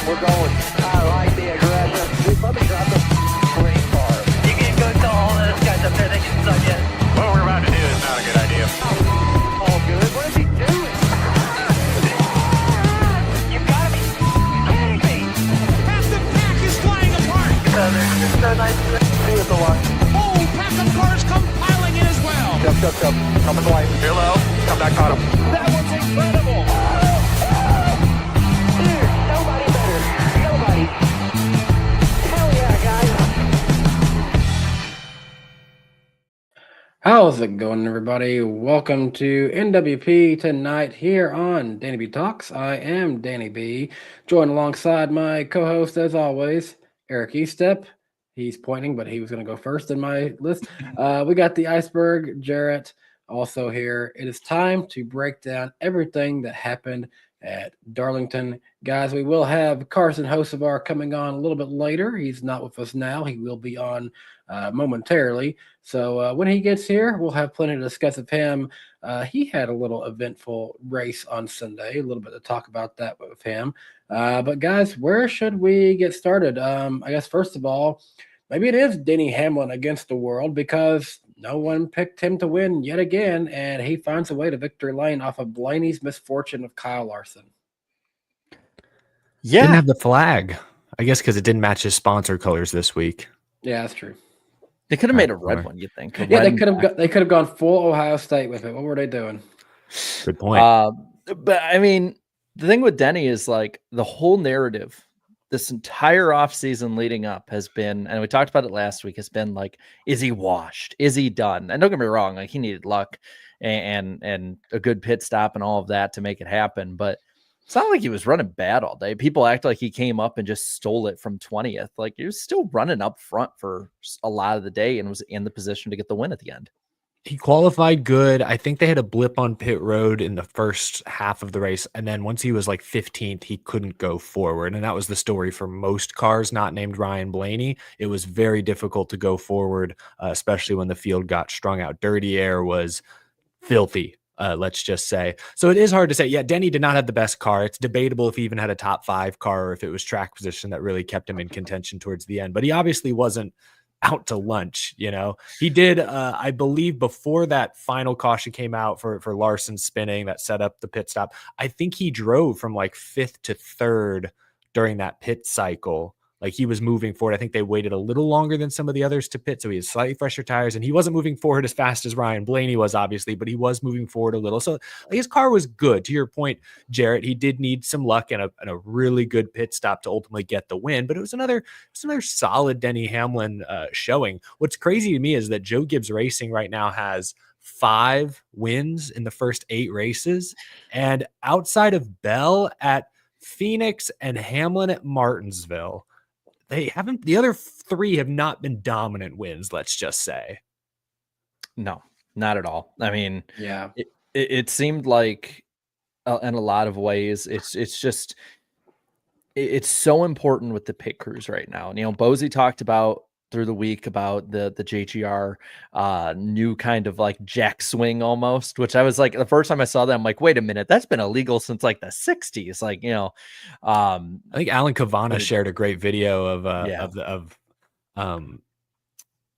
We're going. I like the aggressive. Let me drop the race car. You can go tell all those guys up there they can suck in. What we're about to do is not a good idea. All good. What is he doing? You gotta be kidding me. Half the pack is flying apart. It's so nice to see you at the line. Oh, pack of cars come piling in as well. Jump. Come with the light. Hello, come back on him. That was incredible. Dude, nobody better. Nobody. Hell yeah, guys. How's it going, everybody? Welcome to NWP tonight here on DannyBTalks. I am Danny B, joined alongside my co-host, as always, Eric Estep. He's pointing, but he was going to go first in my list. We got the Iceberg, Jarrett, also here. It is time to break down everything that happened at Darlington. Guys, we will have Carson Hocevar coming on a little bit later. He's not with us now. He will be on momentarily. So when he gets here, we'll have plenty to discuss with him. He had a little eventful race on Sunday, a little bit to talk about that with him. But guys, where should we get started? I guess first of all, maybe it is Denny Hamlin against the world because no one picked him to win yet again, and he finds a way to victory lane off of Blaney's Misfortune of Kyle Larson. Yeah. Didn't have the flag, I guess, because it didn't match his sponsor colors this week. Yeah, that's true. They could have made a red one, you think? Yeah, they could have gone full Ohio State with it. What were they doing? Good point. But I mean, the thing with Denny is like the whole narrative this entire offseason leading up has been, and we talked about it last week, has been like, is he washed? Is he done? And don't get me wrong, like he needed luck and a good pit stop and all of that to make it happen. But it's not like he was running bad all day. People act like he came up and just stole it from 20th. Like he was still running up front for a lot of the day and was in the position to get the win at the end. He qualified good. I think they had a blip on pit road in the first half of the race. And then once he was like 15th, he couldn't go forward. And that was the story for most cars not named Ryan Blaney. It was very difficult to go forward, especially when the field got strung out. Dirty air was filthy. Let's just say. So it is hard to say. Yeah, Denny did not have the best car. It's debatable if he even had a top 5 car or if it was track position that really kept him in contention towards the end. But he obviously wasn't out to lunch, you know. He did, I believe, before that final caution came out for Larson spinning that set up the pit stop. I think he drove from like 5th to 3rd during that pit cycle. Like he was moving forward. I think they waited a little longer than some of the others to pit. So he had slightly fresher tires and he wasn't moving forward as fast as Ryan Blaney was, obviously, but he was moving forward a little. So his car was good. To your point, Jarrett, he did need some luck and a really good pit stop to ultimately get the win. But it was another solid Denny Hamlin showing. What's crazy to me is that Joe Gibbs Racing right now has 5 wins in the first 8 races. And outside of Bell at Phoenix and Hamlin at Martinsville, the other 3 have not been dominant wins, let's just say. No, not at all. I mean, yeah, it seemed like in a lot of ways, it's so important with the pit crews right now. And, you know, Bozy talked about through the week about the JGR new kind of like jack swing almost, which I was like, the first time I saw that, I'm like, wait a minute, that's been illegal since like the 60s. Like, you know, I think Alan Cavana shared a great video of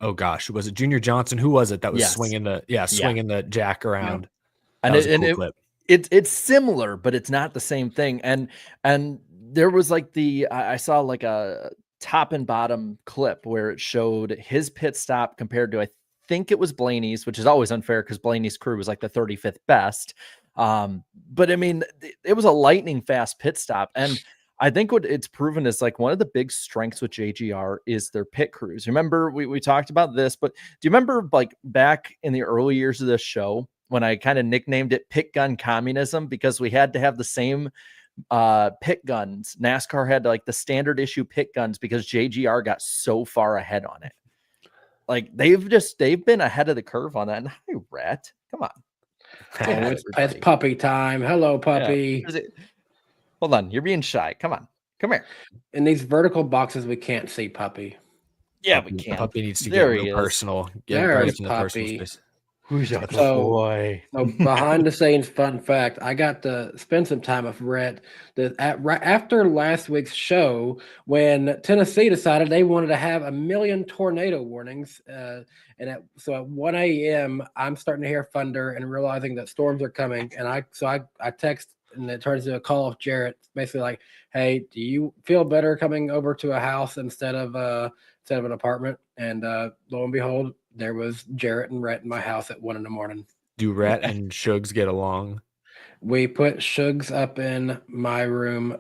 oh gosh, was it Junior Johnson? Who was it that was swinging the jack around? Yeah. And it's similar, but it's not the same thing. And there was like I saw like a top and bottom clip where it showed his pit stop compared to, I think it was Blaney's, which is always unfair because Blaney's crew was like the 35th best. But I mean, it was a lightning fast pit stop. And I think what it's proven is like one of the big strengths with JGR is their pit crews. Remember, we talked about this, but do you remember like back in the early years of this show when I kind of nicknamed it pit gun communism because we had to have the same pit guns? NASCAR had like the standard issue pit guns because JGR got so far ahead on it. Like they've been ahead of the curve on that. And hi, Rat, come on. Oh, it's puppy time. Hello, puppy. Yeah. Hold on, you're being shy. Come on, come here. In these vertical boxes, we can't see puppy. Yeah, we can. Puppy needs to there get real personal. There is puppy. Who's your So- boy? So behind the scenes, fun fact: I got to spend some time with Rhett. Right after last week's show, when Tennessee decided they wanted to have 1 million tornado warnings, so at 1 a.m. I'm starting to hear thunder and realizing that storms are coming, and I text, and it turns into a call of Jarrett, basically like, "Hey, do you feel better coming over to a house instead of an apartment?" And lo and behold, there was Jarrett and Rhett in my house at 1 a.m. Do Rhett and Shugs get along? We put Shugs up in my room,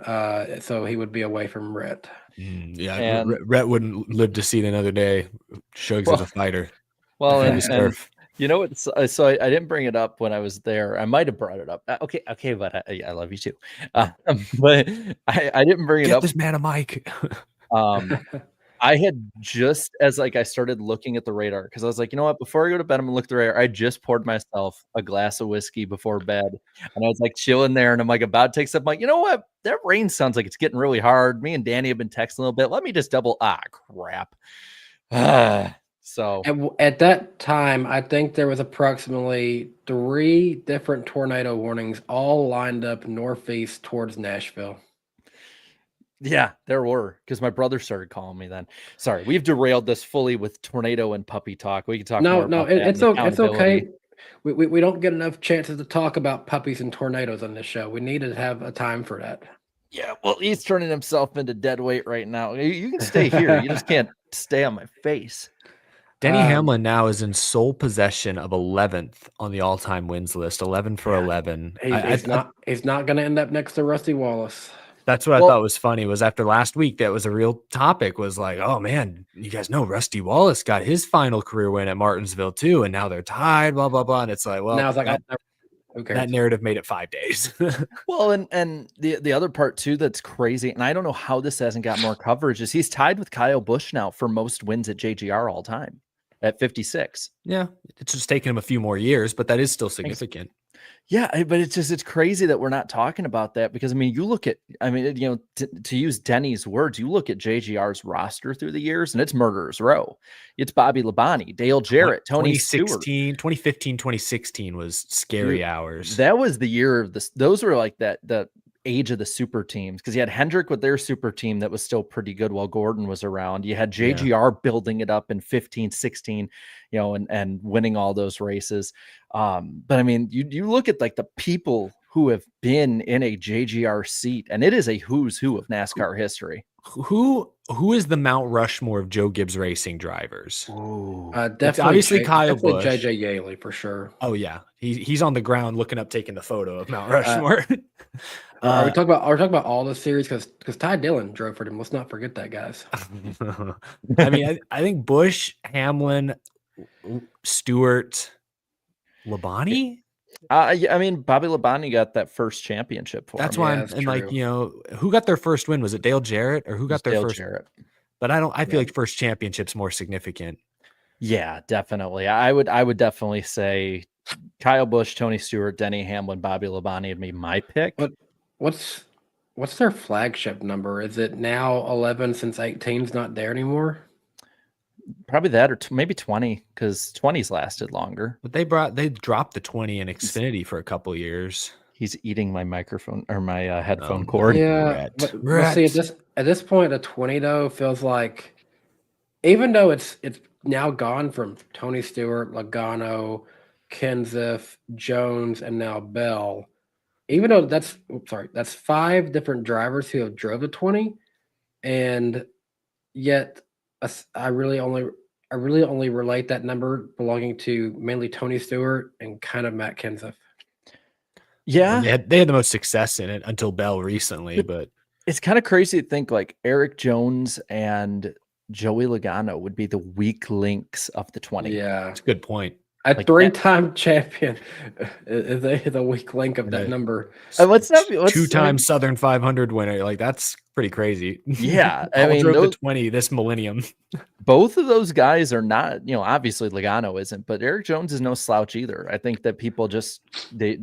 so he would be away from Rhett. Yeah, And- Rhett wouldn't live to see it another day. Shugs is a fighter. Well, Defend his and turf. you know what? So I didn't bring it up when I was there. I might have brought it up. Okay, but I love you too. But I didn't bring it Get up. this man a mic. I had just as like I started looking at the radar because I was like, you know what? Before I go to bed, I'm gonna look at the radar. I just poured myself a glass of whiskey before bed, and I was like chilling there, and I'm like about to take some. I'm like, you know what? That rain sounds like it's getting really hard. Me and Danny have been texting a little bit. Let me just double. Crap. So At that time, I think there was approximately 3 different tornado warnings, all lined up northeast towards Nashville. yeah, there were because my brother started calling me then. Sorry, we've derailed this fully with tornado and puppy talk. We can talk more about that it's and it's okay. accountability. We don't get enough chances to talk about puppies and tornadoes on this show. We need to have a time for that. Yeah, well, he's turning himself into dead weight right now. You can stay here. You just can't stay on my face. Denny Hamlin now is in sole possession of 11th on the all-time wins list. 11 for 11. He's not going to end up next to Rusty Wallace. That's what I thought was funny was after last week, that was a real topic was like, oh man, you guys know Rusty Wallace got his final career win at Martinsville too. And now they're tied, blah, blah, blah. And it's like, well, now it's like, who cares? That narrative made it 5 days. Well, and the other part too that's crazy, and I don't know how this hasn't got more coverage, is he's tied with Kyle Busch now for most wins at JGR all time at 56. Yeah, it's just taking him a few more years, but that is still significant. Yeah, but it's crazy that we're not talking about that because I mean, you look at, to use Denny's words, you look at JGR's roster through the years, and it's murderer's row. It's Bobby Labonte, Dale Jarrett, Tony Stewart. 2015, 2016 was scary hours. That was the year of this. Those were like the age of the super teams because you had Hendrick with their super team that was still pretty good while Gordon was around. You had JGR building it up in 15, 16, and winning all those races. But I mean, you look at like the people who have been in a JGR seat, and it is a who's who of NASCAR history. Who is the Mount Rushmore of Joe Gibbs Racing drivers? Definitely, obviously Kyle Busch. JJ Yaley for sure. Oh yeah, he's on the ground looking up, taking the photo of Mount Rushmore. Are we talking about all the series? Because Ty Dillon drove for them. Let's not forget that, guys. I mean, I think Busch, Hamlin, Stewart, Labonte. I mean, Bobby Labonte got that first championship for That's him. why Yeah, I'm that's and like true. who got their first win? Was it Dale Jarrett or who got their Dale first? Jarrett. But I feel like first championship's more significant. Yeah, definitely. I would definitely say Kyle Busch, Tony Stewart, Denny Hamlin, Bobby Labonte would be my pick. But what's their flagship number? Is it now 11 since 18's not there anymore? Probably that, or maybe 20, because 20's lasted longer. But they dropped the 20 in Xfinity for a couple years. He's eating my microphone or my headphone cord. Yeah, but see at this point, a 20 though feels like, even though it's now gone from Tony Stewart, Logano, Kenseth, Jones, and now Bell. Even though that's 5 different drivers who have drove the 20, and yet I really only relate that number belonging to mainly Tony Stewart and kind of Matt Kenseth. Yeah, they had the most success in it until Bell recently, but it's kind of crazy to think like Eric Jones and Joey Logano would be the weak links of the 20. Yeah, that's a good point. A 3-time champion is a weak link of that number. Let's 2-time Southern 500 winner. Like that's pretty crazy. Yeah, I mean, drove the 20 this millennium. Both of those guys are not, obviously Logano isn't, but Eric Jones is no slouch either. I think that people just they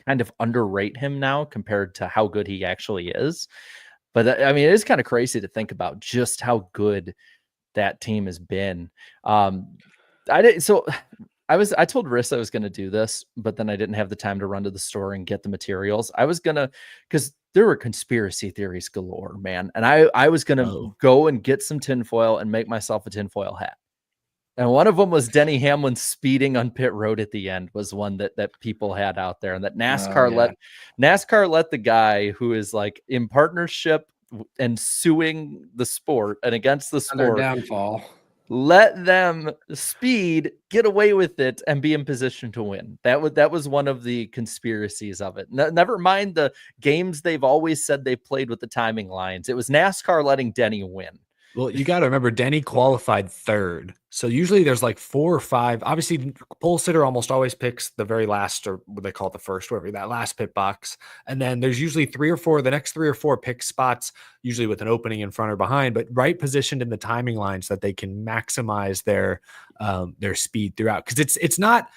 kind of underrate him now compared to how good he actually is. But I mean, it is kind of crazy to think about just how good that team has been. I I told Riss I was going to do this, but then I didn't have the time to run to the store and get the materials. I was going to, because there were conspiracy theories galore, man. And I was going to go and get some tinfoil and make myself a tinfoil hat. And one of them was Denny Hamlin speeding on pit road at the end was one that people had out there, and that NASCAR let the guy who is like in partnership and suing the sport and against the sport downfall. Let them speed, get away with it, and be in position to win. That was one of the conspiracies of it. Never mind the games they've always said they played with the timing lines. It was NASCAR letting Denny win. Well, you got to remember, Denny qualified third. So usually there's like 4 or 5. Obviously, pole sitter almost always picks the very last, or what they call it, the first, whatever, that last pit box. And then there's usually 3 or 4, the next 3 or 4 pick spots, usually with an opening in front or behind, but right positioned in the timing lines so that they can maximize their speed throughout. Because it's not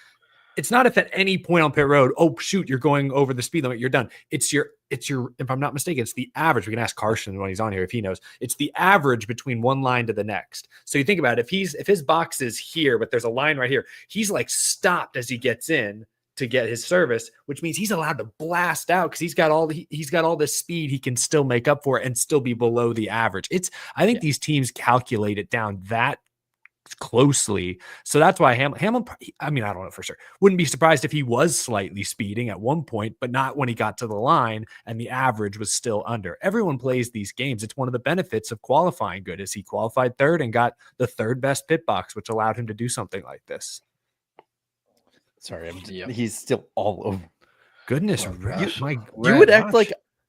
if at any point on pit road, oh shoot, you're going over the speed limit, you're done. It's your, if I'm not mistaken, it's the average. We can ask Carson when he's on here if he knows. It's the average between one line to the next. So you think about it, if his box is here, but there's a line right here, he's like stopped as he gets in to get his service, which means he's allowed to blast out because he's got all this speed he can still make up for it and still be below the average. I think these teams calculate it down that closely. So that's why Hamlin, I mean, I don't know for sure. Wouldn't be surprised if he was slightly speeding at one point, but not when he got to the line and the average was still under. Everyone plays these games. It's one of the benefits of qualifying good is he qualified third and got the third best pit box, which allowed him to do something like this. Sorry, he's still all over. Goodness,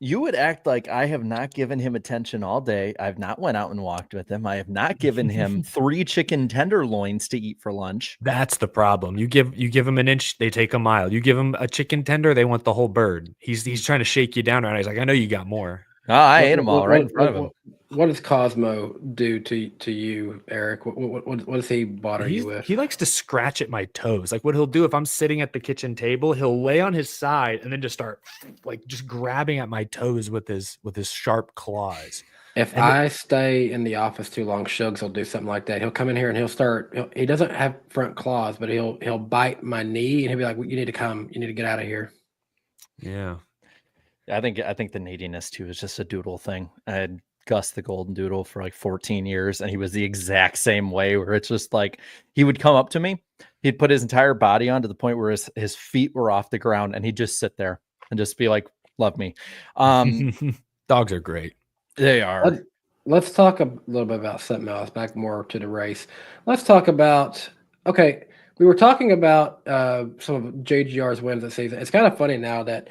you would act like I have not given him attention all day. I've not went out and walked with him. I have not given him 3 chicken tenderloins to eat for lunch. That's the problem. You give him an inch, they take a mile. You give him a chicken tender, they want the whole bird. He's trying to shake you down right. He's like, I know you got more. Oh, I ate them all right in front of him. What does Cosmo do to you, Eric? What does he bother you with? He likes to scratch at my toes. Like what he'll do if I'm sitting at the kitchen table, he'll lay on his side and then just start like just grabbing at my toes with his sharp claws. If I stay in the office too long, Shugs will do something like that. He'll come in here and he doesn't have front claws, but he'll bite my knee and he'll be like, "You need to come. You need to get out of here." Yeah. I think the neediness too is just a doodle thing. I had Gus the Golden Doodle for like 14 years, and he was the exact same way. Where it's just like he would come up to me, he'd put his entire body on to the point where his feet were off the ground, and he'd just sit there and just be like, "Love me." Dogs are great. They are. Let's talk a little bit about something else. Back more to the race. Let's talk about. Okay, we were talking about some of JGR's wins this season. It's kind of funny now that.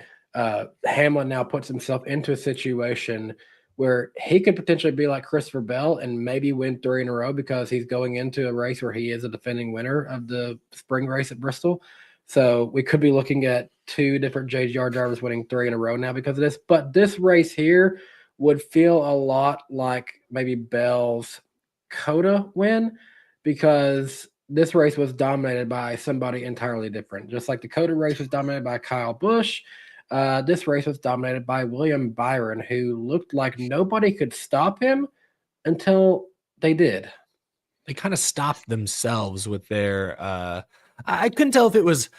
Hamlin now puts himself into a situation where he could potentially be like Christopher Bell and maybe win 3 in a row because he's going into a race where he is a defending winner of the spring race at Bristol. So we could be looking at 2 different JGR drivers winning 3 in a row now because of this. But this race here would feel a lot like maybe Bell's COTA win because this race was dominated by somebody entirely different. Just like the COTA race was dominated by Kyle Busch, this race was dominated by William Byron, who looked like nobody could stop him until they did. They kind of stopped themselves with their I couldn't tell if it was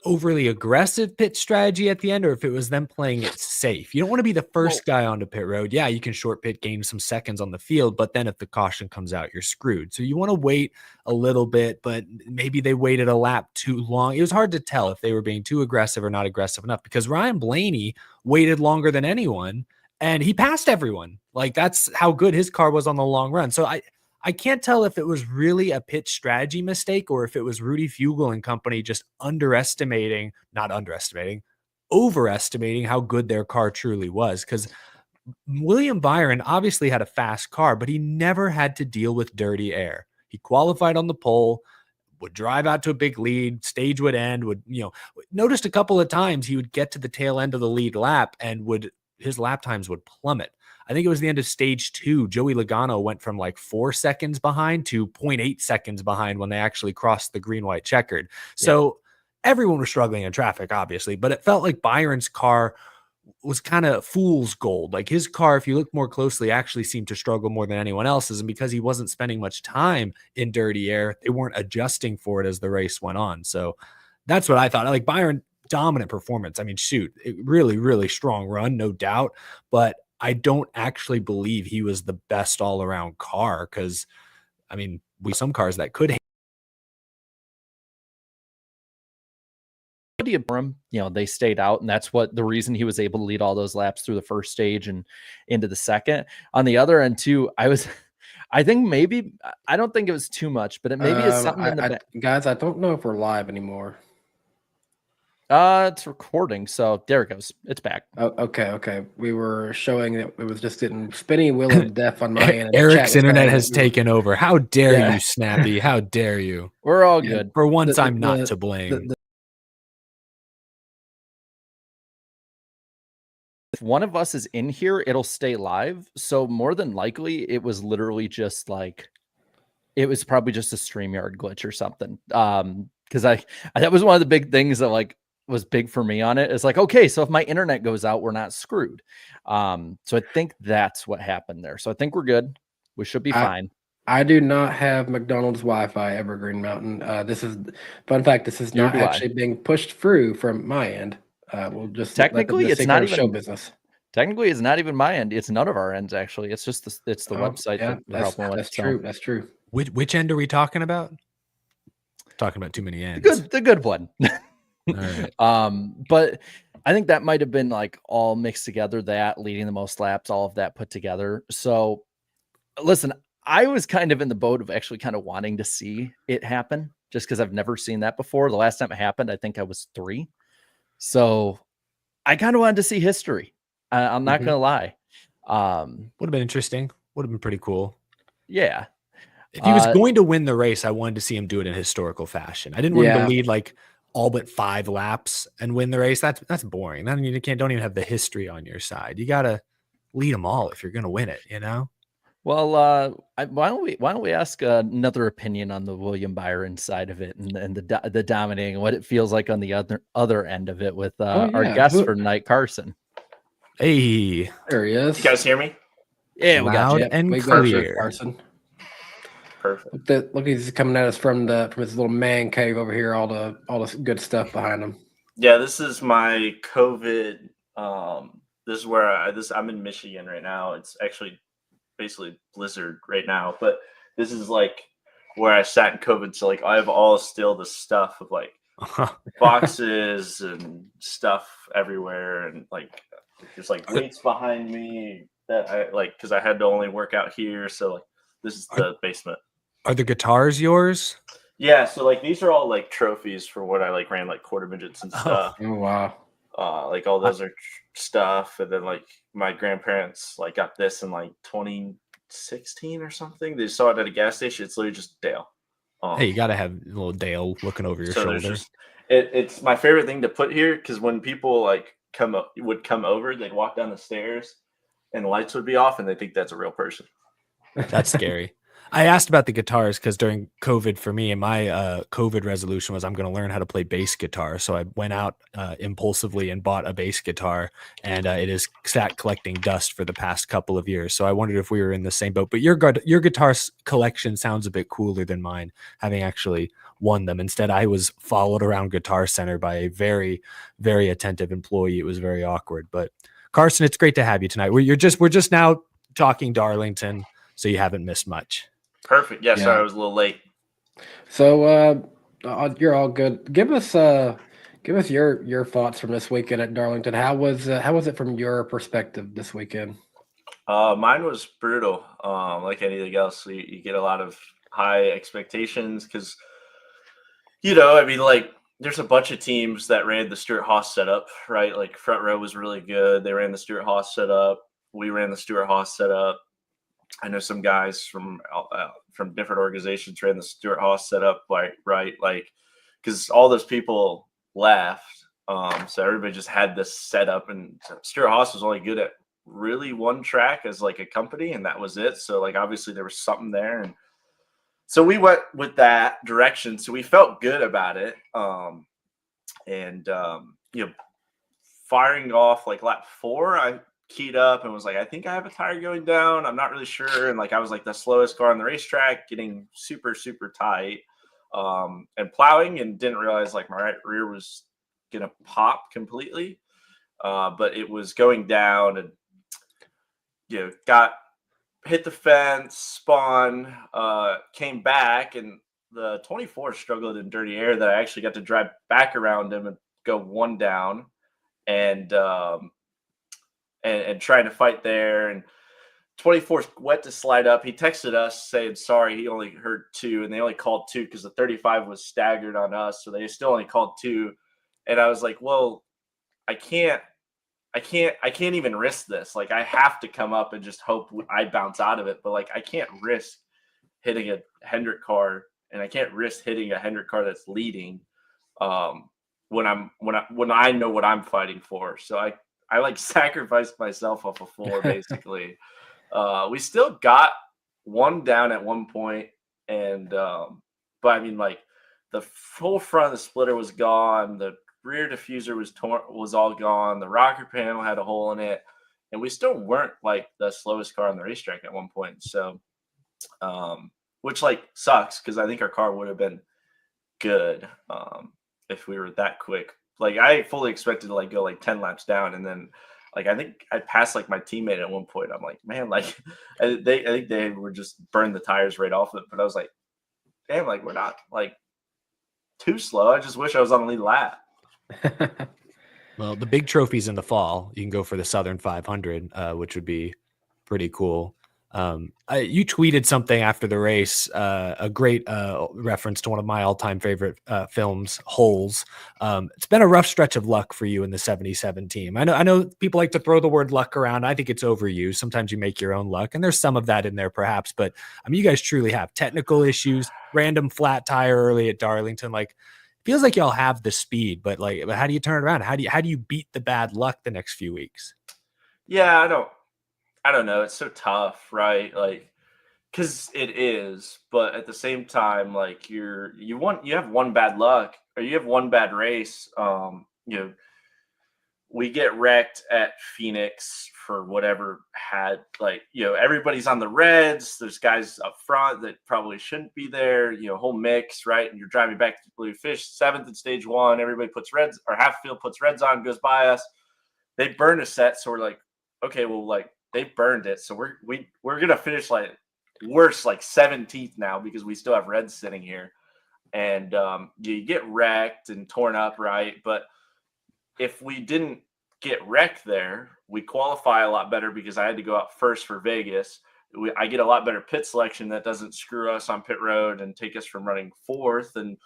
overly aggressive pit strategy at the end or if it was them playing it safe. You don't want to be the first guy onto pit road. Yeah, you can short pit, gain some seconds on the field, but then if the caution comes out, you're screwed. So you want to wait a little bit, but maybe they waited a lap too long. It was hard to tell if they were being too aggressive or not aggressive enough because Ryan Blaney waited longer than anyone and he passed everyone. Like that's how good his car was on the long run. So I can't tell if it was really a pit strategy mistake or if it was Rudy Fugle and company just overestimating how good their car truly was. Because William Byron obviously had a fast car, but he never had to deal with dirty air. He qualified on the pole, would drive out to a big lead, stage would end, noticed a couple of times he would get to the tail end of the lead lap and his lap times would plummet. I think it was the end of stage 2. Joey Logano went from like 4 seconds behind to 0.8 seconds behind when they actually crossed the green, white checkered. So everyone was struggling in traffic, obviously, but it felt like Byron's car was kind of fool's gold. Like his car, if you look more closely, actually seemed to struggle more than anyone else's. And because he wasn't spending much time in dirty air, they weren't adjusting for it as the race went on. So that's what I thought. Like Byron, dominant performance. I mean, shoot, really, really strong run, no doubt. But I don't actually believe he was the best all around car because, I mean, some cars that could. They stayed out, and that's what the reason he was able to lead all those laps through the first stage and into the second. On the other end too, I think maybe, I don't think it was too much, but it maybe is something in the guys, I don't know if we're live anymore. It's recording, so there it goes. It's back. Oh, okay. We were showing that it was just getting spinny wheel of death on my end. Eric's internet has taken over. How dare you, Snappy? How dare you? We're all good. For once, I'm not to blame. If one of us is in here, it'll stay live. So more than likely, it was literally just like, it was probably just a StreamYard glitch or something. Because that was one of the big things that like was big for me on it. It's like, okay, so if my internet goes out, we're not screwed. So I think that's what happened there. So I think we're good. We should be fine. I do not have McDonald's Wi-Fi Evergreen Mountain. This is fun fact. This is not actually being pushed through from my end. We'll just technically it's not even show business. Technically, it's not even my end. It's none of our ends actually. It's just the website. Yeah, that's true. That's true. Which end are we talking about? Talking about too many ends. The good one. All right. But I think that might have been like all mixed together, that leading the most laps, all of that put together. So listen, I was kind of in the boat of actually kind of wanting to see it happen just because I've never seen that before. The last time it happened, I think I was 3. So I kind of wanted to see history. I'm not going to lie. Would have been interesting. Would have been pretty cool. Yeah. If he was going to win the race, I wanted to see him do it in historical fashion. I didn't want him to lead like all but 5 laps and win the race. That's boring. Then you don't even have the history on your side. You got to lead them all if you're going to win it, you know? Well, why don't we ask another opinion on the William Byron side of it and the dominating, what it feels like on the other end of it with our guest for tonight, Carson. Hey, there he is. You guys hear me? Yeah, we got you. And clear. Carson. Perfect. Look, he's coming at us from his little man cave over here. All the good stuff behind him. Yeah, this is my COVID. This is where I'm in Michigan right now. It's actually basically blizzard right now, but this is like where I sat in COVID. So like I have all still the stuff of like boxes and stuff everywhere, and like there's like weights behind me that I like because I had to only work out here. So like this is the basement. Are the guitars yours? Yeah, so like these are all like trophies for what I like ran like quarter midgets and stuff. Oh wow. Like all those are stuff, and then like my grandparents like got this in like 2016 or something. They saw it at a gas station. It's literally just Dale. Hey, you gotta have little Dale looking over your shoulder. It's my favorite thing to put here because when people like would come over, they'd walk down the stairs and the lights would be off, and they think that's a real person. That's scary. I asked about the guitars because during COVID for me, and my COVID resolution was I'm going to learn how to play bass guitar. So I went out impulsively and bought a bass guitar, and it has sat collecting dust for the past couple of years. So I wondered if we were in the same boat. But your guitar collection sounds a bit cooler than mine, having actually won them. Instead, I was followed around Guitar Center by a very, very attentive employee. It was very awkward. But Carson, it's great to have you tonight. We're just now talking Darlington, so you haven't missed much. Perfect. Yeah, sorry I was a little late. So you're all good. Give us your thoughts from this weekend at Darlington. How was it from your perspective this weekend? Mine was brutal. Like anything else, you get a lot of high expectations because, I mean, like there's a bunch of teams that ran the Stewart-Haas setup, right? Like Front Row was really good. They ran the Stewart-Haas setup. We ran the Stewart-Haas setup. I know some guys from different organizations ran the Stewart-Haas setup, right? Like, because all those people left, so everybody just had this setup, and Stewart-Haas was only good at really one track as like a company, and that was it. So like obviously there was something there, and so we went with that direction. So we felt good about it, firing off like lap 4, I keyed up and was like, I think I have a tire going down. I'm not really sure. And like I was like the slowest car on the racetrack, getting super, super tight, and plowing, and didn't realize like my right rear was gonna pop completely. But it was going down, and got hit the fence, spun, came back, and the 24 struggled in dirty air that I actually got to drive back around him and go one down, and trying to fight there. And 24 went to slide up. He texted us saying sorry, he only heard 2, and they only called 2 because the 35 was staggered on us, so they still only called 2. And I was like, well, I can't even risk this. Like, I have to come up and just hope I bounce out of it. But like, I can't risk hitting a Hendrick car, and I can't risk hitting a Hendrick car that's leading when I know what I'm fighting for. So I like sacrificed myself off of 4 basically. We still got one down at one point, and but I mean, like, the full front of the splitter was gone. The rear diffuser was all gone. The rocker panel had a hole in it, and we still weren't like the slowest car on the racetrack at one point. So, which like sucks, because I think our car would have been good if we were that quick. Like, I fully expected to like go like 10 laps down, and then like I think I passed like my teammate at one point. I'm like, man, like I think they were just burned the tires right off it. But I was like, damn, like we're not like too slow. I just wish I was on the lead lap. Well, the big trophies in the fall, you can go for the Southern 500, which would be pretty cool. You tweeted something after the race, a great reference to one of my all-time favorite films, Holes. It's been a rough stretch of luck for you in the 77 team. I know people like to throw the word luck around. I think it's overused. Sometimes you make your own luck, and there's some of that in there perhaps, but I mean, you guys truly have technical issues, random flat tire early at Darlington. Like, feels like y'all have the speed, but how do you turn it around? How do you beat the bad luck the next few weeks? Yeah, I don't know. It's so tough, right? Like, because it is, but at the same time, like you have one bad luck, or you have one bad race. We get wrecked at Phoenix for whatever everybody's on the reds. There's guys up front that probably shouldn't be there, whole mix, right? And you're driving back to Blue Fish, 7th in stage 1. Everybody puts reds, or half field puts reds on, goes by us. They burn a set. So we're like, okay, well, like they burned it. So we're going to finish like worse, like 17th now, because we still have reds sitting here. And you get wrecked and torn up, right? But if we didn't get wrecked there, we qualify a lot better, because I had to go out first for Vegas. I get a lot better pit selection that doesn't screw us on pit road and take us from running 4th. And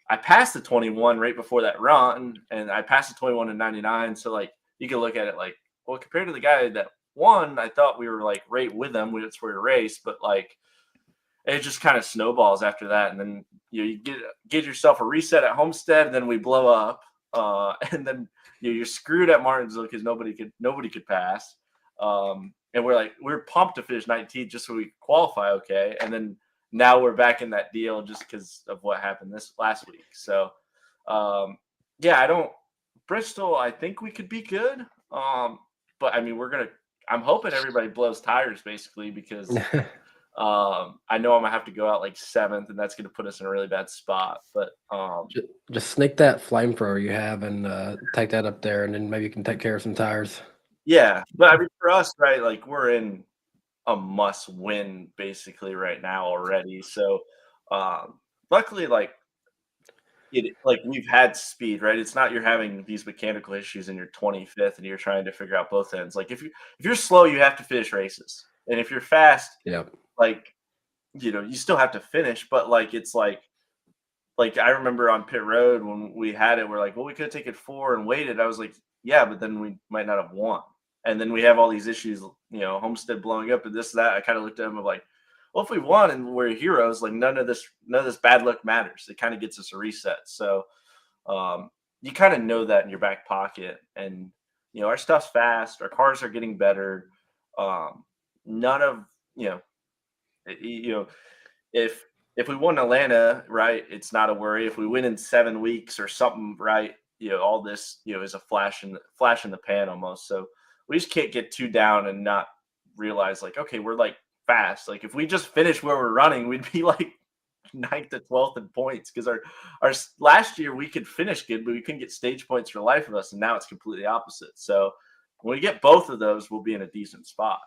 I passed the 21 right before that run, and I passed the 21 in 99. So like, you can look at it like, well, compared to the guy that won, I thought we were like right with him. That's where we race, but like it just kind of snowballs after that. And then you get yourself a reset at Homestead, and then we blow up. And then you're screwed at Martinsville because nobody could pass. And we're pumped to finish 19th just so we qualify okay. And then now we're back in that deal just because of what happened this last week. So Bristol, I think we could be good. But I mean, I'm hoping everybody blows tires basically, because I know I'm gonna have to go out like 7th, and that's gonna put us in a really bad spot. But just sneak that flamethrower you have and take that up there, and then maybe you can take care of some tires. Yeah, but I mean, for us, right? Like, we're in a must-win basically right now already. So luckily, like we've had speed, right? It's not you're having these mechanical issues and you're 25th and you're trying to figure out both ends. Like, if you're slow, you have to finish races, and if you're fast, like, you still have to finish. But like, it's like I remember on pit road when we had it, we're like, well, we could have taken 4 and waited. I was like, yeah, but then we might not have won. And then we have all these issues, Homestead blowing up and this, that. I kind of looked at him of like, well, if we won and we're heroes, like none of this bad luck matters. It kind of gets us a reset. So you kind of know that in your back pocket. And, our stuff's fast. Our cars are getting better. None of, if we won Atlanta, right, it's not a worry. If we win in 7 weeks or something, right, all this, is a flash in the pan almost. So we just can't get too down and not realize like, okay, we're like fast. Like if we just finish where we're running, we'd be like 9th to 12th in points, because our last year we could finish good, but we couldn't get stage points for the life of us. And now it's completely opposite. So when we get both of those, we'll be in a decent spot.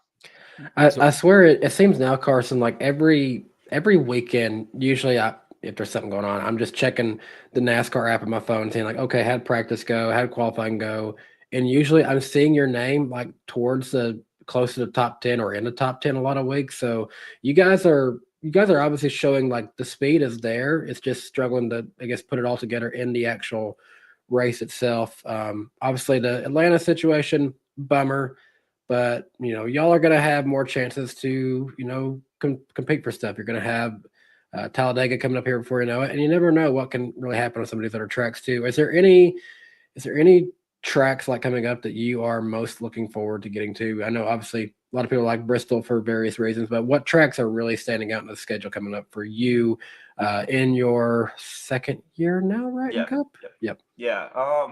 I swear it seems now, Carson, like every weekend, usually if there's something going on, I'm just checking the NASCAR app on my phone, saying like, okay, how'd practice go? How'd qualifying go? And usually I'm seeing your name like towards the close to the top 10 or in the top 10 a lot of weeks. So you guys are obviously showing like the speed is there. It's just struggling to, I guess, put it all together in the actual race itself. Obviously the Atlanta situation, bummer. But, y'all are going to have more chances to, compete for stuff. You're going to have Talladega coming up here before you know it. And you never know what can really happen on some of these other tracks too. Is there any tracks like coming up that you are most looking forward to getting to? I know obviously a lot of people like Bristol for various reasons, but what tracks are really standing out in the schedule coming up for you in your second year now, right? Yeah. In Cup? Yep. Yeah.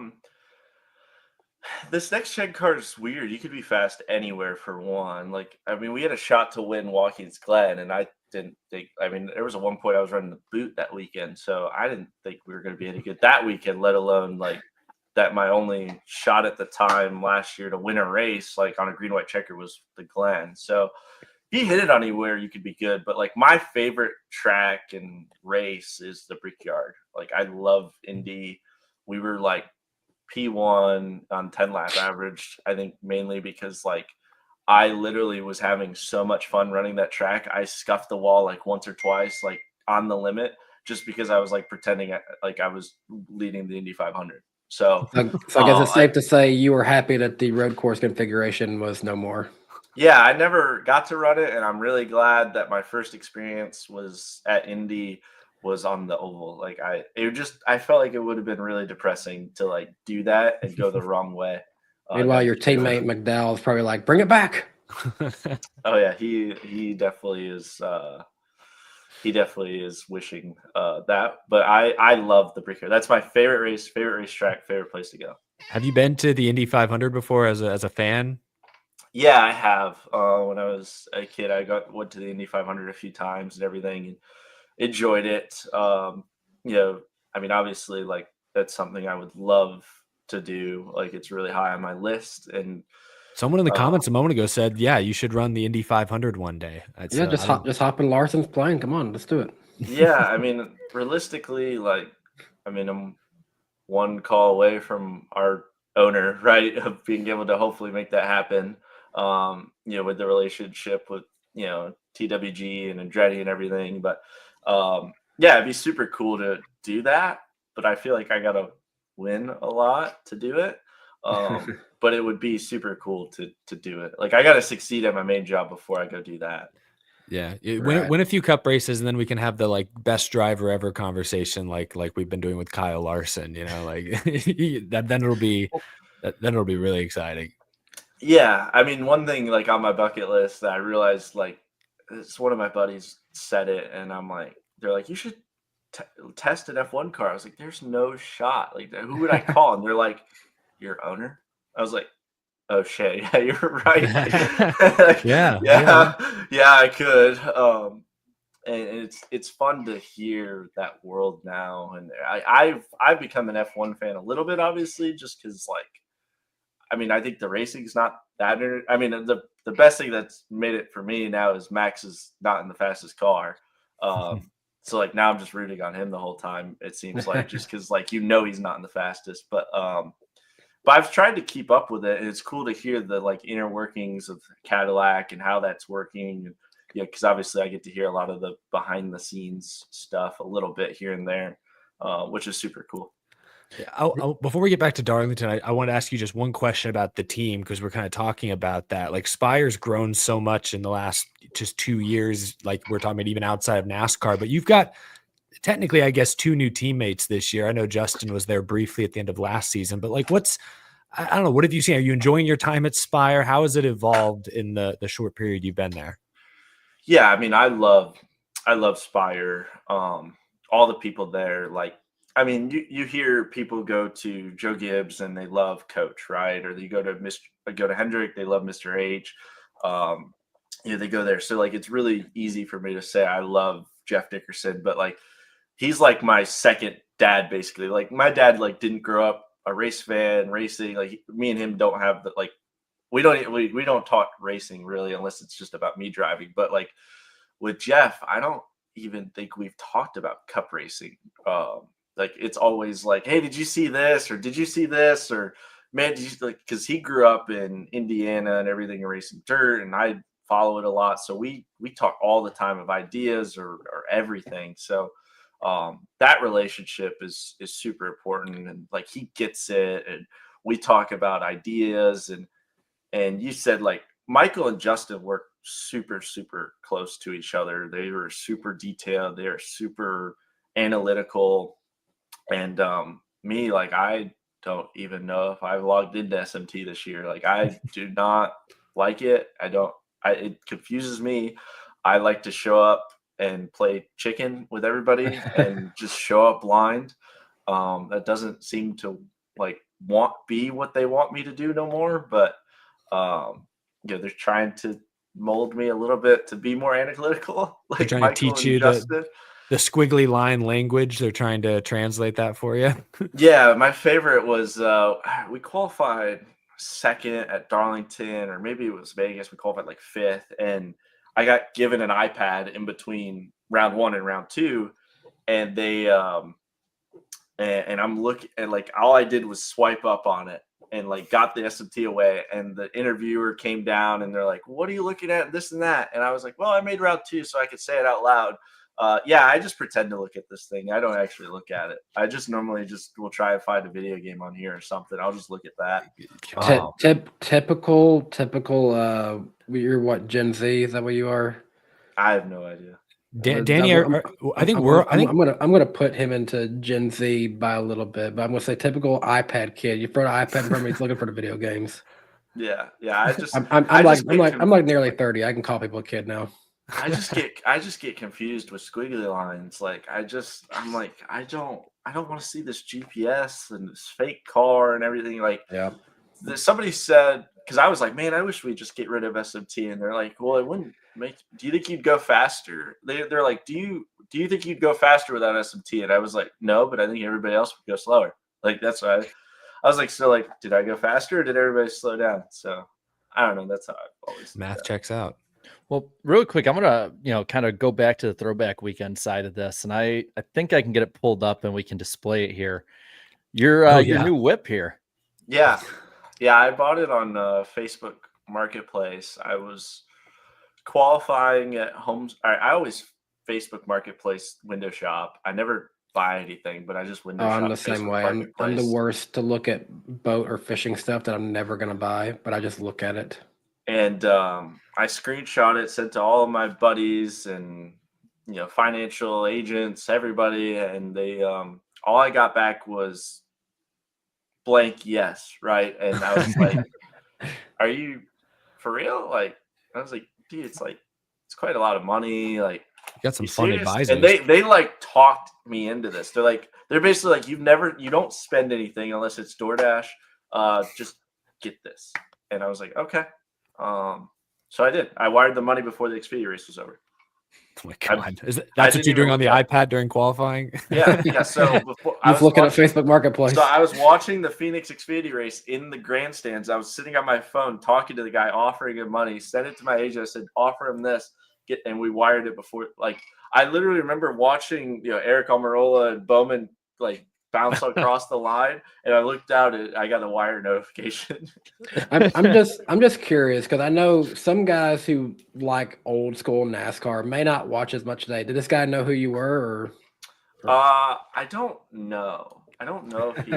This next gen card is weird. You could be fast anywhere for one. Like, I mean, we had a shot to win Watkins Glen, and I didn't think. I mean, there was a one point I was running the boot that weekend, so I didn't think we were going to be any good that weekend. Let alone like that. My only shot at the time last year to win a race, like on a green white checker, was the Glen. So if you hit it anywhere, you could be good. But like my favorite track and race is the Brickyard. Like I love Indy. We were like P1 on 10 lap average, I think mainly because like I literally was having so much fun running that track. I scuffed the wall like once or twice, like on the limit, just because I was like pretending like I was leading the Indy 500. So I guess it's safe to say you were happy that the road course configuration was no more. Yeah, I never got to run it, and I'm really glad that my first experience was at Indy was on the oval. Like I felt like it would have been really depressing to like do that and go the wrong way. Meanwhile, your teammate McDowell is probably like, "Bring it back." Oh yeah, he definitely is. He definitely is wishing that. But I love the Brickyard. That's my favorite race, favorite racetrack, favorite place to go. Have you been to the Indy 500 before as a fan? Yeah, I have. When I was a kid, went to the Indy 500 a few times and everything, and enjoyed it. I mean, obviously, like that's something I would love to do. Like it's really high on my list. And someone in the comments a moment ago said, "Yeah, you should run the Indy 500 one day." Just hop in Larson's plane. Come on, let's do it. Yeah, I mean, realistically, like, I mean, I'm one call away from our owner, right, of being able to hopefully make that happen. With the relationship with TWG and Andretti and everything, but yeah, it'd be super cool to do that, but I feel like I gotta win a lot to do it. But it would be super cool to do it. Like I gotta succeed at my main job before I go do that. Yeah, win a few cup races, and then we can have the like best driver ever conversation, like we've been doing with Kyle Larson. Like then it'll be really exciting. Yeah, I mean, one thing like on my bucket list that I realized, like, it's one of my buddies said it, and I'm like, they're like, you should test an F1 car. I was like, there's no shot. Like, who would I call? And they're like, your owner? I was like, oh shit, yeah, you're right. yeah, I could. And it's fun to hear that world now, and I've become an F1 fan a little bit, obviously, just because like. I mean, I think the racing's not that. I mean, the best thing that's made it for me now is Max is not in the fastest car. So like now I'm just rooting on him the whole time. It seems like just because like he's not in the fastest, but I've tried to keep up with it, and it's cool to hear the like inner workings of Cadillac and how that's working. Yeah, because obviously I get to hear a lot of the behind the scenes stuff a little bit here and there, which is super cool. Yeah, before we get back to Darlington, I want to ask you just one question about the team, because we're kind of talking about that. Like Spire's grown so much in the last just 2 years, like we're talking about even outside of NASCAR, but you've got technically, I guess, 2 new teammates this year. I know Justin was there briefly at the end of last season, but like I don't know, what have you seen? Are you enjoying your time at Spire? How has it evolved in the short period you've been there? Yeah, I mean, I love Spire. All the people there, like, I mean, you hear people go to Joe Gibbs and they love Coach, right? Or they go to Hendrick, they love Mr. H. They go there. So like, it's really easy for me to say I love Jeff Dickerson, but like, he's like my second dad, basically. Like my dad, like didn't grow up a race fan, racing. Like me and him don't have the like, we don't talk racing really unless it's just about me driving. But like with Jeff, I don't even think we've talked about cup racing. Like it's always like, hey, did you see this? Or did you see this? Or man, did you like, because he grew up in Indiana and everything and racing dirt, and I follow it a lot. So we talk all the time of ideas or everything. So that relationship is super important, and like he gets it, and we talk about ideas, and you said like Michael and Justin work super, super close to each other. They were super detailed. They are super analytical. And me, like, I don't even know if I've logged into SMT this year. Like, I do not like it. It confuses me. I like to show up and play chicken with everybody and just show up blind. That doesn't seem to like be what they want me to do no more. But they're trying to mold me a little bit to be more analytical. Like they're trying Michael to teach you Justin. the squiggly line language. They're trying to translate that for you. Yeah, my favorite was we qualified second at Darlington, or maybe it was Vegas. We qualified like fifth, and I got given an iPad in between round 1 and round 2, and they and I'm looking, and like all I did was swipe up on it and like got the SMT away, and the interviewer came down and they're like, what are you looking at, this and that? And I was like, well, I made round 2 so I could say it out loud. I just pretend to look at this thing. I don't actually look at it. I just normally will try and find a video game on here or something. I'll just look at that. Typical. You're what, Gen Z? Is that what you are? I have no idea. Danny, I'm gonna put him into Gen Z by a little bit, but I'm gonna say typical iPad kid. You throw the iPad in front of me, he's looking for the video games. Yeah. I'm like nearly 30. I can call people a kid now. I just get confused with squiggly lines. Like I don't want to see this GPS and this fake car and everything. Like somebody said, because I was like, man, I wish we'd just get rid of SMT, and they're like, well, it wouldn't make. Do you think you'd go faster? They're like, do you think you'd go faster without SMT? And I was like, no, but I think everybody else would go slower. Like that's why I was like, so like, did I go faster or did everybody slow down? So I don't know. That's how I've always math checks out. Well, really quick, I'm gonna kind of go back to the throwback weekend side of this, and I think I can get it pulled up and we can display it here. Your new whip here. Yeah, I bought it on Facebook Marketplace. I was qualifying at home. I always Facebook Marketplace window shop. I never buy anything, but I just window shop. I'm the same way. I'm the worst to look at boat or fishing stuff that I'm never gonna buy, but I just look at it. And I screenshot it, sent to all of my buddies and financial agents, everybody, and they all I got back was blank yes, right? And I was like, "Are you for real?" Like I was like, "Dude, it's quite a lot of money." Like you got some fun advisors, and they like talked me into this. They're basically like, you don't spend anything unless it's DoorDash. Just get this, and I was like, okay. So I did. I wired the money before the Xfinity race was over. Oh my God. That's what you're doing on the iPad during qualifying? Yeah. So before I was looking at Facebook Marketplace. So I was watching the Phoenix Xfinity race in the grandstands. I was sitting on my phone talking to the guy, offering him money, sent it to my agent. I said, offer him this. And we wired it before. Like I literally remember watching, Eric Almirola and Bowman like bounce across the line, and I looked out and I got a wire notification. I'm just curious because I know some guys who like old school NASCAR may not watch as much today. Did this guy know who you were? I don't know. I don't know if he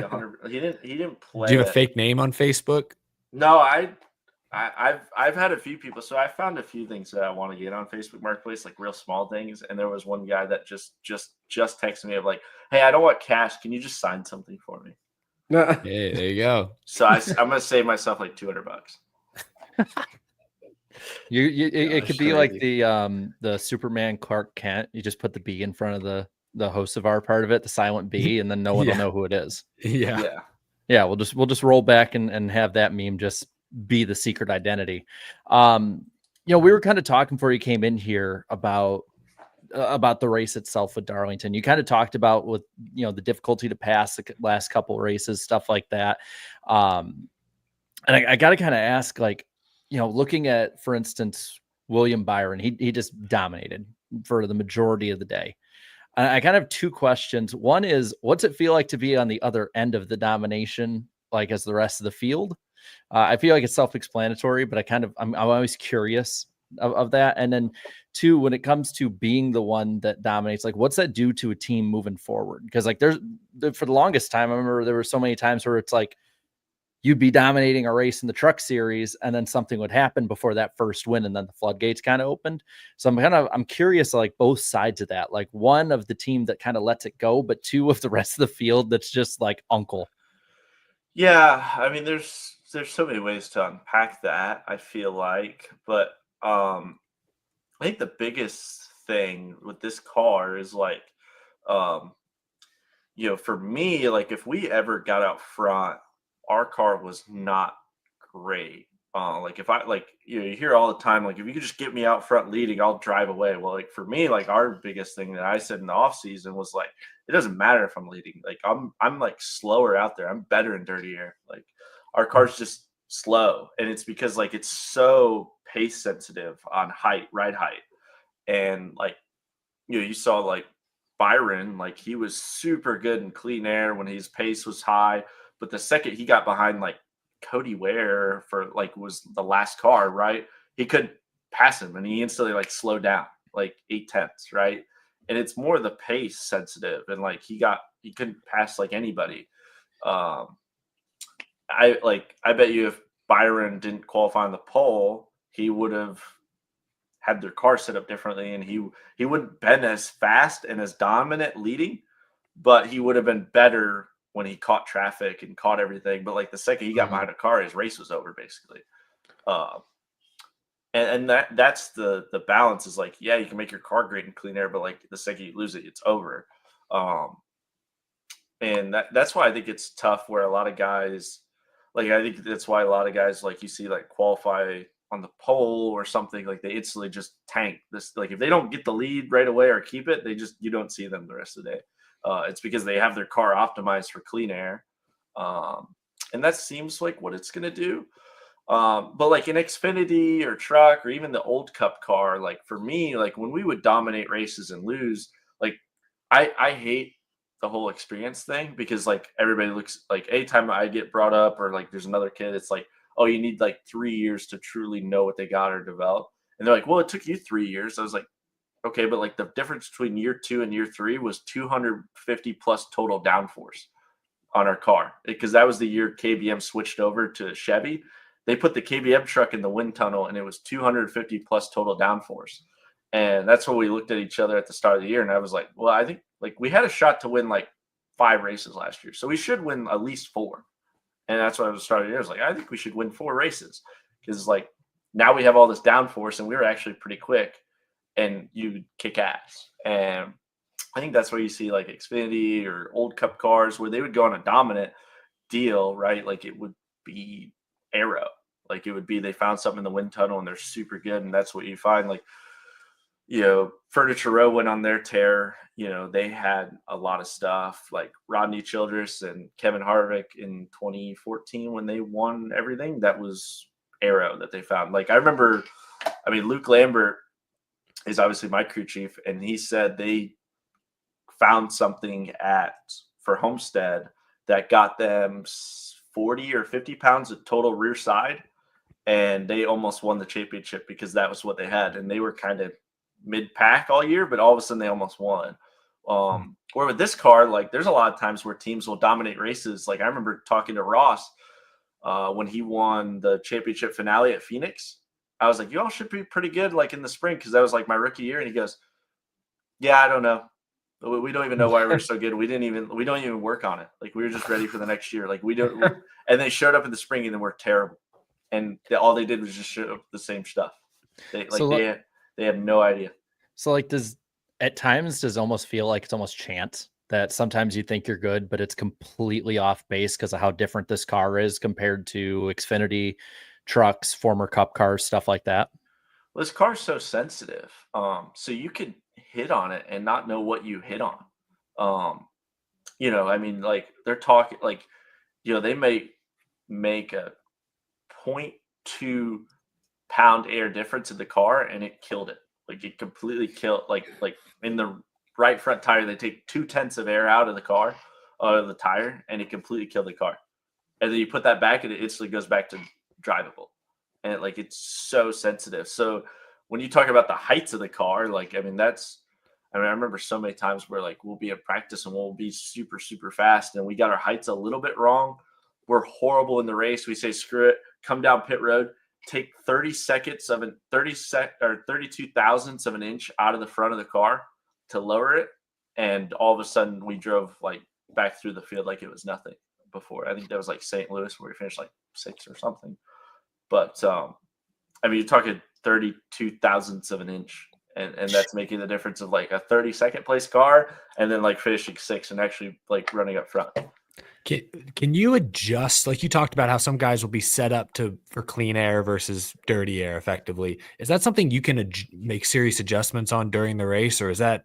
he didn't play. Do you have a fake name on Facebook? No, I've had a few people. So I found a few things that I want to get on Facebook Marketplace, like real small things. And there was one guy that just texted me of like, hey, I don't want cash. Can you just sign something for me? Hey, there you go. So I'm gonna save myself like $200. It could be like the Superman Clark Kent. You just put the B in front of the Hocevar part of it, the silent B, and then no one will Yeah. know who it is. Yeah. Yeah, we'll just roll back and have that meme just be the secret identity. We were kind of talking before you came in here about the race itself with Darlington. You kind of talked about with the difficulty to pass the last couple races, stuff like that. And I got to kind of ask, like, looking at, for instance, William Byron, he just dominated for the majority of the day. I kind of have two questions. One is, what's it feel like to be on the other end of the domination, like as the rest of the field? I feel like it's self-explanatory, but I'm always curious of that. And then two, when it comes to being the one that dominates, like, what's that do to a team moving forward? Because like for the longest time, I remember there were so many times where it's like you'd be dominating a race in the truck series and then something would happen before that first win, and then the floodgates kind of opened. So I'm curious, like, both sides of that, like, one of the team that kind of lets it go, but two of the rest of the field that's just like uncle. Yeah, I mean, there's so many ways to unpack that, I feel like, but I think the biggest thing with this car is like, for me, like, if we ever got out front, our car was not great. Like, if I, like, you hear all the time, like, if you could just get me out front leading, I'll drive away. Well, like, for me, like, our biggest thing that I said in the off season was like, it doesn't matter if I'm leading. Like, I'm like slower out there. I'm better in dirty air. Like, our car's just slow, and it's because like it's so pace sensitive on ride height, and like, you saw like Byron, like, he was super good in clean air when his pace was high, but the second he got behind like Cody Ware for like was the last car, right? He couldn't pass him, and he instantly like slowed down like 8/10, right? And it's more the pace sensitive, and like he couldn't pass like anybody. I bet you if Byron didn't qualify on the pole, he would have had their car set up differently, and he wouldn't been as fast and as dominant leading, but he would have been better when he caught traffic and caught everything. But like the second he got behind a car, his race was over basically. And that's the balance is like, yeah, you can make your car great in clean air, but like the second you lose it, it's over. And that's why I think it's tough where a lot of guys, like, I think that's why a lot of guys, like, you see like qualify on the pole or something, like they instantly just tank this. Like, if they don't get the lead right away or keep it, you don't see them the rest of the day. It's because they have their car optimized for clean air. And that seems like what it's going to do. But like in Xfinity or truck or even the old Cup car, like for me, like when we would dominate races and lose, like I hate the whole experience thing, because like everybody looks like anytime I get brought up or like there's another kid, it's like, oh, you need like 3 years to truly know what they got or develop. And they're like, well, it took you 3 years. I was like, okay, but like the difference between year 2 and year 3 was 250 plus total downforce on our car, because that was the year KBM switched over to Chevy. They put the KBM truck in the wind tunnel, and it was 250 plus total downforce. And that's when we looked at each other at the start of the year. And I was like, well, I think like we had a shot to win like 5 races last year, so we should win at least 4. And that's what I was starting to do. I was like, I think we should win 4 races, because like now we have all this downforce and we were actually pretty quick, and you kick ass. And I think that's where you see like Xfinity or old Cup cars where they would go on a dominant deal, right? Like it would be aero, like it would be they found something in the wind tunnel and they're super good, and that's what you find. Like, Furniture Row went on their tear. They had a lot of stuff like Rodney Childress and Kevin Harvick in 2014 when they won everything. That was aero that they found. Like I remember, Luke Lambert is obviously my crew chief, and he said they found something for Homestead that got them 40 or 50 pounds of total rear side, and they almost won the championship because that was what they had, and they were kind of mid-pack all year, but all of a sudden they almost won. Or with this car, like there's a lot of times where teams will dominate races. Like I remember talking to Ross when he won the championship finale at Phoenix. I was like, you all should be pretty good like in the spring, because that was like my rookie year. And he goes, yeah, I don't know. We don't even know why we're so good. We don't even work on it. Like we were just ready for the next year. Like we don't. And they showed up in the spring and then we're terrible. And all they did was just show up the same stuff. They had no idea. So like, does at times does almost feel like it's almost chance that sometimes you think you're good, but it's completely off base because of how different this car is compared to Xfinity trucks, former Cup cars, stuff like that. Well, this car's so sensitive. So you could hit on it and not know what you hit on. I mean, like they're talking like, they may make a 0.2 pound air difference in the car and it killed it. Like it completely killed like in the right front tire, they take 0.2 of air out of the car, out of the tire, and it completely killed the car. And then you put that back and it instantly goes back to drivable. And it's so sensitive. So when you talk about the heights of the car, I remember so many times where we'll be at practice and we'll be super, super fast and we got our heights a little bit wrong. We're horrible in the race. We say, screw it, come down pit road, take 32 thousandths of an inch out of the front of the car to lower it. And all of a sudden we drove back through the field like it was nothing before. I think that was St. Louis where we finished 6th or something. But you're talking 32 thousandths of an inch. And that's making the difference of a 32nd place car and then finishing 6th and actually running up front. Can you adjust? You talked about how some guys will be set up for clean air versus dirty air effectively. Is that something you can make serious adjustments on during the race? Or is that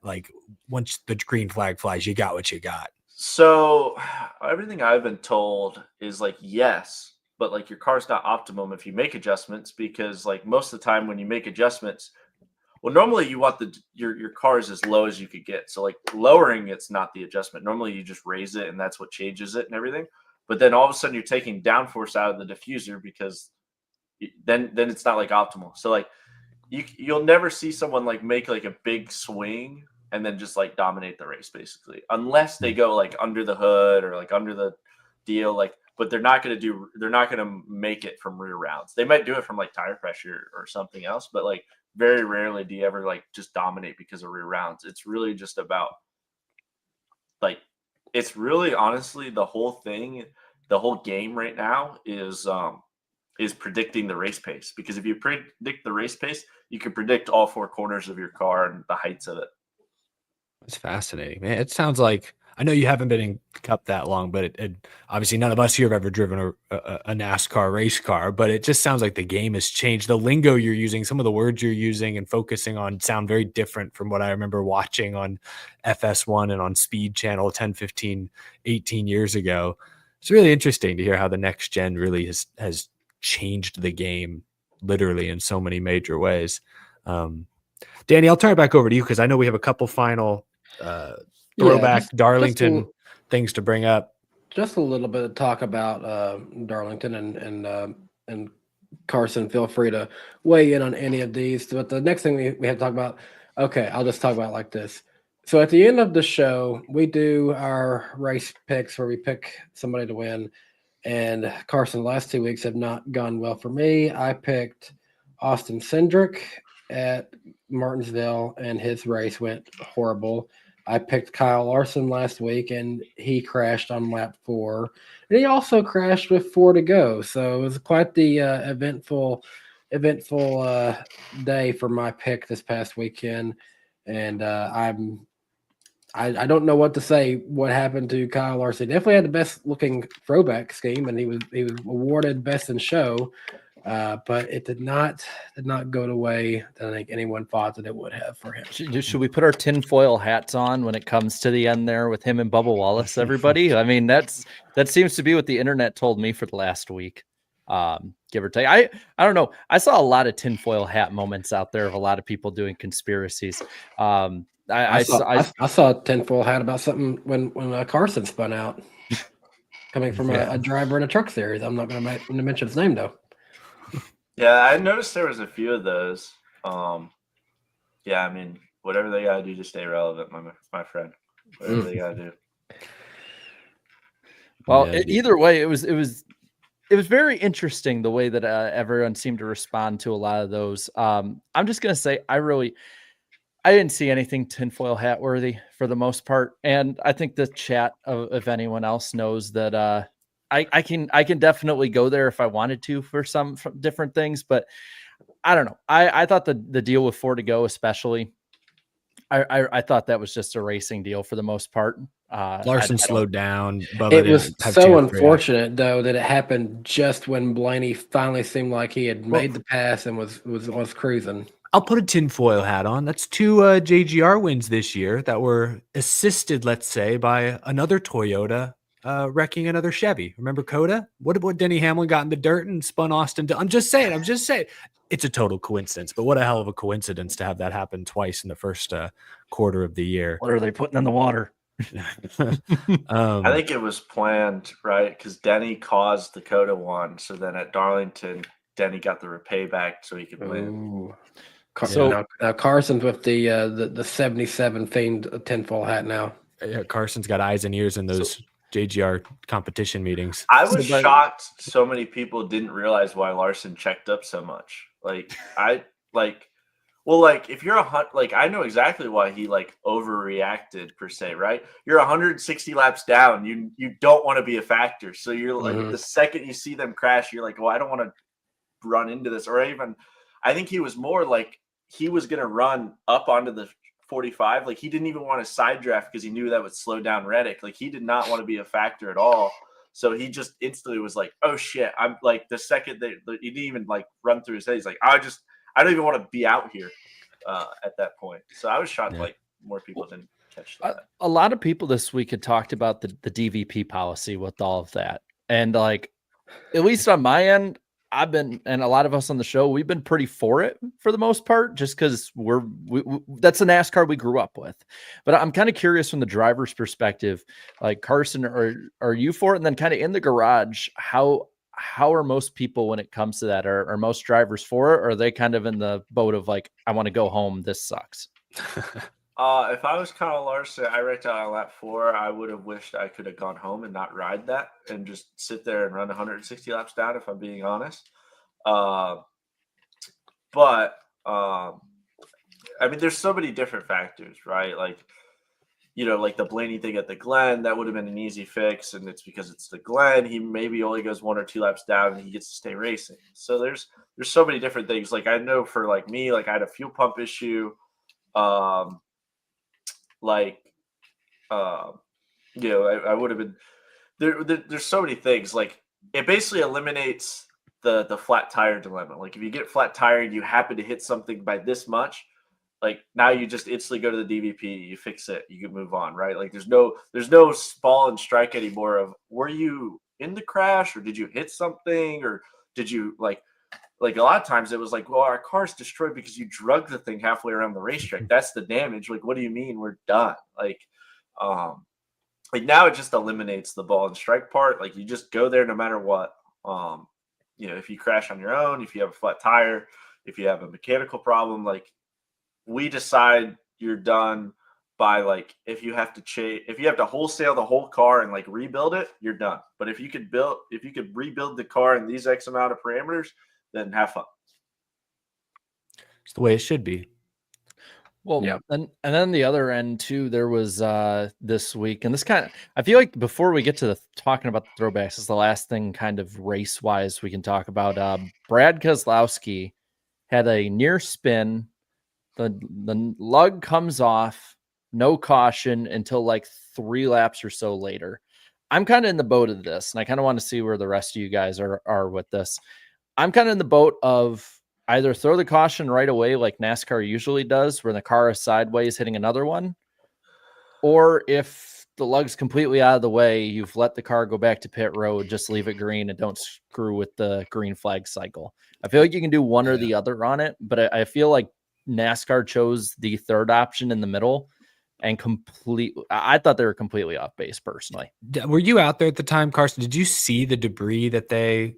once the green flag flies, you got what you got? So everything I've been told is yes, but your car's not optimum if you make adjustments because most of the time when you make adjustments, well, normally you want your cars as low as you could get. So lowering it's not the adjustment. Normally you just raise it and that's what changes it and everything. But then all of a sudden you're taking downforce out of the diffuser because then it's not optimal. So you'll never see someone make a big swing and then just dominate the race basically, unless they go under the hood or under the deal. But they're not going to make it from rear rounds. They might do it from tire pressure or something else, but very rarely do you ever just dominate because of rear rounds. It's really just about it's really honestly the whole game right now is predicting the race pace, because if you predict the race pace, you can predict all 4 corners of your car and the heights of it. It's fascinating, man. It sounds like, I know you haven't been in Cup that long, but it obviously none of us here have ever driven a NASCAR race car, but it just sounds like the game has changed. The lingo you're using, some of the words you're using and focusing on sound very different from what I remember watching on FS1 and on Speed Channel 10, 15, 18 years ago. It's really interesting to hear how the next gen really has changed the game literally in so many major ways. Danny, I'll turn it back over to you because I know we have a couple final Throwback Darlington things to bring up. Just a little bit of talk about Darlington and Carson. Feel free to weigh in on any of these. But the next thing we have to talk about, okay, I'll just talk about it like this. So at the end of the show, we do our race picks where we pick somebody to win. And Carson, the last 2 weeks have not gone well for me. I picked Austin Cindric at Martinsville, and his race went horrible. I picked Kyle Larson last week, and he crashed on lap 4. And he also crashed with 4 to go. So it was quite the eventful day for my pick this past weekend. And I don't know what to say. What happened to Kyle Larson? Definitely had the best looking throwback scheme, and he was awarded best in show. But it did not go the way that I think anyone thought that it would have for him. Should we put our tinfoil hats on when it comes to the end there with him and Bubba Wallace, everybody? I mean, that seems to be what the internet told me for the last week, give or take. I don't know. I saw a lot of tinfoil hat moments out there of a lot of people doing conspiracies. I saw a tinfoil hat about something when Carson spun out, coming from a driver in a truck series. I'm not going to mention his name though. Yeah, I noticed there was a few of those. Yeah, I mean, whatever they got to do to stay relevant, my friend. Whatever they got to do. Well, either way, it was very interesting the way that everyone seemed to respond to a lot of those. I'm just gonna say I didn't see anything tinfoil hat worthy for the most part, and I think the chat, if anyone else knows that, I can definitely go there if I wanted to for some different things, but I don't know. I thought the deal with 4 to go, especially, I thought that was just a racing deal for the most part. Larson slowed down. Bubba It was didn't have so chance to react. unfortunate, though, that it happened just when Blaney finally seemed like he had made the pass and was cruising. I'll put a tinfoil hat on. That's 2 JGR wins this year that were assisted, let's say, by another Toyota wrecking another Chevy. Remember Coda? What Denny Hamlin got in the dirt and spun Austin? I'm just saying. It's a total coincidence, but what a hell of a coincidence to have that happen twice in the first quarter of the year. What are they putting in the water? I think it was planned, right? Because Denny caused the Coda one. So then at Darlington, Denny got the payback so he could win. So now Carson's with the 77 themed tinfoil hat now. Yeah, Carson's got eyes and ears in those JGR competition meetings. I was shocked so many people didn't realize why Larson checked up so much. If you're I know exactly why he overreacted per se, right? You're 160 laps down. You don't want to be a factor. So you're the second you see them crash, you're like, well, I don't want to run into this. Or even, I think he was more like he was going to run up onto the 45. Like he didn't even want to side draft because he knew that would slow down Reddick. Like he did not want to be a factor at all. So he just instantly was like, oh shit. I'm like the second he didn't even run through his head. He's like, I don't even want to be out here at that point. So I was shocked more people didn't catch that. A lot of people this week had talked about the DVP policy with all of that. And at least on my end, I've been, and a lot of us on the show, we've been pretty for it for the most part, just because that's the NASCAR we grew up with. But I'm kind of curious from the driver's perspective, like Carson, are you for it? And then kind of in the garage, how are most people when it comes to that? Are most drivers for it? Or are they kind of in the boat of I want to go home. This sucks. If I was Kyle Larson, I wrecked out on lap 4. I would have wished I could have gone home and not ride that and just sit there and run 160 laps down, if I'm being honest. There's so many different factors, right? The Blaney thing at the Glen, that would have been an easy fix, and it's because it's the Glen. He maybe only goes 1 or 2 laps down, and he gets to stay racing. So there's so many different things. I know for me, I had a fuel pump issue. I would have been there. There's so many things. It basically eliminates the flat tire dilemma. If you get flat tire and you happen to hit something by this much, now you just instantly go to the DVP, you fix it, you can move on, right? There's no ball and strike anymore of were you in the crash or did you hit something or did you a lot of times it was well, our car's destroyed because you drug the thing halfway around the racetrack. That's the damage. What do you mean we're done? Now it just eliminates the ball and strike part. You just go there no matter what. If you crash on your own, if you have a flat tire, if you have a mechanical problem, we decide you're done by if you have to wholesale the whole car and rebuild it, you're done. But if you could rebuild the car in these X amount of parameters, then have fun. It's the way it should be. Well, yeah. And then the other end too, there was this week, and this I feel like before we get to talking about the throwbacks, is the last thing kind of race wise we can talk about. Brad Keselowski had a near spin. The lug comes off, no caution until 3 laps or so later. I'm kind of in the boat of this, and I kind of want to see where the rest of you guys are with this. I'm kind of in the boat of either throw the caution right away like NASCAR usually does, where the car is sideways hitting another one, or if the lug's completely out of the way, you've let the car go back to pit road, just leave it green and don't screw with the green flag cycle. I feel like you can do one or the other on it, but I feel like NASCAR chose the third option in the middle and I thought they were completely off base personally. Were you out there at the time, Carson? Did you see the debris that they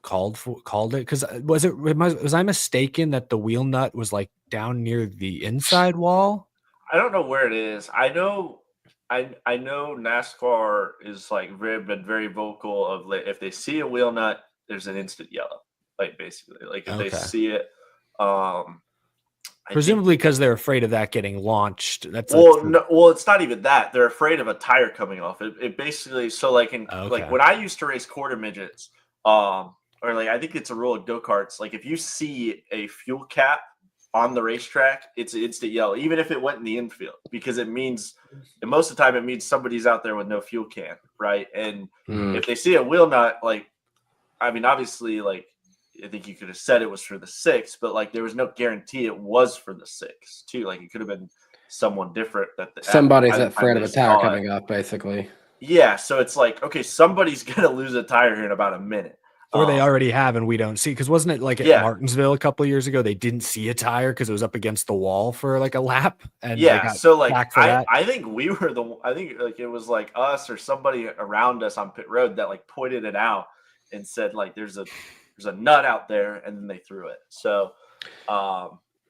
called it? Because was I mistaken that the wheel nut was down near the inside wall? I don't know where it is. I know NASCAR is been very vocal of if they see a wheel nut, there's an instant yellow. Basically, if they see it, presumably because they're afraid of that getting launched. Well, it's not even that. They're afraid of a tire coming off. It basically when I used to race quarter midgets, or I think it's a rule of go-karts. If you see a fuel cap on the racetrack, it's an instant yellow, even if it went in the infield, because it means, and most of the time it means somebody's out there with no fuel can, right? And if they see a wheel nut, like, I mean, obviously, like, I think you could have said it was for the 6, but like there was no guarantee it was for the 6 too. Like it could have been someone different somebody's afraid of a tire coming off, basically. Yeah, so it's like, okay, somebody's gonna lose a tire here in about a minute. Or they already have and we don't see, because wasn't it like at Martinsville a couple of years ago they didn't see a tire because it was up against the wall for like a lap, and they got so like I think we were I think like it was like us or somebody around us on pit road that like pointed it out and said like there's a nut out there, and then they threw it. So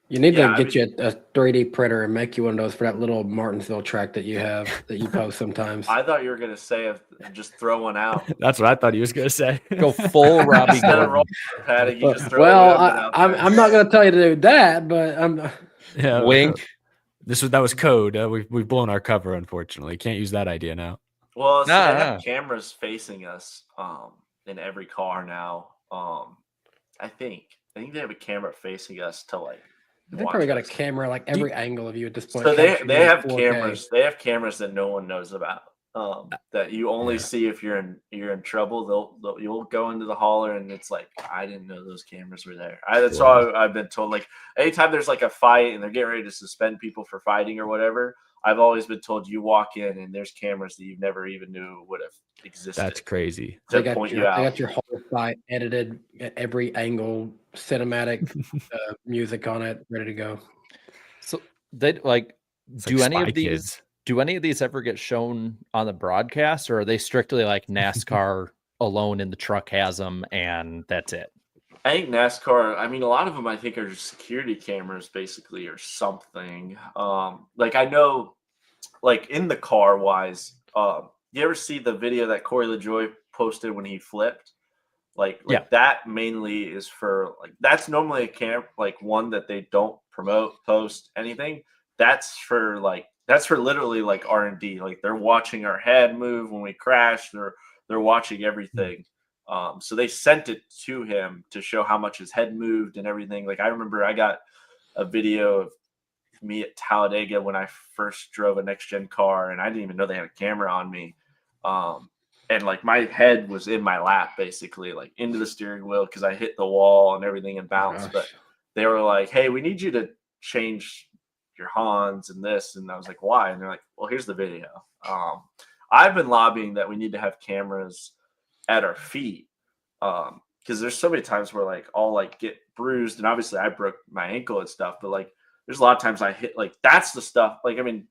you need to get you a 3D printer and make you one of those for that little Martinsville track that you have that you post sometimes. I thought you were gonna say just throw one out. That's what I thought he was gonna say. Go full Robbie Gordon. I'm not gonna tell you to do that, but I'm wink. That was code. We've blown our cover, unfortunately. Can't use that idea now. Well, so they have cameras facing us in every car now. I think they have a camera facing us to like. They probably got a camera like every angle of you at this point. So they have 4K. Cameras. They have cameras that no one knows about. That you only see if you're in trouble. You'll go into the hauler and it's like, I didn't know those cameras were there. That's all I've been told. Like anytime there's like a fight and they're getting ready to suspend people for fighting or whatever, I've always been told you walk in and there's cameras that you've never even knew would have existed. That's crazy. They got your whole fight edited at every angle, cinematic music on it, ready to go. So they like do any of these? Do any of these ever get shown on the broadcast, or are they strictly like NASCAR alone in the truck has them and that's it? I think NASCAR, I mean, a lot of them I think are just security cameras basically or something. Like I know, like in the car wise, you ever see the video that Corey LaJoie posted when he flipped? Like that mainly is for like, that's normally a like one that they don't promote, post, anything. That's for literally like R&D. Like they're watching our head move when we crash. They're watching everything. So they sent it to him to show how much his head moved and everything. Like I remember I got a video of me at Talladega when I first drove a next gen car, and I didn't even know they had a camera on me. And like my head was in my lap basically, like into the steering wheel because I hit the wall and everything and bounced. But they were like, hey, we need you to change your Hans and this. And I was like, why? And they're like, well, here's the video. I've been lobbying that we need to have cameras at our feet. Because there's so many times where like I'll like get bruised, and obviously I broke my ankle and stuff, but like there's a lot of times I hit, like that's the stuff. Like, I mean,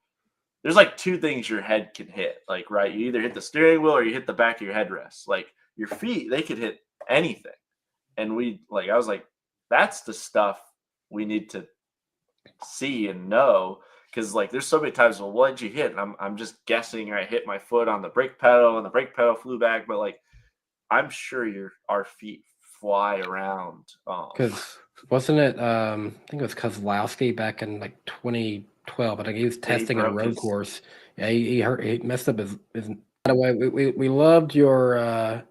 there's like two things your head can hit, like, right? You either hit the steering wheel or you hit the back of your headrest. Like your feet, they could hit anything. And I was like, that's the stuff we need to see and know. Cause like, there's so many times, well, what did you hit? And I'm just guessing I hit my foot on the brake pedal and the brake pedal flew back. But like, I'm sure our feet fly around. Cause wasn't it, I think it was Kozlowski back in like 2012. I think he was testing a road course. Yeah, he messed up his. By the way, we loved your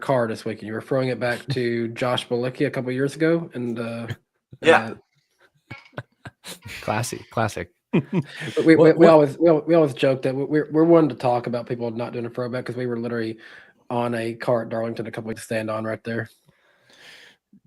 car this weekend. You were throwing it back to Josh Balicki a couple of years ago, and classic. we always joke that we're one to talk about people not doing a throwback because we were literally on a car at Darlington a couple weeks to stand on right there.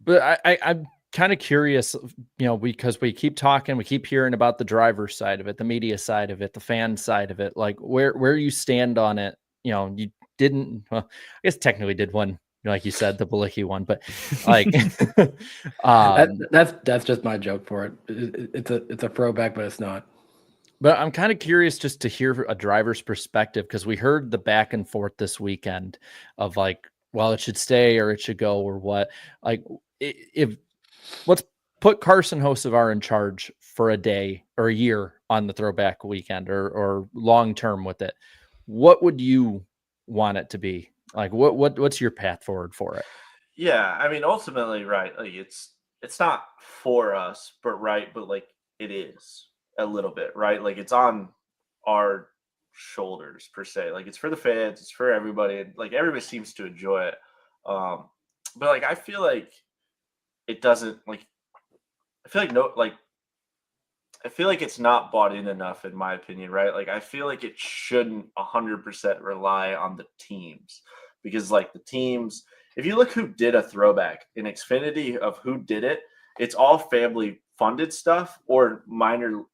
But I'm kind of curious, because we keep talking, we keep hearing about the driver's side of it, the media side of it, the fan side of it, like where you stand on it. You didn't, I guess technically did one, like you said, the Balicki one, but like that's just my joke for it. It's a throwback, but it's not. But I'm kind of curious just to hear a driver's perspective, because we heard the back and forth this weekend of like, well, it should stay or it should go or what. Like, if let's put Carson Hocevar in charge for a day or a year on the throwback weekend or long term with it, what would you want it to be? Like, what's your path forward for it? Yeah, I mean, ultimately, right? Like, it's not for us, but like it is a little bit, right? Like it's on our shoulders per se. Like it's for the fans, it's for everybody. Like everybody seems to enjoy it. But like I feel like it doesn't, like I feel like it's not bought in enough, in my opinion, right? Like, I feel like it shouldn't 100% rely on the teams because, like, the teams, if you look who did a throwback in Xfinity of who did it, it's all family funded stuff or minor,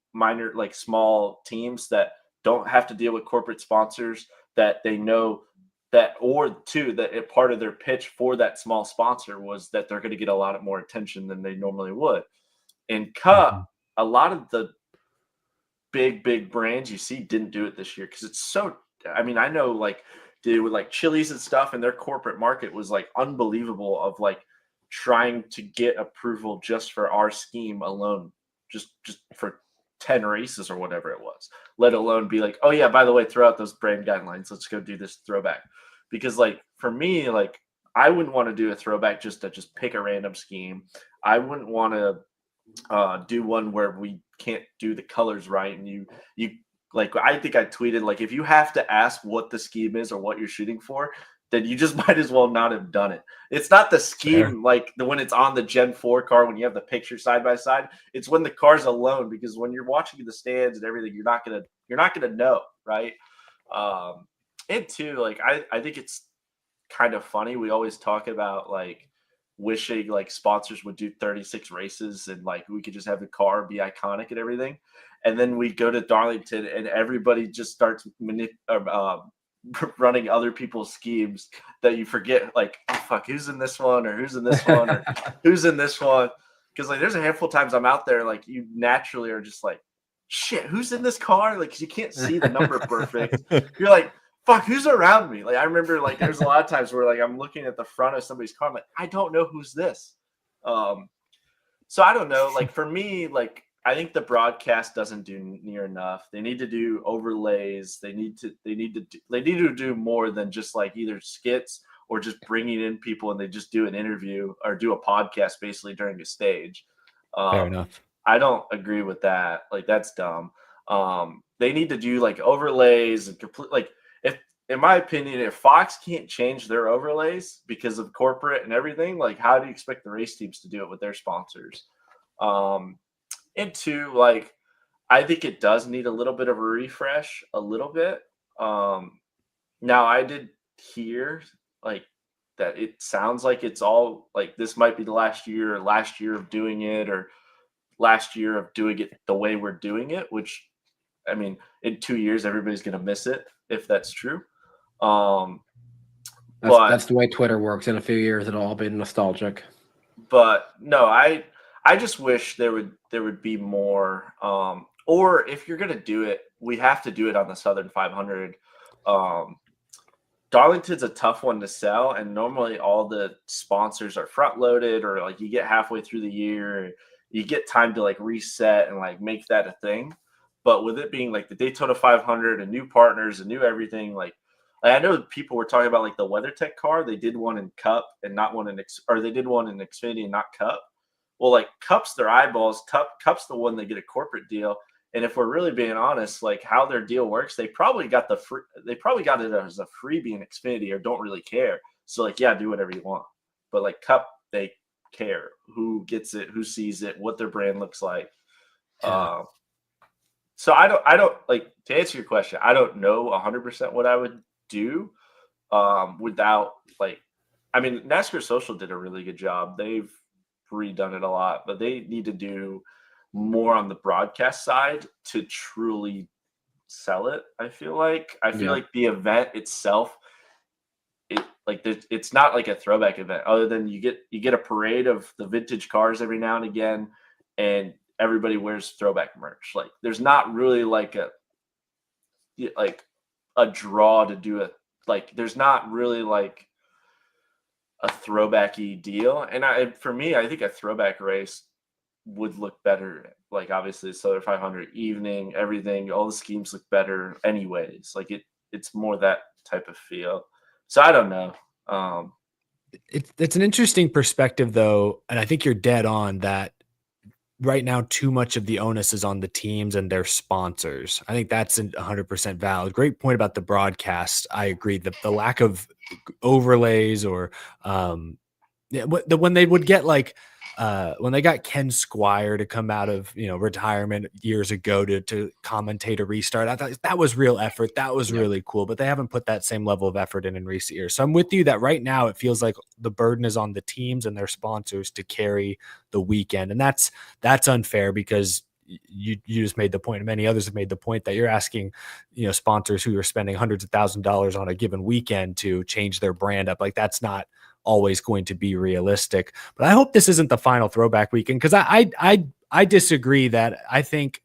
like small teams that don't have to deal with corporate sponsors that they know that, or two, that part of their pitch for that small sponsor was that they're going to get a lot more attention than they normally would. In Cup, a lot of the big brands you see didn't do it this year because it's so. I mean, I know like dude with like Chili's and stuff, and their corporate market was like unbelievable of like trying to get approval just for our scheme alone, just for 10 races or whatever it was. Let alone be like, oh yeah, by the way, throw out those brand guidelines. Let's go do this throwback. Because like for me, like I wouldn't want to do a throwback just to just pick a random scheme. I wouldn't want to do one where we can't do the colors right and you like I think I tweeted like if you have to ask what the scheme is or what you're shooting for, then you just might as well not have done it. It's not the scheme like the when it's on the Gen 4 car when you have the picture side by side. It's when the car's alone because when you're watching the stands and everything, you're not gonna know, right? And two, like I think it's kind of funny. We always talk about like wishing like sponsors would do 36 races and like we could just have the car be iconic and everything. And then we go to Darlington and everybody just starts running other people's schemes that you forget like, oh fuck, who's in this one or who's in this one or who's in this one. Because like there's a handful of times I'm out there like you naturally are just like, shit, who's in this car? Like 'cause you can't see the number perfect. You're like, fuck, who's around me? Like, I remember, like, there's a lot of times where, like, I'm looking at the front of somebody's car. I'm like, I don't know who's this. So I don't know. Like, for me, like, I think the broadcast doesn't do near enough. They need to do overlays. They need to do more than just like either skits or just bringing in people and they just do an interview or do a podcast basically during a stage. Fair enough. I don't agree with that. Like, that's dumb. They need to do like overlays and complete like. In my opinion, if Fox can't change their overlays because of corporate and everything, like how do you expect the race teams to do it with their sponsors? And two, like I think it does need a little bit of a refresh, a little bit. Now I did hear like that it sounds like it's all like this might be the last year of doing it or last year of doing it the way we're doing it, which I mean, in 2 years, everybody's going to miss it if that's true. That's the way Twitter works. In a few years, it'll all be nostalgic. But no, I just wish there would be more. Or if you're gonna do it, we have to do it on the Southern 500. Darlington's a tough one to sell, and normally all the sponsors are front loaded, or like you get halfway through the year, you get time to like reset and like make that a thing. But with it being like the Daytona 500 and new partners and new everything, like I know people were talking about like the WeatherTech car. They did one in Cup and not one in or they did one in Xfinity and not Cup. Well, like Cup's their eyeballs. Cup's the one that get a corporate deal. And if we're really being honest, like how their deal works, they probably got it as a freebie in Xfinity or don't really care. So like, yeah, do whatever you want. But like Cup, they care who gets it, who sees it, what their brand looks like. Yeah. So I don't like to answer your question. I don't know 100% what I would do without like, I mean, NASCAR Social did a really good job. They've redone it a lot, but they need to do more on the broadcast side to truly sell it. I feel like the event itself, it's not like a throwback event other than you get a parade of the vintage cars every now and again, and everybody wears throwback merch. Like there's not really like a draw to do it. Like there's not really like a throwbacky deal. And for me, I think a throwback race would look better. Like obviously Southern 500 evening, everything, all the schemes look better anyways. Like it's more that type of feel. So I don't know. It's an interesting perspective though. And I think you're dead on that. Right now, too much of the onus is on the teams and their sponsors. I think that's 100% valid. Great point about the broadcast. I agree that the lack of overlays or when they would get like when they got Ken Squire to come out of retirement years ago to commentate a restart, I thought that was real effort. That was really cool. But they haven't put that same level of effort in recent years. So I'm with you that right now it feels like the burden is on the teams and their sponsors to carry the weekend, and that's unfair because you just made the point, and many others have made the point, that you're asking sponsors who are spending hundreds of $1,000s on a given weekend to change their brand up. Like, that's not always going to be realistic. But I hope this isn't the final Throwback weekend, because I disagree. That I think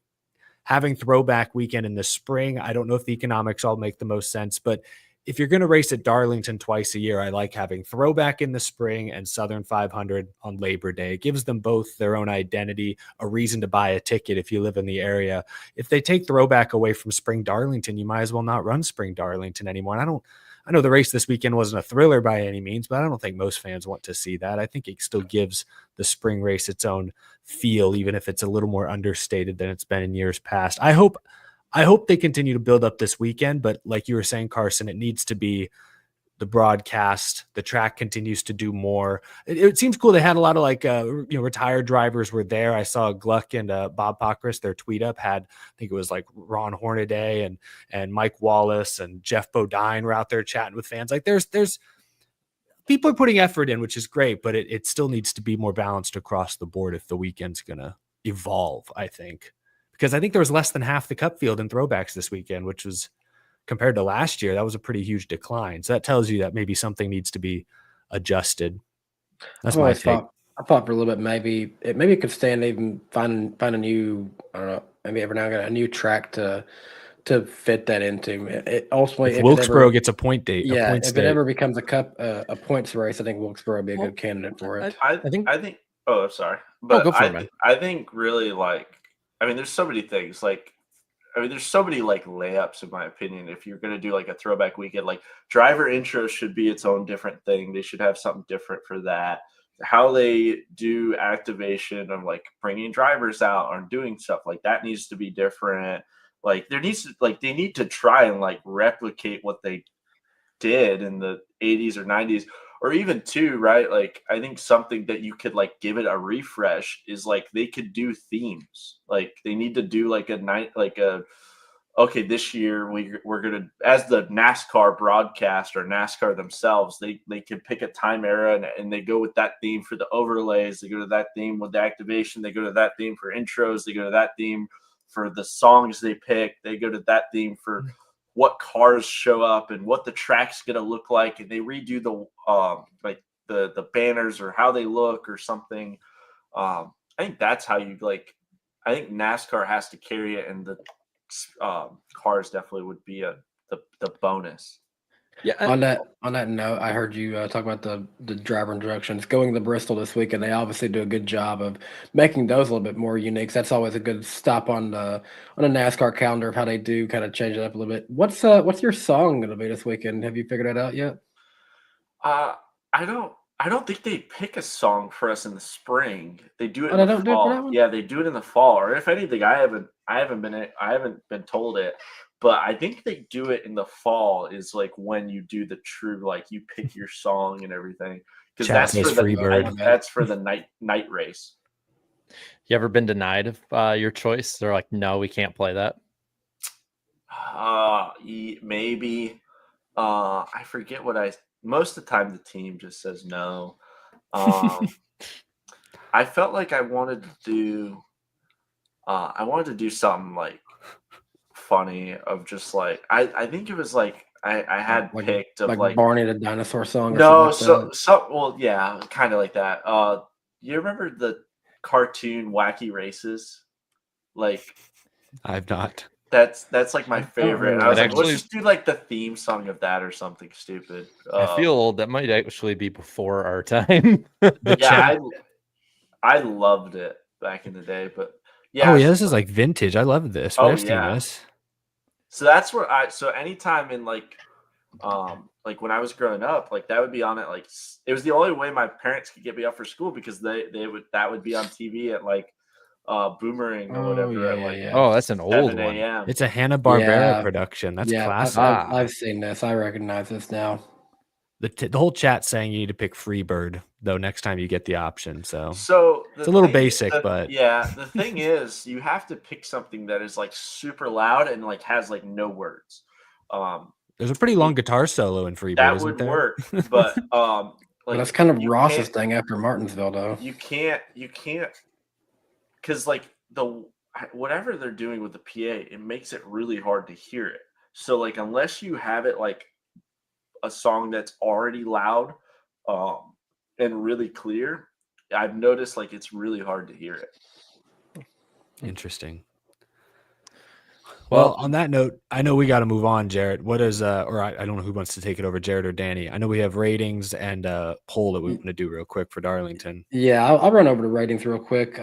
having Throwback weekend in the spring, I don't know if the economics all make the most sense, but if you're going to race at Darlington twice a year, I like having Throwback in the spring and Southern 500 on Labor Day. It gives them both their own identity, a reason to buy a ticket if you live in the area. If they take Throwback away from Spring Darlington, you might as well not run Spring Darlington anymore. And I know the race this weekend wasn't a thriller by any means, but I don't think most fans want to see that. I think it still gives the spring race its own feel, even if it's a little more understated than it's been in years past. I hope they continue to build up this weekend, but like you were saying, Carson, it needs to be the broadcast. The track continues to do more. It seems cool. They had a lot of retired drivers were there. I saw Gluck and Bob Pockris, their tweet up had, I think it was like Ron Hornaday and Mike Wallace and Jeff Bodine were out there chatting with fans. Like, there's people are putting effort in, which is great, but it still needs to be more balanced across the board if the weekend's going to evolve, I think. Because I think there was less than half the Cup field in Throwbacks this weekend, which was, compared to last year, that was a pretty huge decline. So that tells you that maybe something needs to be adjusted. That's my take. I thought for a little bit maybe it could stand, even find a new, I don't know, maybe every now and again a new track to fit that into. It ultimately, if Wilkesboro gets a point date, if it ever becomes a Cup a points race, I think Wilkesboro would be a good candidate for it. I think. Oh, I'm sorry, but go for it, I think really there's so many things there's so many layups in my opinion. If you're going to do a Throwback weekend, driver intro should be its own different thing. They should have something different for that. How they do activation of bringing drivers out or doing stuff like that needs to be different. There needs to they need to try and replicate what they did in the 80s or 90s. Or even too, right? I think something that you could give it a refresh is they could do themes. They need to do a night, okay, this year we're gonna, as the NASCAR broadcast or NASCAR themselves, they can pick a time era and they go with that theme for the overlays. They go to that theme with the activation. They go to that theme for intros. They go to that theme for the songs they pick. They go to that theme for what cars show up and what the track's going to look like, and they redo the banners or how they look or something. I think that's how you I think NASCAR has to carry it, and the cars definitely would be the bonus. Yeah. On that note, I heard you talk about the driver introductions going to Bristol this week, and they obviously do a good job of making those a little bit more unique. So that's always a good stop on a NASCAR calendar of how they do kind of change it up a little bit. What's your song going to be this weekend? Have you figured that out yet? I don't think they pick a song for us in the spring. They do it in the fall. Yeah, they do it in the fall. Or if anything, I haven't been told it. But I think they do it in the fall is when you do the true, you pick your song and everything. Because that's for the night race. You ever been denied of your choice? They're like, no, we can't play that. Maybe. I forget most of the time the team just says no. I felt like I wanted to do something funny of just I think it was I had picked of Barney the dinosaur song. No, well, yeah, kind of like that. You remember the cartoon Wacky Races? I've not. That's my favorite. And I was actually, let's just do the theme song of that or something stupid. I feel that might actually be before our time. I loved it back in the day, but yeah. Oh yeah, this is vintage. I love this. I've seen this. So that's where anytime in when I was growing up, that would be on it. It was the only way my parents could get me up for school because that would be on TV at Boomerang or whatever. Oh, that's an old one. It's a Hanna-Barbera production. That's classic. I've seen this. I recognize this now. The whole chat saying you need to pick Freebird though next time you get the option. So the it's a little thing- basic, the- but yeah, the thing is, you have to pick something that is like super loud and like has like no words. there's a pretty long guitar solo in Freebird, That isn't would there? work, but But like that's kind of you Ross's can't- thing after Martinsville, though. You can't, because like whatever they're doing with the PA, it makes it really hard to hear it. So like unless you have it like a song that's already loud, and really clear, I've noticed like it's really hard to hear it. Interesting. Well, Well, on that note, I know we got to move on, Jarrett. What is or I don't know who wants to take it over, Jarrett or Danny. I know we have ratings and a poll that we want to do real quick for Darlington. Yeah, I'll run over the ratings real quick.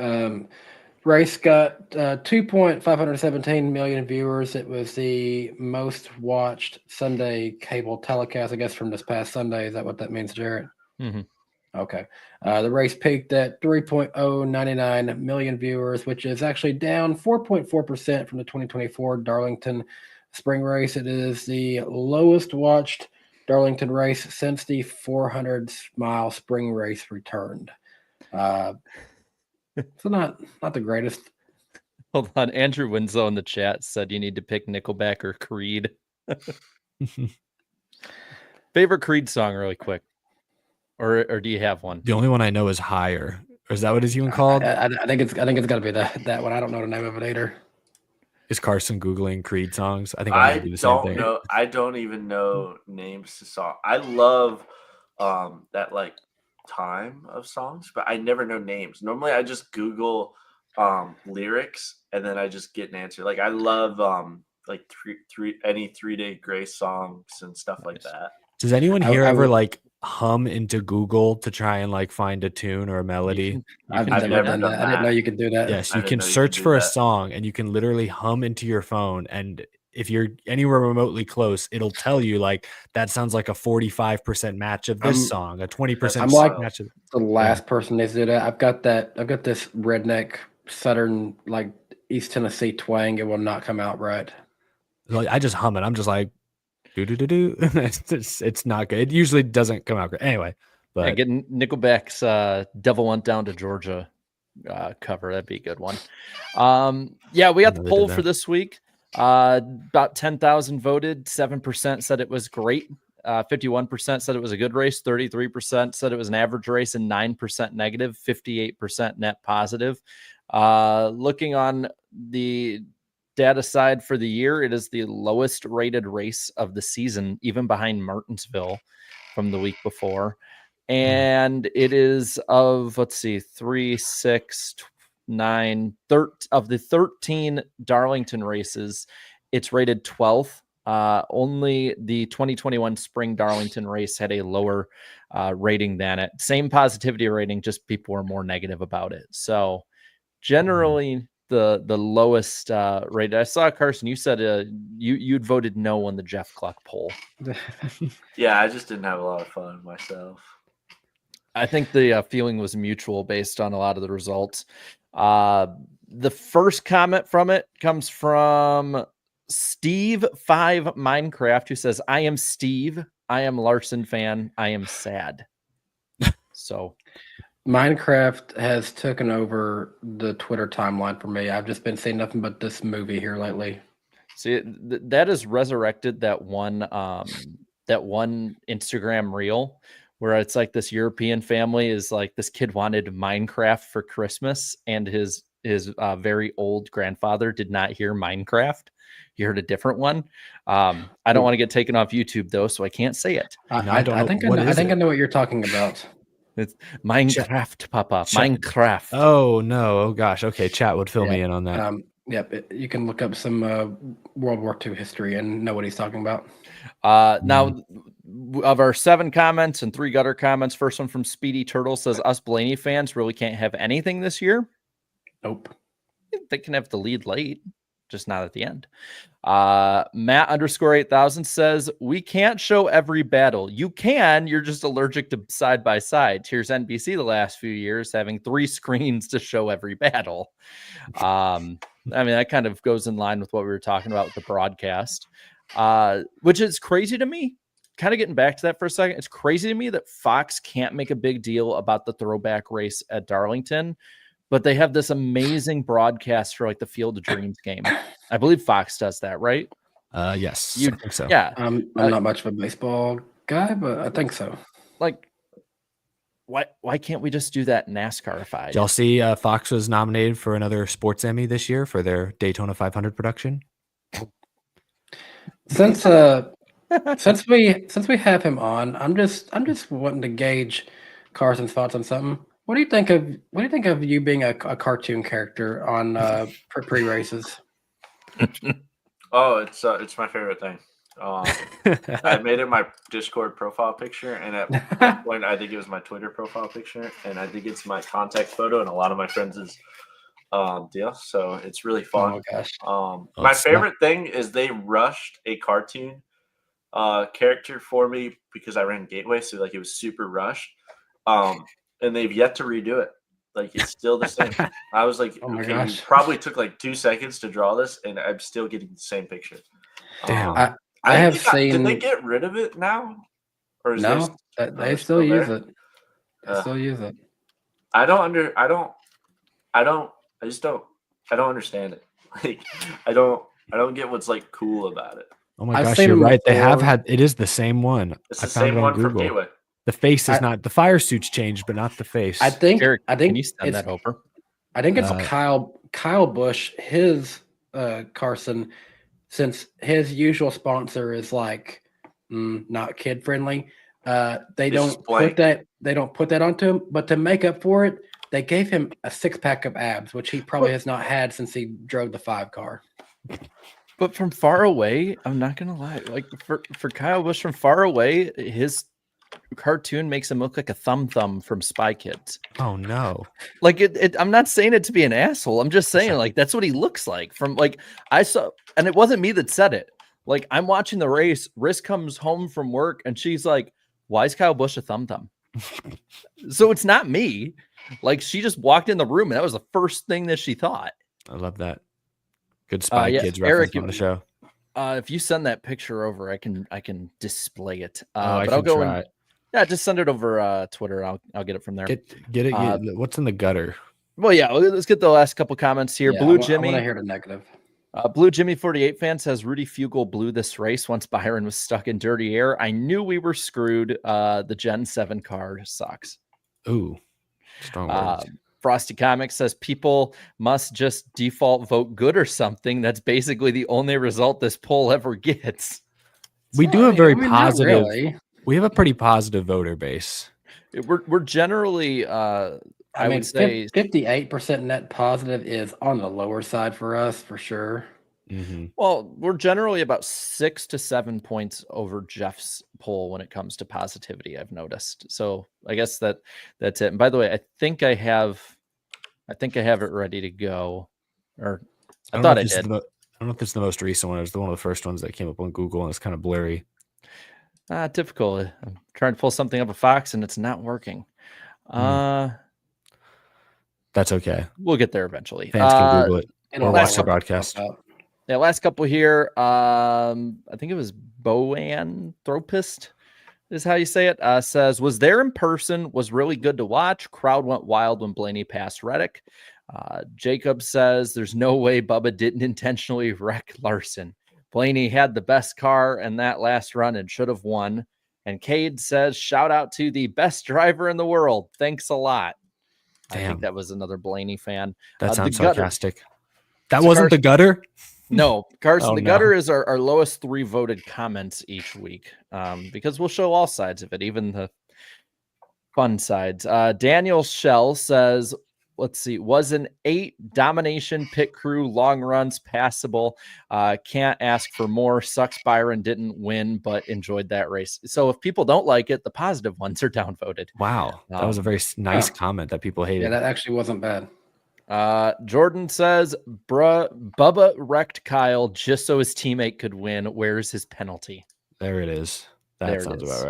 Race got 2.517 million viewers. It was the most watched Sunday cable telecast, I guess, from this past Sunday. Is that what that means, Jarrett? Mm-hmm. Okay. The race peaked at 3.099 million viewers, which is actually down 4.4% from the 2024 Darlington Spring Race. It is the lowest watched Darlington race since the 400-mile Spring Race returned. So not the greatest. Hold on. Andrew Winslow in the chat said you need to pick Nickelback or Creed. Favorite Creed song, really quick, or do you have one? The only one I know is Higher. Or is that what it's even called? I think it's got to be that one. I don't know the name of it either. Is Carson Googling Creed songs? I think I need to do the same don't thing. know. I don't even know names to song. I love that like time of songs, but I never know names. Normally I just Google lyrics and then I just get an answer. Like I love like any 3 Day Grace songs and stuff like that. Does anyone here I ever would- like hum into Google to try and like find a tune or a melody? I've I've never never done done that. I didn't know that. you could do that. Yes, I you didn't can know you search could do for a that. song and you can literally hum into your phone. And if you're anywhere remotely close, it'll tell you like that sounds like a 45% match of this song, a 20% I'm like match of the last person needs to do that. I've got this redneck Southern like East Tennessee twang. It will not come out right. like I just hum it. I'm just like do do do do. It's not good. It usually doesn't come out great. Anyway, but Getting Nickelback's "Devil Went Down to Georgia" cover, that'd be a good one. Yeah, we got the They poll did for that. this week. About 10,000 voted. 7% said it was great. 51% said it was a good race. 33% said it was an average race, and 9% negative. 58% net positive. Looking on the data side for the year, it is the lowest rated race of the season, even behind Martinsville from the week before. And it is of, let's see, 3, 6, 9, 13 of the 13 Darlington races, it's rated 12th. Only the 2021 Spring Darlington race had a lower rating than it. Same positivity rating, just people were more negative about it. So generally the lowest rated. I saw, Carson, you said you'd voted no on the Jeff Cluck poll. Yeah, I just didn't have a lot of fun myself. I think the feeling was mutual based on a lot of the results. The first comment from it comes from Steve5 Minecraft, who says, "I am Steve. I am Larson fan. I am sad." So Minecraft has taken over the Twitter timeline for me. I've just been seeing nothing but this movie here lately. see, that has resurrected that one Instagram reel where it's like this European family is like, this kid wanted Minecraft for Christmas, and his very old grandfather did not hear Minecraft. He heard a different one. I don't want to get taken off YouTube though, so I can't say it. I think I know what you're talking about. It's Minecraft, Papa. Minecraft. oh no, oh gosh. Okay, chat would fill me in on that. Yep, you can look up some World War II history and know what he's talking about. Now, of our 7 comments and 3 gutter comments, first one from Speedy Turtle says, "Us Blaney fans really can't have anything this year." Nope. They can have the lead late, just not at the end. Matt _8000 says, "We can't show every battle. You can, you're just allergic to side by side. Here's NBC the last few years having 3 screens to show every battle." I mean, that kind of goes in line with what we were talking about with the broadcast, which is crazy to me kind of getting back to that for a second, it's crazy to me that Fox can't make a big deal about the throwback race at Darlington, but they have this amazing broadcast for like the Field of Dreams game. I believe Fox does that, right? Yes, I think so. Yeah. I'm not much of a baseball guy, but I think so. Like, why can't we just do that NASCAR-ified? Did y'all see Fox was nominated for another sports Emmy this year for their Daytona 500 production? Since we have him on, I'm just wanting to gauge Carson's thoughts on something. What do you think of you being a cartoon character on pre-races? Oh, it's my favorite thing. I made it my Discord profile picture, and at one point, I think it was my Twitter profile picture, and I think it's my contact photo, and a lot of my friends' deal. So it's really fun. Oh my gosh! My favorite thing is they rushed a cartoon character for me because I ran Gateway, so like it was super rushed. And they've yet to redo it. Like it's still the same. I was like, Oh my okay, gosh. you probably took like 2 seconds to draw this, and I'm still getting the same picture. Damn. I have think seen. Did they get rid of it now? Or is No, they they're still use there? it. They still use it. I just don't understand it. Like I don't get what's like cool about it. Oh my I've gosh, seen you're them right. They have before. had it is the same one. It's I the found same it on one from Google. Gateway. The face is not the fire suit's changed, but not the face. I think. Eric, I think can you send it's. that over? I think it's Uh, Kyle Busch. His Carson, since his usual sponsor is like not kid friendly. They It's don't blank. put that onto him. But to make up for it, they gave him a 6-pack of abs, which he probably has not had since he drove the 5 car. But from far away, I'm not gonna lie. Like for Kyle Busch from far away, his cartoon makes him look like a thumb from Spy Kids. oh no. Like I'm not saying it to be an asshole. I'm just saying like that's what he looks like. From like I saw, and it wasn't me that said it. Like I'm watching the race. Riz comes home from work and she's like, "Why is Kyle Busch a thumb?" So it's not me. Like she just walked in the room and that was the first thing that she thought. I love that. Good Spy Yes, Kids reference Eric, on the show. If you send that picture over, I can display it. I But can I'll go try. yeah, just send it over Twitter. I'll get it from there. Get it. What's in the gutter? Well, yeah, let's get the last couple comments here. Yeah, Blue I Jimmy. want to hear the negative. Blue Jimmy 48 fan says Rudy Fugle blew this race once Byron was stuck in dirty air. I knew we were screwed. The Gen 7 car sucks. Ooh, strong words. Frosty Comics says people must just default vote good or something. That's basically the only result this poll ever gets. We do have very not positive. really. We have a pretty positive voter base. We're generally I mean, would say 58% net positive is on the lower side for us for sure. Mm-hmm. well, we're generally about 6 to 7 points over Jeff's poll when it comes to positivity, I've noticed. So I guess that's it. And by the way, I think I have it ready to go. Or I thought I did. I don't know if it's the most recent one. It was one of the first ones that came up on Google, and it's kind of blurry. Typical. I'm trying to pull something up a Fox, and it's not working. That's okay. We'll get there eventually. Fans can Google it It'll or last watch the couple- broadcast. Yeah, last couple here. I think it was Boanthropist is how you say it. Says, was there in person, was really good to watch. Crowd went wild when Blaney passed Reddick. Jacob says, there's no way Bubba didn't intentionally wreck Larson. Blaney had the best car in that last run and should have won. And Cade says, shout out to the best driver in the world. Thanks a lot. I Damn. think that was another Blaney fan. That sounds the gutter- sarcastic. That wasn't the gutter? No, Carson, Oh, the no. gutter is our lowest 3 voted comments each week because we'll show all sides of it, even the fun sides. Daniel Shell says, let's see, was an 8 domination pit crew long runs passable. Can't ask for more. Sucks Byron didn't win, but enjoyed that race. So if people don't like it, the positive ones are downvoted. Wow. That was a very nice comment that people hated. Yeah, that actually wasn't bad. Jordan says, Bubba wrecked Kyle just so his teammate could win. Where's his penalty? There it is. That There it sounds is. about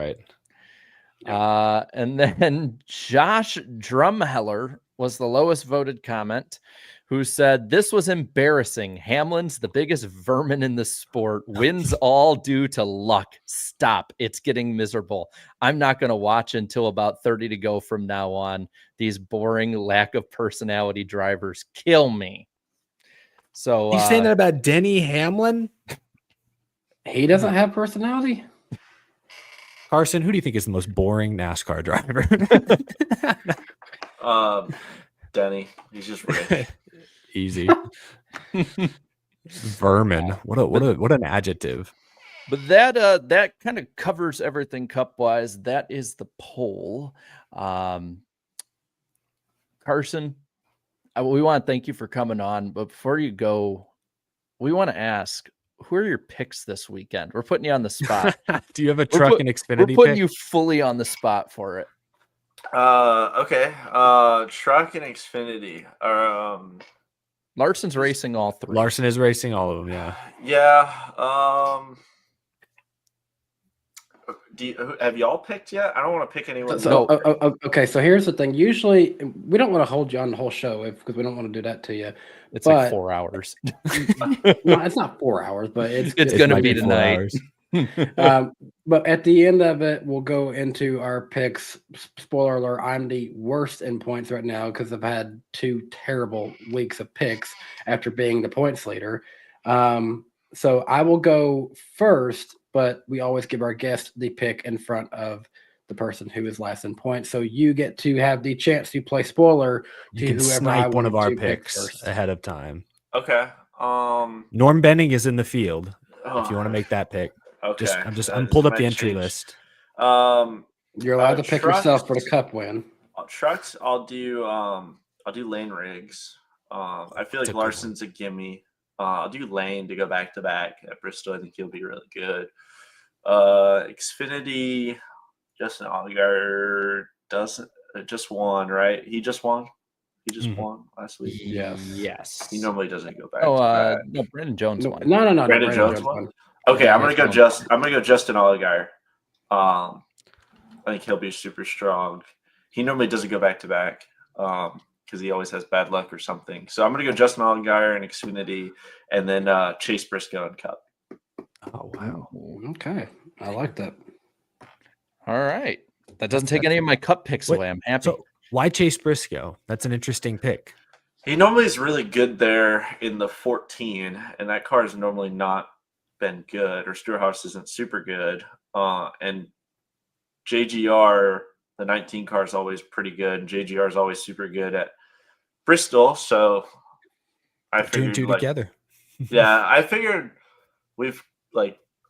right. And then Josh Drumheller was the lowest voted comment, who said, "This was embarrassing. Hamlin's the biggest vermin in the sport. Wins all due to luck. Stop. It's getting miserable. I'm not going to watch until about 30 to go from now on. These boring lack of personality drivers kill me." So You saying that about Denny Hamlin? He doesn't have personality? Carson, who do you think is the most boring NASCAR driver? Denny. He's just rich. Easy. Vermin. What an adjective. But that kind of covers everything cup wise. That is the poll. Carson, we want to thank you for coming on. But before you go, we want to ask, who are your picks this weekend? We're putting you on the spot. Do you have a truck and Xfinity? We're putting pick? you fully on the spot for it. Okay. Truck and Xfinity. Larson's racing all three. Larson is racing all of them. Yeah. Yeah. Have y'all picked yet? I don't want to pick anyone. Okay, so here's the thing. Usually, we don't want to hold you on the whole show because we don't want to do that to you. It's like 4 hours. No, it's not 4 hours, but it's going to be tonight. But at the end of it, we'll go into our picks. Spoiler alert, I'm the worst in points right now because I've had 2 terrible weeks of picks after being the points leader. So I will go first, but we always give our guest the pick in front of the person who is last in points. So you get to have the chance to play spoiler to You can whoever snipe I one of want our to pick picks first. ahead of time. Okay. Norm Benning is in the field. If you want to make that pick. Okay. I'm pulled up the entry list. You're allowed to pick yourself for the cup win. Trucks, I'll do Lane Riggs. I feel like Larson's a gimme. I'll do Lane to go back to back at Bristol. I think he'll be really good. Xfinity, Justin Allgaier just won, right? He just won. He just won last week. Yes. He normally doesn't go back. No, Brandon Jones won. No. Brandon Jones won. Okay, I'm gonna go Justin Allgaier. I think he'll be super strong. He normally doesn't go back to back because he always has bad luck or something. So I'm gonna go Justin Allgaier and Xfinity, and then Chase Briscoe and Cup. Oh wow. Okay, I like that. All right, that doesn't take any of my cup picks away. I'm happy. So why Chase Briscoe? That's an interesting pick. He normally is really good there in the 14, and that car has normally not been good, or Stewart-Haas isn't super good. And JGR, the 19 car, is always pretty good. And JGR is always super good at Bristol. So I figured two together. Yeah, I figured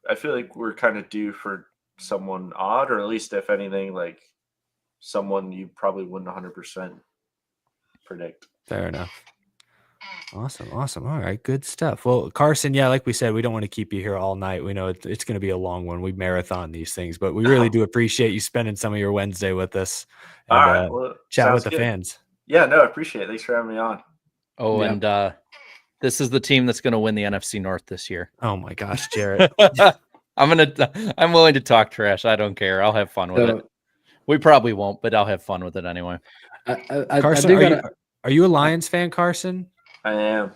I feel like we're kind of due for someone odd, or at least if anything, like someone you probably wouldn't 100% predict. Fair enough. Awesome. All right, good stuff. Well, Carson, yeah, like we said, we don't want to keep you here all night. We know it's going to be a long one. We marathon these things, but we really do appreciate you spending some of your Wednesday with us and all right, well, chat with the good. fans. Yeah, no, I appreciate it. Thanks for having me on. Oh, yeah. And this is the team that's going to win the NFC North this year. Oh my gosh, Jarrett. I'm willing to talk trash. I don't care. I'll have fun with it. We probably won't, but I'll have fun with it anyway. Carson, are you a Lions fan, Carson? I am.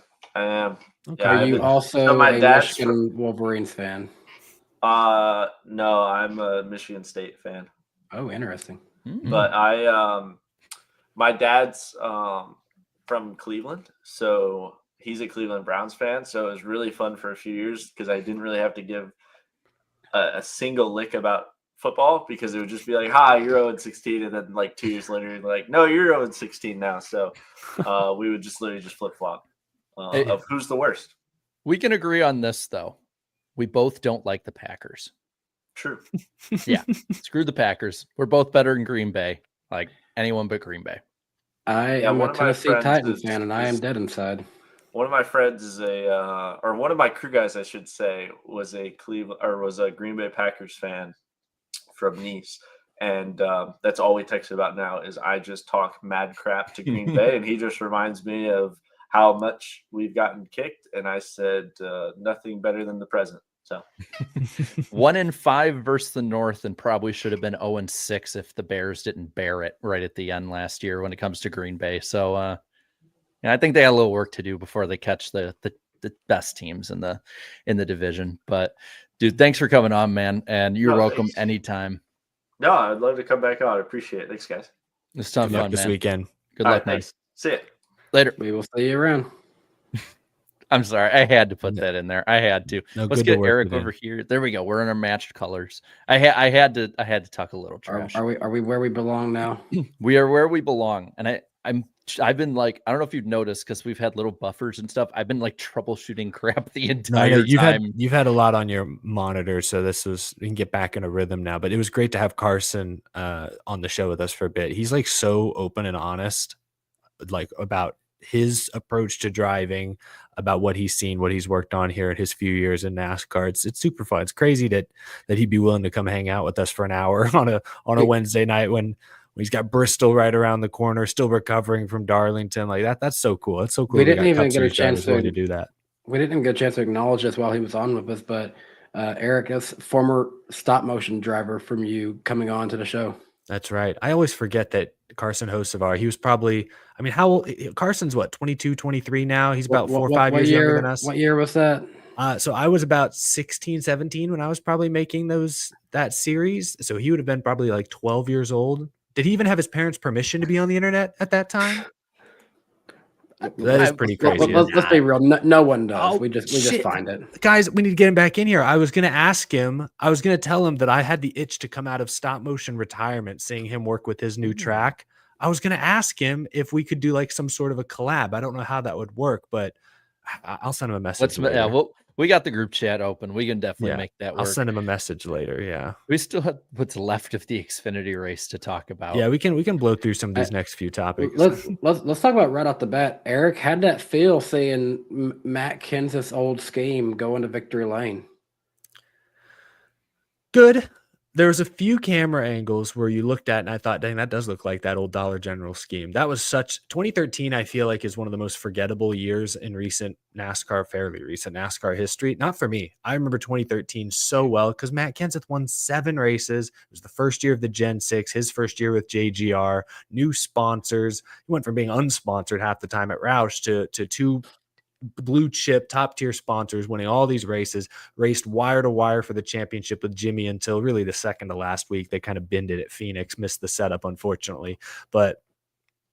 Okay. Yeah, are you also a Michigan Wolverines fan? No, I'm a Michigan State fan. Oh, interesting. But my dad's from Cleveland, so he's a Cleveland Browns fan. So it was really fun for a few years because I didn't really have to give a single lick about football because it would just be like, "Hi, you're 0-16," and then like 2 years later, like, "No, you're 0-16 now." So we would just literally just flip flop of who's the worst. We can agree on this though. We both don't like the Packers. True. Yeah, screw the Packers. We're both better in Green Bay. Like anyone but Green Bay. I am a Tennessee Titans fan, and I am dead inside. One of my friends is or one of my crew guys, I should say, was a Green Bay Packers fan from Nice, and that's all we text about now is I just talk mad crap to Green Bay, and he just reminds me of how much we've gotten kicked, and I said nothing better than the present. So 1-5 versus the North, and probably should have been 0-6 if the Bears didn't bear it right at the end last year when it comes to Green Bay. So I think they got a little work to do before they catch the best teams in the division. But dude, thanks for coming on, man, and you're welcome anytime. No, I'd love to come back on. I appreciate it. Thanks, guys. It's ton of fun, this man. weekend. Good All luck, right, man. thanks. See ya. Later. We will see you around. I'm sorry, I had to put that in there. I had to. No, Let's good to get work Eric with him. over here. There we go. We're in our matched colors. I had to talk a little trash. Are we where we belong now? We are where we belong. And I've been like, I don't know if you've noticed, because we've had little buffers and stuff. I've been like troubleshooting crap the entire time. You've had a lot on your monitor, so we can get back in a rhythm now. But it was great to have Carson on the show with us for a bit. He's like so open and honest, like about his approach to driving, about what he's seen, what he's worked on here in his few years in NASCAR. It's super fun. It's crazy that he'd be willing to come hang out with us for an hour on a Wednesday night when he's got Bristol right around the corner, still recovering from Darlington. Like that's so cool. It's so cool. We didn't even get a chance to do that. We didn't even get a chance to acknowledge this while he was on with us, but Eric is former stop motion driver from you coming on to the show. That's right. I always forget that Carson Hocevar, he was probably, I mean, how old? Carson's what, 22, 23 now? He's about 4 or 5 years younger than us. What year was that? So I was about 16, 17 when I was probably making that series. So he would have been probably like 12 years old. Did he even have his parents' permission to be on the internet at that time? That is pretty crazy. Let's be real. No one does. We just find it. Guys, we need to get him back in here. I was going to ask him. I was going to tell him that I had the itch to come out of stop motion retirement, seeing him work with his new track. I was going to ask him if we could do like some sort of a collab. I don't know how that would work, but I'll send him a message. We got the group chat open. We can definitely make that work. I'll send him a message later. Yeah. We still have what's left of the Xfinity race to talk about. Yeah, we can blow through some of these next few topics. Let's talk about right off the bat. Eric, how'd that feel seeing Matt Kenseth's old scheme go into victory lane? Good. There was a few camera angles where you looked at and I thought, dang, that does look like that old Dollar General scheme. That was 2013, I feel like, is one of the most forgettable years in fairly recent NASCAR history. Not for me. I remember 2013 so well because Matt Kenseth won 7 races. It was the first year of the Gen 6, his first year with JGR, new sponsors. He went from being unsponsored half the time at Roush to 2 blue chip top tier sponsors, winning all these races, raced wire to wire for the championship with Jimmy until really the second to last week. They kind of bended at Phoenix, missed the setup, unfortunately, but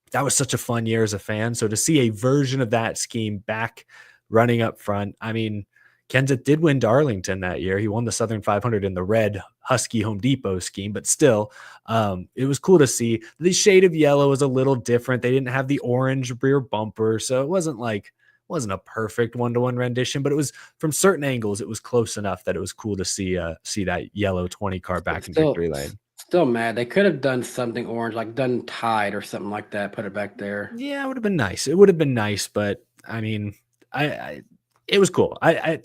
that was such a fun year as a fan. So to see a version of that scheme back running up front, I mean, Kenseth did win Darlington that year. He won the Southern 500 in the red Husky Home Depot scheme, but still, it was cool to see. The shade of yellow was a little different. They didn't have the orange rear bumper, so it wasn't a perfect one-to-one rendition, but it was, from certain angles, it was close enough that it was cool to see that yellow 20 car back in victory lane. Still mad. They could have done something orange, like done Tide or something like that, put it back there. Yeah, it would have been nice. It would have been nice, but I mean, it was cool. I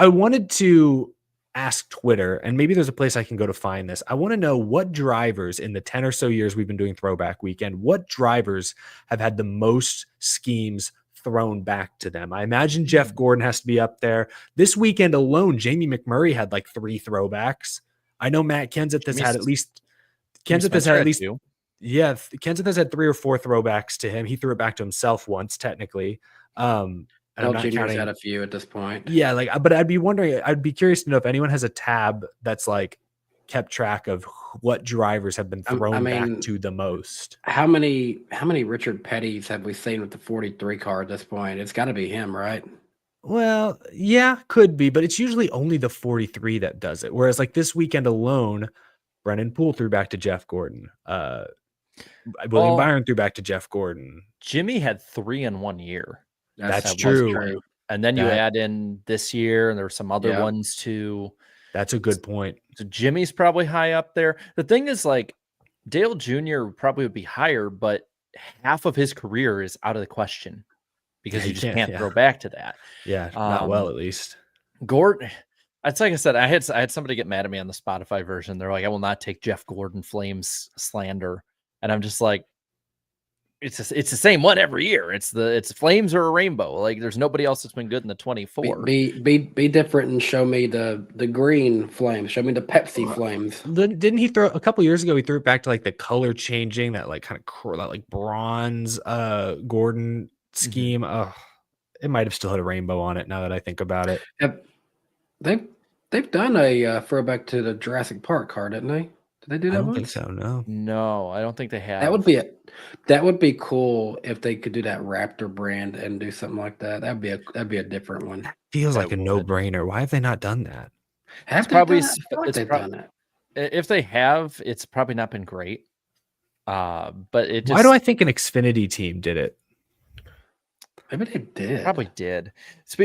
wanted to ask Twitter, and maybe there's a place I can go to find this. I want to know what drivers in the 10 or so years we've been doing Throwback Weekend, what drivers have had the most schemes thrown back to them. I imagine Jeff Gordon has to be up there. This weekend alone, Jamie McMurray had like 3 throwbacks. I know Matt Kenseth has had at least Kenseth has had 3 or 4 throwbacks to him. He threw it back to himself once, technically. And I'm not Junior's had a few at this point. Yeah, but I'd be curious to know if anyone has a tab that's like kept track of what drivers have been thrown back to the most. How many Richard Petty's have we seen with the 43 car at this point? It's got to be him, right? Well, yeah, could be, but it's usually only the 43 that does it. Whereas like this weekend alone, Brennan Poole threw back to Jeff Gordon. William Byron threw back to Jeff Gordon. Jimmy had 3 in 1 year. That's true. And then you add in this year, and there were some other ones too. That's a good point. So Jimmy's probably high up there. The thing is, like, Dale Jr. probably would be higher, but half of his career is out of the question because you just can't throw back to that. Yeah, not well, at least. Gordon, it's like I said, I had somebody get mad at me on the Spotify version. They're like, I will not take Jeff Gordon Flames slander. And I'm just like, it's the same one every year. It's flames or a rainbow. Like there's nobody else that's been good in the 24. Be different and show me the green flames. Show me the Pepsi flames. Didn't he throw a couple years ago? He threw it back to like the color changing, that like kind of that like bronze Gordon scheme. Oh, it might have still had a rainbow on it now that I think about it. They've done a throwback to the Jurassic Park car, didn't they? Did they do that? I don't once? think so. No, I don't think they have. That would be cool if they could do that Raptor brand and do something like that. That'd be a different one. Feels like a no-brainer. Why have they not done that? Have they done that? I feel like they've done that. If they have, it's probably not been great. But it just, why do I think an Xfinity team did it? Maybe they did. Probably did.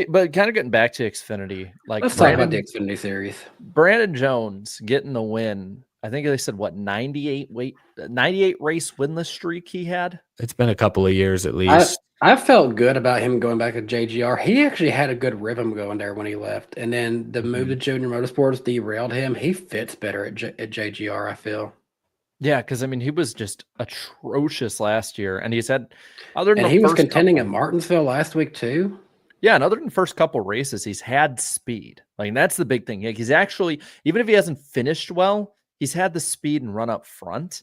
But kind of getting back to Xfinity, like let's talk about the Xfinity series. Brandon Jones getting the win. I think they said what 98 race winless streak he had. It's been a couple of years at least. I felt good about him going back to JGR. He actually had a good rhythm going there when he left, and then the move to Junior Motorsports derailed him. He fits better at JGR, I feel. Yeah, because I mean he was just atrocious last year, and he's had he was contending at Martinsville last week too. Yeah, and other than the first couple races, he's had speed. Like that's the big thing. Like, he's actually, even if he hasn't finished well, he's had the speed and run up front.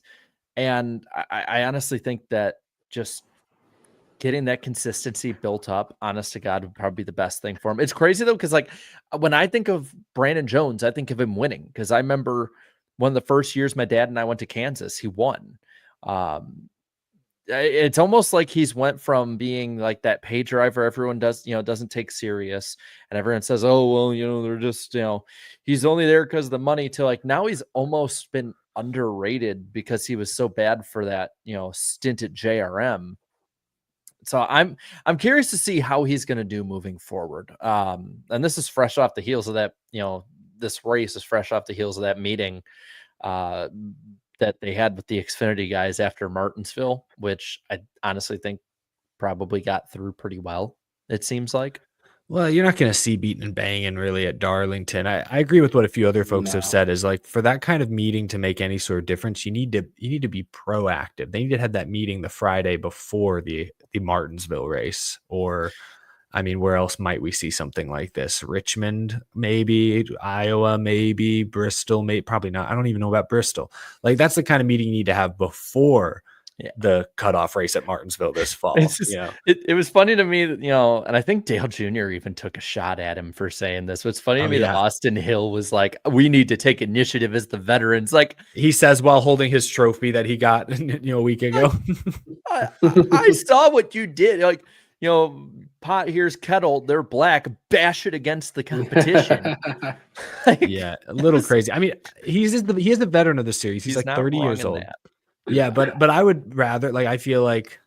And I honestly think that just getting that consistency built up, honest to God, would probably be the best thing for him. It's crazy though, because like when I think of Brandon Jones, I think of him winning. Because I remember one of the first years my dad and I went to Kansas, he won. It's almost like he's went from being like that pay driver everyone doesn't take serious, and everyone says, oh well, they're just he's only there because of the money, to like now he's almost been underrated because he was so bad for that stint at JRM. So I'm curious to see how he's going to do moving forward. And this is fresh off the heels of that, this race is fresh off the heels of that meeting that they had with the Xfinity guys after Martinsville, which I honestly think probably got through pretty well, it seems like. Well, you're not going to see beating and banging really at Darlington. I agree with what a few other folks have said, is like for that kind of meeting to make any sort of difference, you need to be proactive. They need to have that meeting the Friday before the Martinsville race. Or I mean, where else might we see something like this? Richmond, maybe. Iowa, maybe. Bristol, maybe. Probably not. I don't even know about Bristol. Like that's the kind of meeting you need to have before the cutoff race at Martinsville this fall. It was funny to me that, and I think Dale Jr. even took a shot at him for saying this. What's funny to me that Austin Hill was like, we need to take initiative as the veterans. Like he says while holding his trophy that he got a week ago. I saw what you did. Like, pot here's kettle, they're black, bash it against the competition. Yeah, a little crazy. I mean, he is the veteran of the series. He's like 30 years old. Yeah, but I would rather, like, I feel like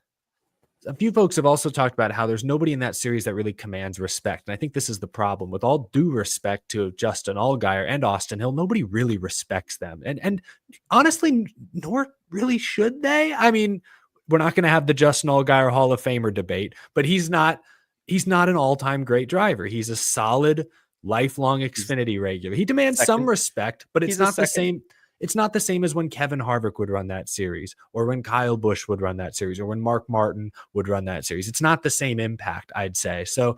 a few folks have also talked about how there's nobody in that series that really commands respect. And I think this is the problem. With all due respect to Justin Allgaier and Austin Hill, nobody really respects them. And honestly, nor really should they. I mean, we're not going to have the Justin Allgaier Hall of Famer debate, but he's not an all-time great driver. He's a solid, lifelong Xfinity regular. He demands some respect, but it's not the same. It's not the same as when Kevin Harvick would run that series, or when Kyle Busch would run that series, or when Mark Martin would run that series. It's not the same impact, I'd say. So,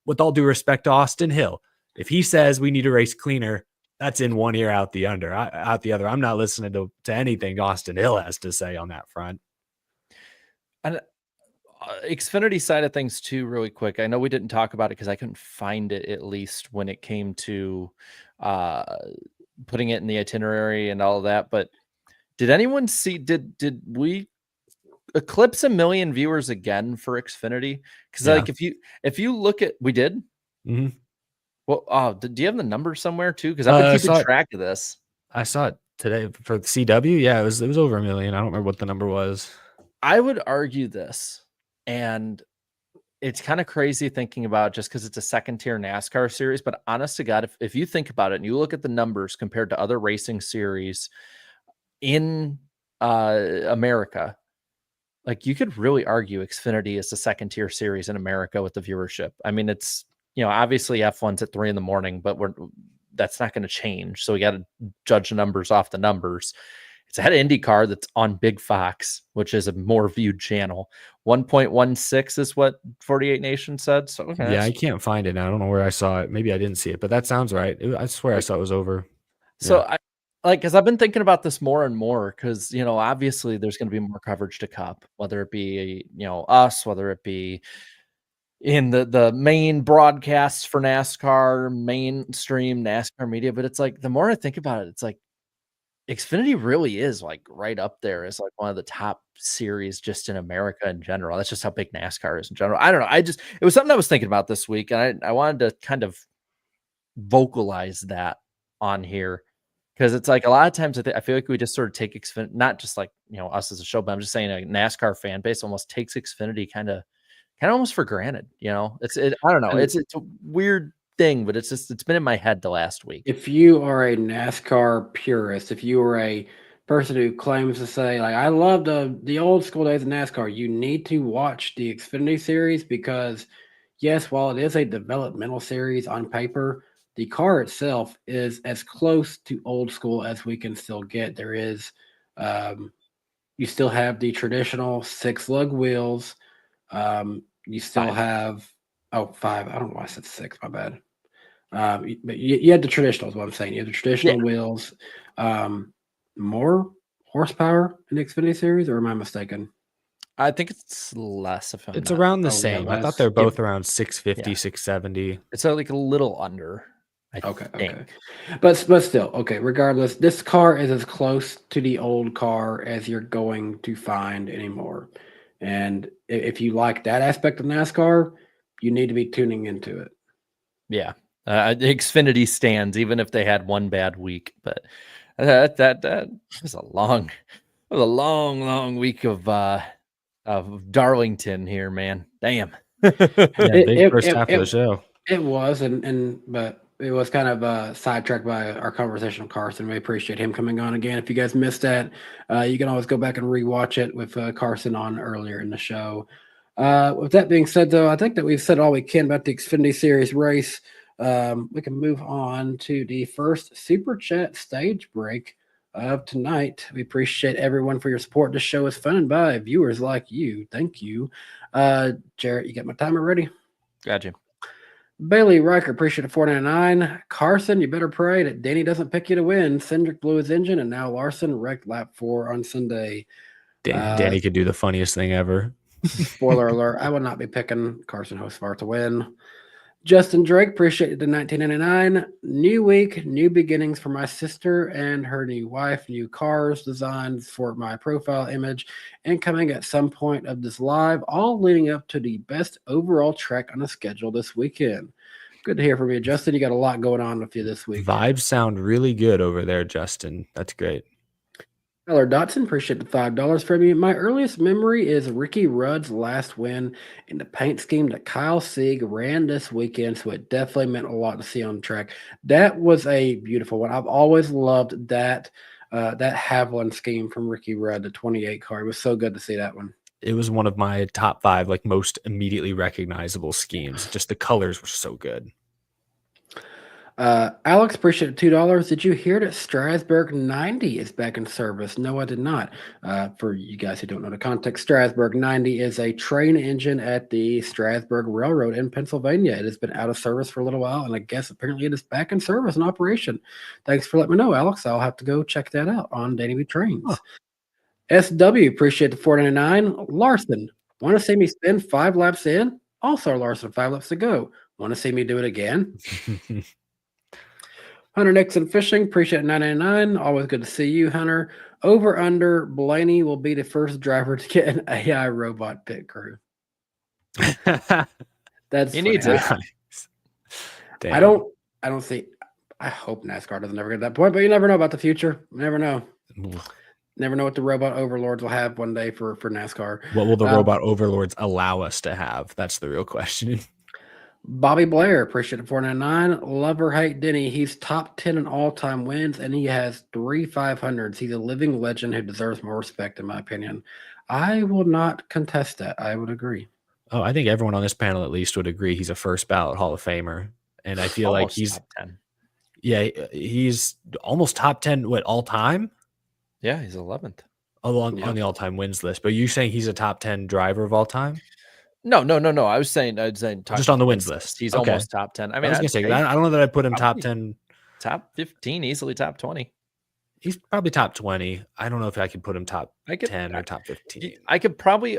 with all due respect to Austin Hill, if he says we need to race cleaner, that's in one ear, out the other. I'm not listening to anything Austin Hill has to say on that front. And Xfinity side of things too, really quick. I know we didn't talk about it because I couldn't find it, at least when it came to putting it in the itinerary and all of that. But did anyone see? Did we eclipse 1 million viewers again for Xfinity? Because like if you look at, we did. Mm-hmm. Well, do you have the number somewhere too? Because I've been keeping track of this. I saw it today for the CW. Yeah, it was over 1 million. I don't remember what the number was. I would argue this, and it's kind of crazy thinking about just because it's a second-tier NASCAR series, but honest to God, if you think about it and you look at the numbers compared to other racing series in America, like you could really argue Xfinity is the second-tier series in America with the viewership. I mean, it's, obviously F1's at 3 a.m, but that's not going to change. So we got to judge the numbers off the numbers. It's ahead of IndyCar that's on Big Fox, which is a more viewed channel. 1.16 is what 48 Nation said. So okay, Yeah, I can't find it now. I don't know where I saw it. Maybe I didn't see it, but that sounds right. I swear I saw it was over. So I because I've been thinking about this more and more because, obviously there's going to be more coverage to Cup, whether it be, us, whether it be in the main broadcasts for NASCAR, mainstream NASCAR media. But it's like, the more I think about it, it's like Xfinity really is like right up there as like one of the top series just in America in general. That's just how big NASCAR is in general. I don't know. It was something I was thinking about this week, and I wanted to kind of vocalize that on here. Because it's like a lot of times I feel like we just sort of take Xfinity, not just like, us as a show, but I'm just saying a NASCAR fan base almost takes Xfinity kind of almost for granted. I don't know. It's a weird thing, but it's been in my head the last week. If you are a NASCAR purist, if you are a person who claims to say, like, I love the old school days of NASCAR, you need to watch the Xfinity series because, yes, while it is a developmental series on paper, the car itself is as close to old school as we can still get. There is, you still have the traditional 6-lug wheels. You still have, 5. I don't know why I said 6. My bad. But you had the traditional, is what I'm saying. You have the traditional wheels. More horsepower in the Xfinity series, or am I mistaken? I think it's less. It's around the same. I thought they're both around 650, 670. It's like a little under. Okay. But still, okay, regardless, this car is as close to the old car as you're going to find anymore. And if you like that aspect of NASCAR, you need to be tuning into it. Yeah. Xfinity stands, even if they had one bad week. But that was a long week of Darlington here, man. Damn. Big first half of the show. It was, but it was kind of sidetracked by our conversation with Carson. We appreciate him coming on again. If you guys missed that, you can always go back and rewatch it with Carson on earlier in the show. With that being said, though, I think that we've said all we can about the Xfinity Series race. We can move on to the first Super Chat stage break of tonight. We appreciate everyone for your support. This show is funded by viewers like you. Thank you. Jarrett, you got my timer ready? Gotcha. Bailey Riker, appreciate it, $4.99. Carson, you better pray that Danny doesn't pick you to win. Cindric blew his engine, and now Larson wrecked lap 4 on Sunday. Danny could do the funniest thing ever. Spoiler alert, I will not be picking Carson Hosvar to win. Justin Drake, appreciate the $19.99. New week, new beginnings for my sister and her new wife. New cars, designs for my profile image, and coming at some point of this live, all leading up to the best overall track on the schedule this weekend. Good to hear from you, Justin. You got a lot going on with you this week. Vibes sound really good over there, Justin. That's great. Tyler Dotson, appreciate the $5 from you. My earliest memory is Ricky Rudd's last win in the paint scheme that Kyle Sieg ran this weekend, so it definitely meant a lot to see on the track. That was a beautiful one. I've always loved that Haviland scheme from Ricky Rudd, the 28 car. It was so good to see that one. It was one of my top 5 like most immediately recognizable schemes. Just the colors were so good. Alex, appreciate $2. Did you hear that Strasburg 90 is back in service? No, I did not. For you guys who don't know the context, Strasburg 90 is a train engine at the Strasburg Railroad in Pennsylvania. It has been out of service for a little while, and I guess apparently it is back in service and operation. Thanks for letting me know, Alex. I'll have to go check that out on Danny B Trains. SW, appreciate the $4.99. Larson, want to see me spin 5 laps in? Also, Larson, 5 laps to go. Want to see me do it again? Hunter Nixon Fishing, appreciate $9.99. Always good to see you, Hunter. Over under, Blaney will be the first driver to get an AI robot pit crew. That's he needs it. I don't see. I hope NASCAR doesn't ever get to that point, but you never know about the future. You never know. Never know what the robot overlords will have one day for NASCAR. What will the robot overlords allow us to have? That's the real question. Bobby Blair, appreciate it, $4.99. Love or hate Denny. He's top 10 in all-time wins, and he has 3 500s. He's a living legend who deserves more respect, in my opinion. I will not contest that. I would agree. Oh, I think everyone on this panel at least would agree he's a first ballot Hall of Famer. And I feel like he's top 10. Yeah, he's almost top 10, all time? Yeah, he's 11th. On the all-time wins list. But you saying he's a top 10 driver of all time? No. I was saying Just on the wins list. He's Okay. almost top 10. I I mean, was gonna I'd say say I don't know that I'd put him top probably 10. top 15, easily top 20. He's probably top 20. I don't know if I could put him top 10 or top 15. I could probably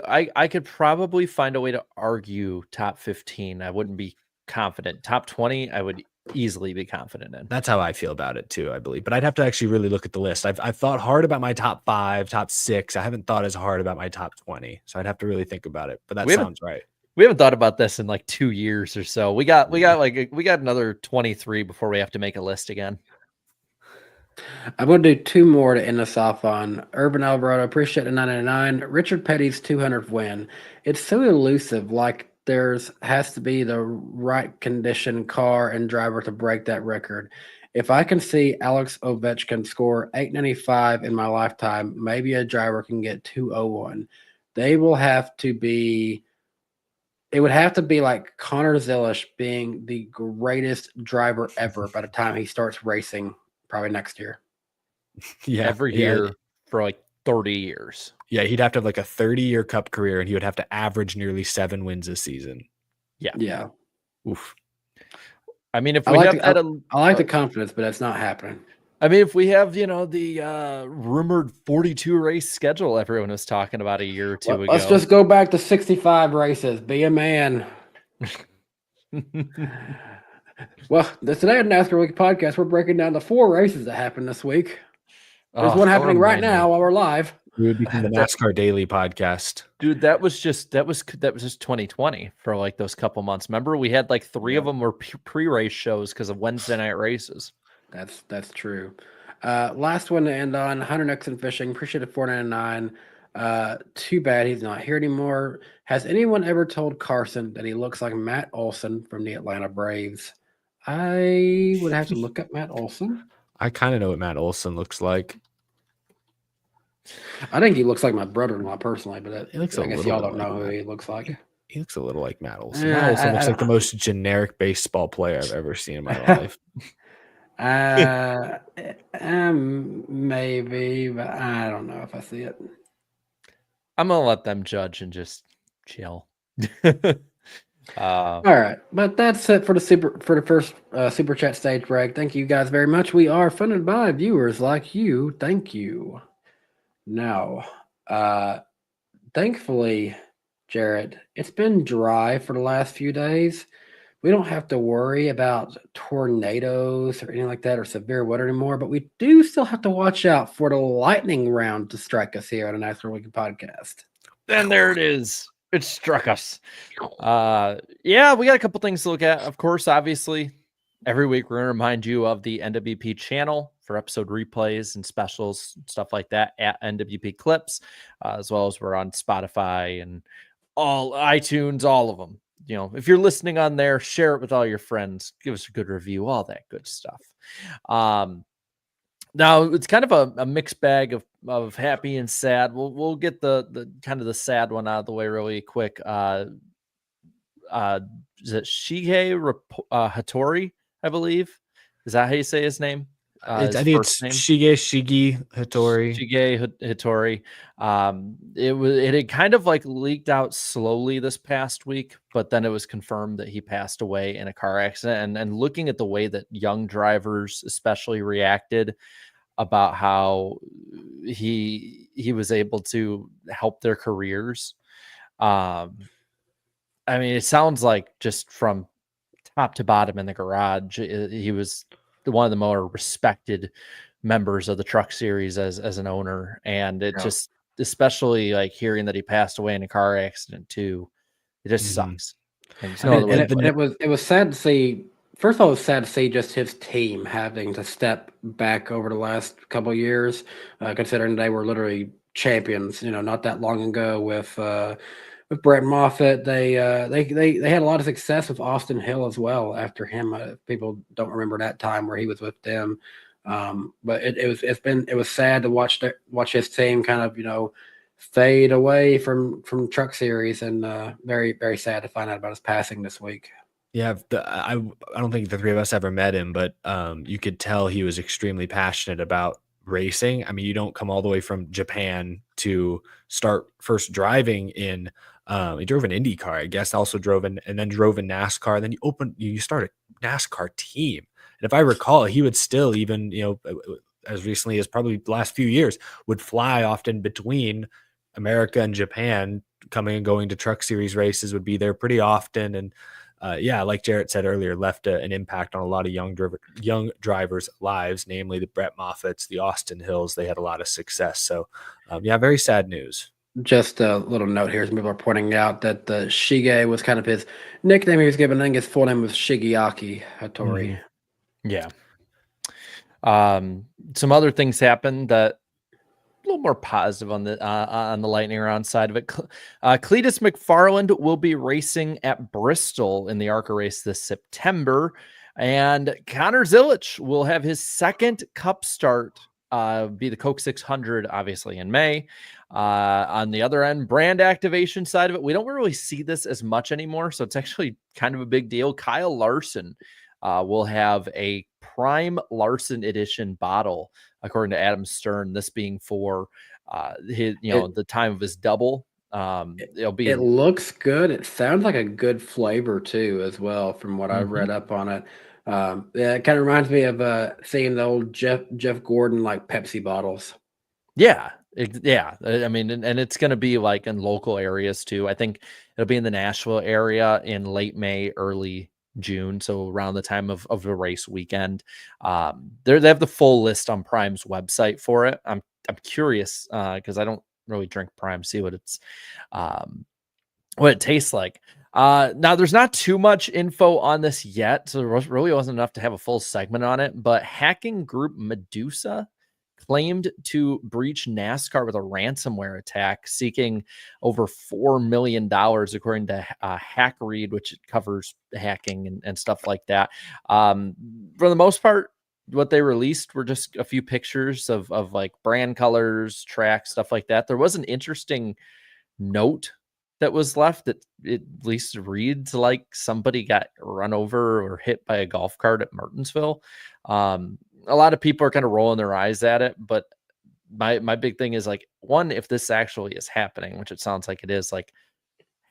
find a way to argue top 15. I wouldn't be confident. Top 20, I would easily be confident in. That's how I feel about it too, I believe. But I'd have to actually really look at the list. I've thought hard about my top 5, top 6. I haven't thought as hard about my top 20. So I'd have to really think about it. But that sounds right. We haven't thought about this in like 2 years or so. We got another 23 before we have to make a list again. I'm going to do 2 more to end us off on. Urban Alvarado, appreciate the 999. Richard Petty's 200th win. It's so elusive. Like has to be the right condition car and driver to break that record. If I can see Alex Ovechkin score 895 in my lifetime, maybe a driver can get 201. They will have to be. It would have to be like Connor Zilish being the greatest driver ever by the time he starts racing, probably next year. Yeah, every year for like 30 years. Yeah, he'd have to have like a 30-year Cup career, and he would have to average nearly 7 wins a season. Yeah. Oof. I mean, if we I like the confidence, but it's not happening. I mean, if we have, the rumored 42 race schedule everyone was talking about a year or two ago. Let's just go back to 65 races. Be a man. Well, today on NASCAR Week podcast, we're breaking down the 4 races that happened this week. There's one happening right now while we're live. We would become the NASCAR Daily podcast. Dude, that was just 2020 for like those couple months. Remember, we had like 3 of them were pre-race shows because of Wednesday night races. That's true. Last one to end on, Hunter Nixon Fishing. Appreciate it, $4.99. Too bad he's not here anymore. Has anyone ever told Carson that he looks like Matt Olson from the Atlanta Braves? I would have to look up Matt Olson. I kind of know what Matt Olson looks like. I think he looks like my brother-in-law personally, but I guess y'all don't know who he looks like. He looks a little like Matt Olson. Matt Olson looks like the most generic baseball player I've ever seen in my life. Maybe, but I don't know if I see it. I'm gonna let them judge and just chill. All right, but that's it for the first super chat stage break. Thank you guys very much. We are funded by viewers like you. Thank you. Now, thankfully, Jared, it's been dry for the last few days. We don't have to worry about tornadoes or anything like that or severe weather anymore, but we do still have to watch out for the lightning round to strike us here on the NASCAR Weekend podcast. And there it is. It struck us. Yeah, we got a couple things to look at. Of course, obviously, every week we're going to remind you of the NWP channel for episode replays and specials, stuff like that at NWP Clips, as well as we're on Spotify and all iTunes, all of them. If you're listening on there, share it with all your friends, give us a good review, all that good stuff. Now it's kind of a mixed bag of happy and sad. We'll get the kind of the sad one out of the way really quick. Is it Shigi Hattori, I believe? Is that how you say his name? I think it's Shigi Hattori. Shigi Hattori. It had kind of like leaked out slowly this past week, but then it was confirmed that he passed away in a car accident. And looking at the way that young drivers especially reacted about how he was able to help their careers. I mean, it sounds like just from top to bottom in the garage, he was one of the more respected members of the truck series as an owner. And it just, especially like hearing that he passed away in a car accident too, it just sucks. And it was sad to see. First of all, it was sad to see just his team having to step back over the last couple of years, considering they were literally champions, not that long ago with Brett Moffitt. They had a lot of success with Austin Hill as well after him. People don't remember that time where he was with them. But it was sad to watch his team kind of, fade away from Truck Series, and very, very sad to find out about his passing this week. Yeah, I don't think the 3 of us ever met him, but you could tell he was extremely passionate about racing. I mean, you don't come all the way from Japan to start first driving in. He drove an IndyCar, I guess. Also drove in, and then drove in NASCAR. And then you start a NASCAR team. And if I recall, he would still even as recently as probably the last few years would fly often between America and Japan, coming and going to Truck Series races, would be there pretty often. And like Jarrett said earlier, left an impact on a lot of young drivers' lives, namely the Brett Moffats, the Austin Hills. They had a lot of success. So, very sad news. Just a little note here. Some people are pointing out that the Shige was kind of his nickname he was given. I think his full name was Shigi Hattori. Yeah. Some other things happened that a little more positive on the lightning round side of it. Cletus McFarland will be racing at Bristol in the ARCA race this September, and Connor Zilic will have his second Cup start, be the Coke 600, obviously in May. On the other end, brand activation side of it, we don't really see this as much anymore, so it's actually kind of a big deal. Kyle Larson will have a Prime Larson edition bottle, according to Adam Stern, this being for the time of his double. It looks good. It sounds like a good flavor too, as well, from what I've read up on it. It kind of reminds me of seeing the old Jeff Gordon like Pepsi bottles. Yeah. I mean, and it's going to be like in local areas too. I think it'll be in the Nashville area in late May, early June, so around the time of the race weekend. They have the full list on Prime's website for it. I'm curious because I don't really drink Prime, see what it tastes like. Now there's not too much info on this yet, so there really wasn't enough to have a full segment on it, but hacking group Medusa claimed to breach NASCAR with a ransomware attack, seeking over $4 million, according to HackRead, which covers hacking and stuff like that. For the most part, what they released were just a few pictures of like brand colors, tracks, stuff like that. There was an interesting note that was left that it at least reads like somebody got run over or hit by a golf cart at Martinsville. A lot of people are kind of rolling their eyes at it, but my big thing is like, one, if this actually is happening, which it sounds like it is, like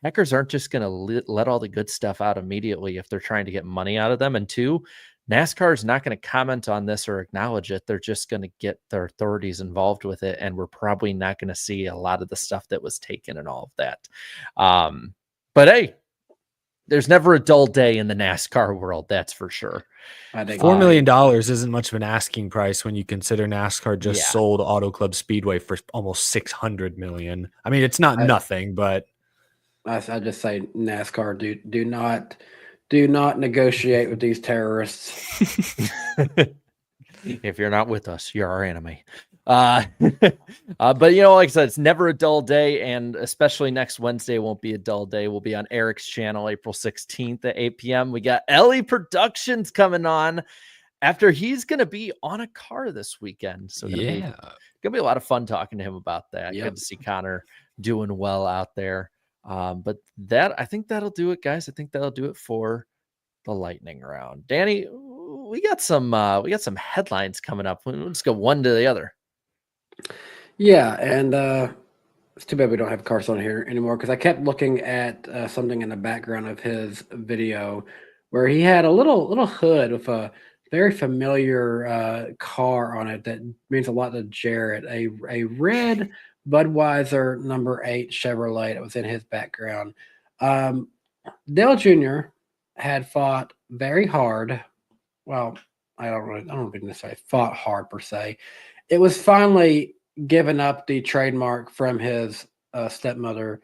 hackers aren't just going to let all the good stuff out immediately if they're trying to get money out of them. And two, NASCAR is not going to comment on this or acknowledge it. They're just going to get their authorities involved with it. And we're probably not going to see a lot of the stuff that was taken and all of that. But hey, there's never a dull day in the NASCAR world. That's for sure. I think $4 million isn't much of an asking price when you consider NASCAR just sold Auto Club Speedway for almost $600 million. I mean, it's not nothing, but I just say NASCAR, do not negotiate with these terrorists. If you're not with us, you're our enemy. But like I said, it's never a dull day, and especially next Wednesday won't be a dull day. We'll be on Eric's channel April 16th at 8 p.m. We got Ellie Productions coming on after he's going to be on a car this weekend. So gonna be a lot of fun talking to him about that. Good to see Connor doing well out there. But I think that'll do it, guys. I think that'll do it for the lightning round. Danny, we got some headlines coming up. Let's go one to the other. Yeah, and it's too bad we don't have Carson on here anymore, because I kept looking at something in the background of his video where he had a little hood with a very familiar car on it that means a lot to Jarrett. A red Budweiser number 8 Chevrolet that was in his background. Dale Jr. had fought very hard. Well, I don't think necessarily fought hard per se. It was finally given up, the trademark from his stepmother,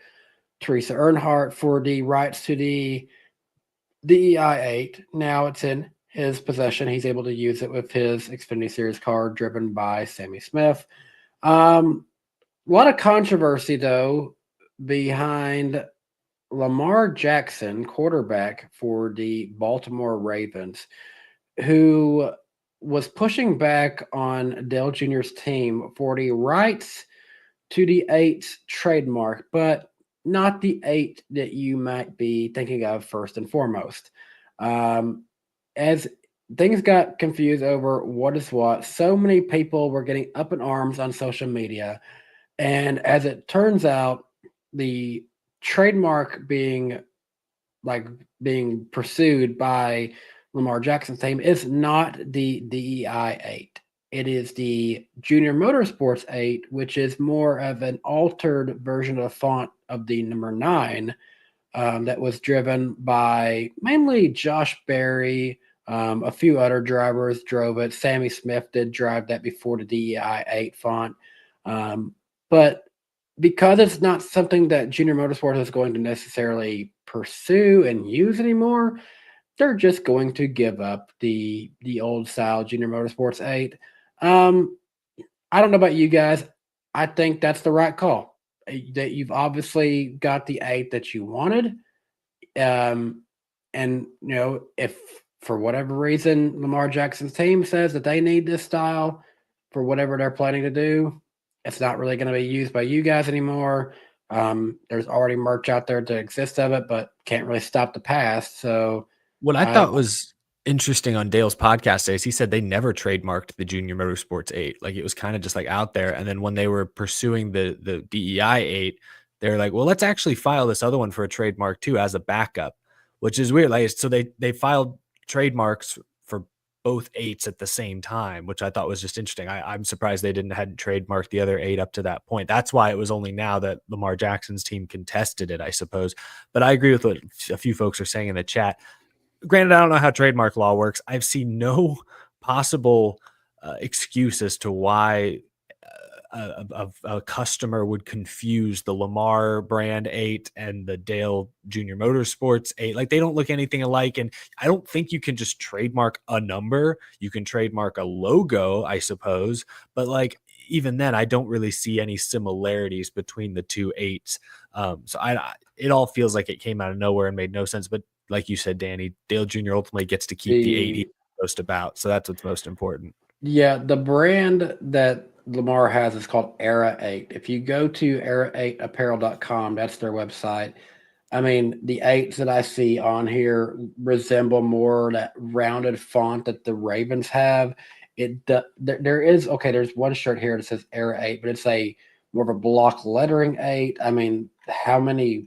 Teresa Earnhardt, for the rights to the DEI-8. Now it's in his possession. He's able to use it with his Xfinity Series car driven by Sammy Smith. A lot of controversy, though, behind Lamar Jackson, quarterback for the Baltimore Ravens, who was pushing back on Dale Jr.'s team for the rights to the 8 trademark, but not the 8 that you might be thinking of first and foremost. As things got confused over what is what. So many people were getting up in arms on social media. And as it turns out, the trademark being pursued by Lamar Jackson's team is not the DEI 8. It is the Junior Motorsports 8, which is more of an altered version of the font of the number 9 that was driven by mainly Josh Berry. A few other drivers drove it. Sammy Smith did drive that before the DEI 8 font. But because it's not something that Junior Motorsports is going to necessarily pursue and use anymore, they're just going to give up the old style Junior Motorsports 8. I don't know about you guys. I think that's the right call. That you've obviously got the 8 that you wanted. And if for whatever reason Lamar Jackson's team says that they need this style for whatever they're planning to do, it's not really going to be used by you guys anymore. There's already merch out there to exist of it, but can't really stop the past. So what I thought was interesting on Dale's podcast is he said they never trademarked the Junior Motorsports 8. Like it was kind of just like out there. And then when they were pursuing the DEI 8, they're like, well, let's actually file this other one for a trademark too as a backup, which is weird. Like, so they filed trademarks for both 8s at the same time, which I thought was just interesting. I'm surprised they hadn't trademarked the other 8 up to that point. That's why it was only now that Lamar Jackson's team contested it, I suppose. But I agree with what a few folks are saying in the chat. Granted, I don't know how trademark law works. I've seen no possible excuse as to why a customer would confuse the Lamar brand 8 and the Dale Junior Motorsports 8. Like they don't look anything alike. And I don't think you can just trademark a number. You can trademark a logo, I suppose. But like, even then, I don't really see any similarities between the two 8s. So it all feels like it came out of nowhere and made no sense. But like you said, Danny, Dale Jr. ultimately gets to keep the 8 he's most about. So that's what's most important. Yeah, the brand that Lamar has is called Era 8. If you go to era8apparel.com, that's their website. I mean, the 8s that I see on here resemble more that rounded font that the Ravens have. There's one shirt here that says Era 8, but it's a more of a block lettering 8. I mean, how many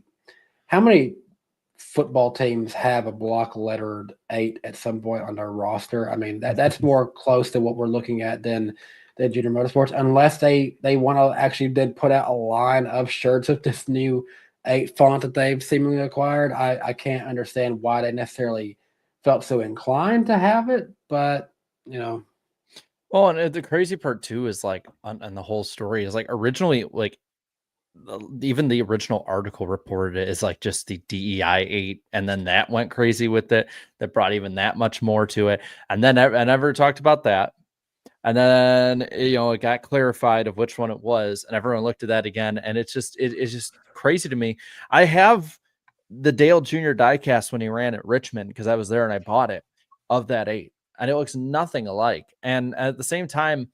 football teams have a block lettered 8 at some point on their roster? I mean, that's more close to what we're looking at than Junior Motorsports, unless they want to actually then put out a line of shirts with this new 8 font that they've seemingly acquired. I can't understand why they necessarily felt so inclined to have it, but Well, and the crazy part too is like on the whole story is like originally like even the original article reported it as like just the DEI 8, and then that went crazy with it. That brought even that much more to it, and then I never talked about that. And then it got clarified of which one it was, and everyone looked at that again, and it's just crazy to me. I have the Dale Jr. diecast when he ran at Richmond because I was there and I bought it of that 8, and it looks nothing alike. And at the same time,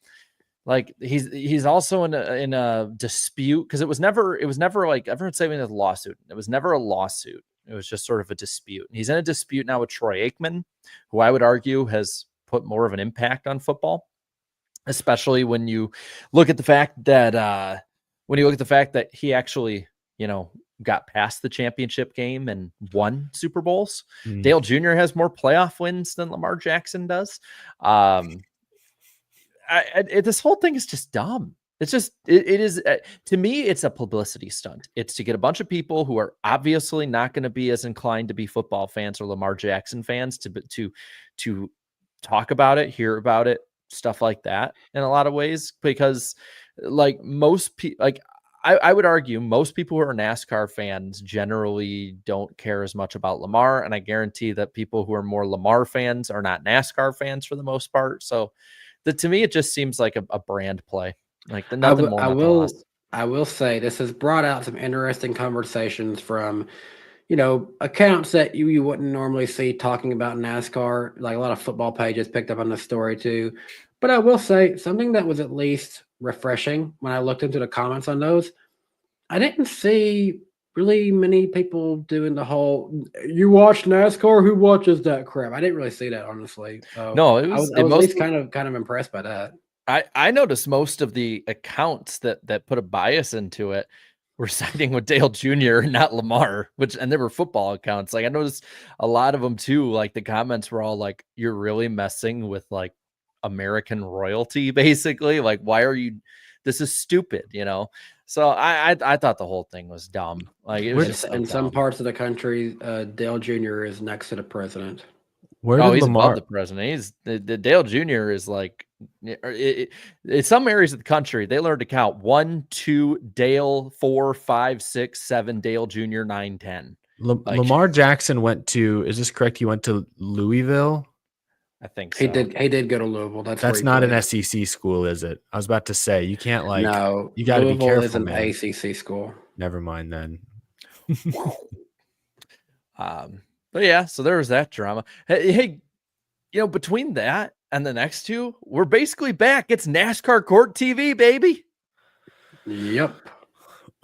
like he's also in a dispute because it was never like everyone's saying a lawsuit. It was never a lawsuit. It was just sort of a dispute. He's in a dispute now with Troy Aikman, who I would argue has put more of an impact on football, especially when you look at the fact that he actually got past the championship game and won Super Bowls. Dale Jr. has more playoff wins than Lamar Jackson does. This whole thing is just dumb. It's just, it is, to me, it's a publicity stunt. It's to get a bunch of people who are obviously not going to be as inclined to be football fans or Lamar Jackson fans to talk about it, hear about it, stuff like that in a lot of ways, because like most people, like I would argue most people who are NASCAR fans generally don't care as much about Lamar. And I guarantee that people who are more Lamar fans are not NASCAR fans for the most part. So to me, it just seems like a brand play. Like nothing more. I will say this has brought out some interesting conversations from, accounts that you wouldn't normally see talking about NASCAR. Like a lot of football pages picked up on the story too. But I will say something that was at least refreshing when I looked into the comments on those. I didn't see really many people doing the whole "you watch NASCAR? Who watches that crap?" I didn't really see that, honestly. So No, I was at least kind of impressed by that. I noticed most of the accounts that put a bias into it were siding with Dale Jr. and not Lamar, and they were football accounts. Like I noticed a lot of them too. Like the comments were all like, "You're really messing with like American royalty, basically. Like, why are you? This is stupid, you know." So I thought the whole thing was dumb. Like it was just so In some dumb. parts of the country, Dale Jr. is next to the president. Where Oh, did he's above Lamar? the president. He's the Dale Jr. is like in some areas of the country, they learn to count 1, 2, Dale, 4, 5, 6, 7, Dale Jr., 9, 10. Like, Lamar Jackson went to. Is this correct? He went to Louisville. I think He so. did go to Louisville. That's where That's he not played. an SEC school, is it? I was about to say you can't like. No, you got to be Louisville careful, is an man. ACC school. Never mind then. But yeah, so there was that drama. Hey, you know, between that and the next two, we're basically back. It's NASCAR Court TV, baby. Yep.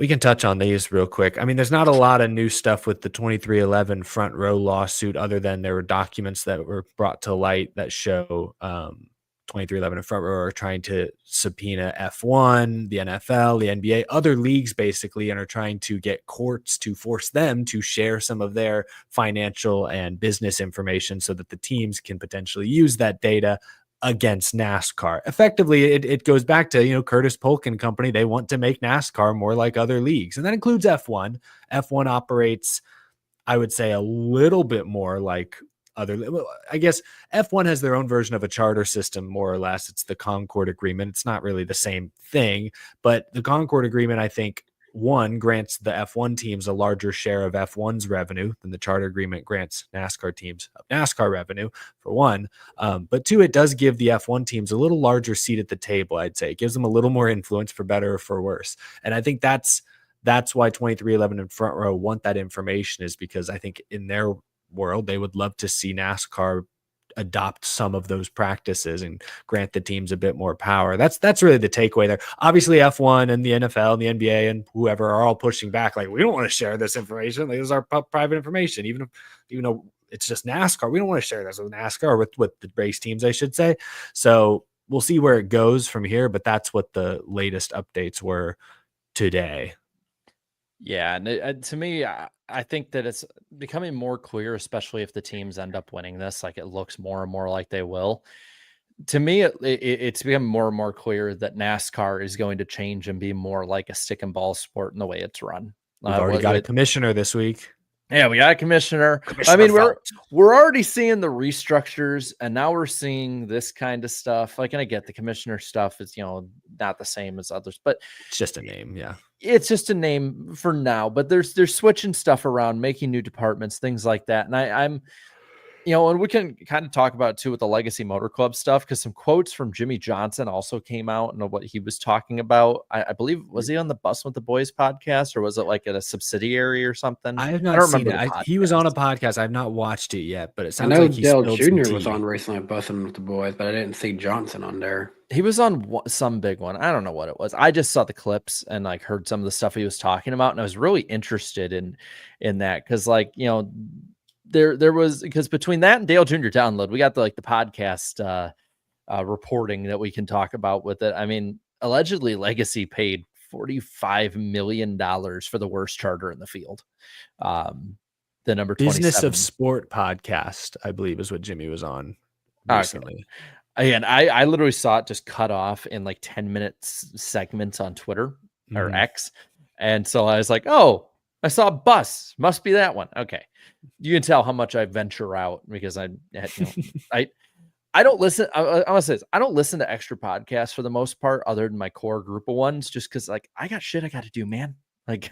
We can touch on these real quick. I mean, there's not a lot of new stuff with the 2311 front row lawsuit other than there were documents that were brought to light that show 2311 and front row are trying to subpoena F1, the NFL, the NBA, other leagues basically, and are trying to get courts to force them to share some of their financial and business information so that the teams can potentially use that data against NASCAR. Effectively, it goes back to, you know, Curtis Polk and company. They want to make NASCAR more like other leagues. And that includes F1. F1 operates, I would say, a little bit more like other. I guess F1 has their own version of a charter system, more or less. It's the Concord Agreement. It's not really the same thing, but the Concord Agreement, I think, one, grants the F1 teams a larger share of F1's revenue than the charter agreement grants NASCAR teams of NASCAR revenue, for one. But two, it does give the F1 teams a little larger seat at the table, I'd say. It gives them a little more influence, for better or for worse. And I think that's why 2311 and front row want that information, is because I think in their world, they would love to see NASCAR adopt some of those practices and grant the teams a bit more power. That's really the takeaway there. Obviously, F1 and the NFL and the NBA and whoever are all pushing back, like, we don't want to share this information. Like, this is our private information, even though it's just NASCAR. We don't want to share this with NASCAR, with the race teams, I should say. So we'll see where it goes from here, but that's what the latest updates were today. Yeah, and to me, I think that it's becoming more clear, especially if the teams end up winning this. Like, it looks more and more like they will. To me, it's become more and more clear that NASCAR is going to change and be more like a stick and ball sport in the way it's run. We've already got a commissioner this week. Yeah, we got a commissioner. I mean, we're already seeing the restructures, and now we're seeing this kind of stuff. Like, and I get the commissioner stuff is, you know, not the same as others, but it's just a name. Yeah, it's just a name for now. But there's switching stuff around, making new departments, things like that. And I'm, you know, and we can kind of talk about it too with the Legacy Motor Club stuff, because some quotes from Jimmy Johnson also came out and what he was talking about. I believe, was he on the Bus with the Boys podcast, or was it like at a subsidiary or something? I have not seen it. He was on a podcast. I've not watched it yet, but it sounds like he Dale Jr. was on recently Bussing with the Boys, but I didn't see Johnson on there. He was on some big one. I don't know what it was. I just saw the clips and like heard some of the stuff he was talking about, and I was really interested in that, because, like, you know, there was, because between that and Dale Jr. Download, we got the podcast reporting that we can talk about with it. I mean, allegedly Legacy paid $45 million for the worst charter in the field. The number 27. Business of Sport podcast, I believe, is what Jimmy was on recently. Okay. And I literally saw it just cut off in like 10 minutes segments on Twitter or X. And so I was like, oh, I saw a bus. Must be that one. Okay. You can tell how much I venture out, because I don't listen. I want to say this. I don't listen to extra podcasts for the most part, other than my core group of ones, just because, like, I got shit I got to do, man. Like,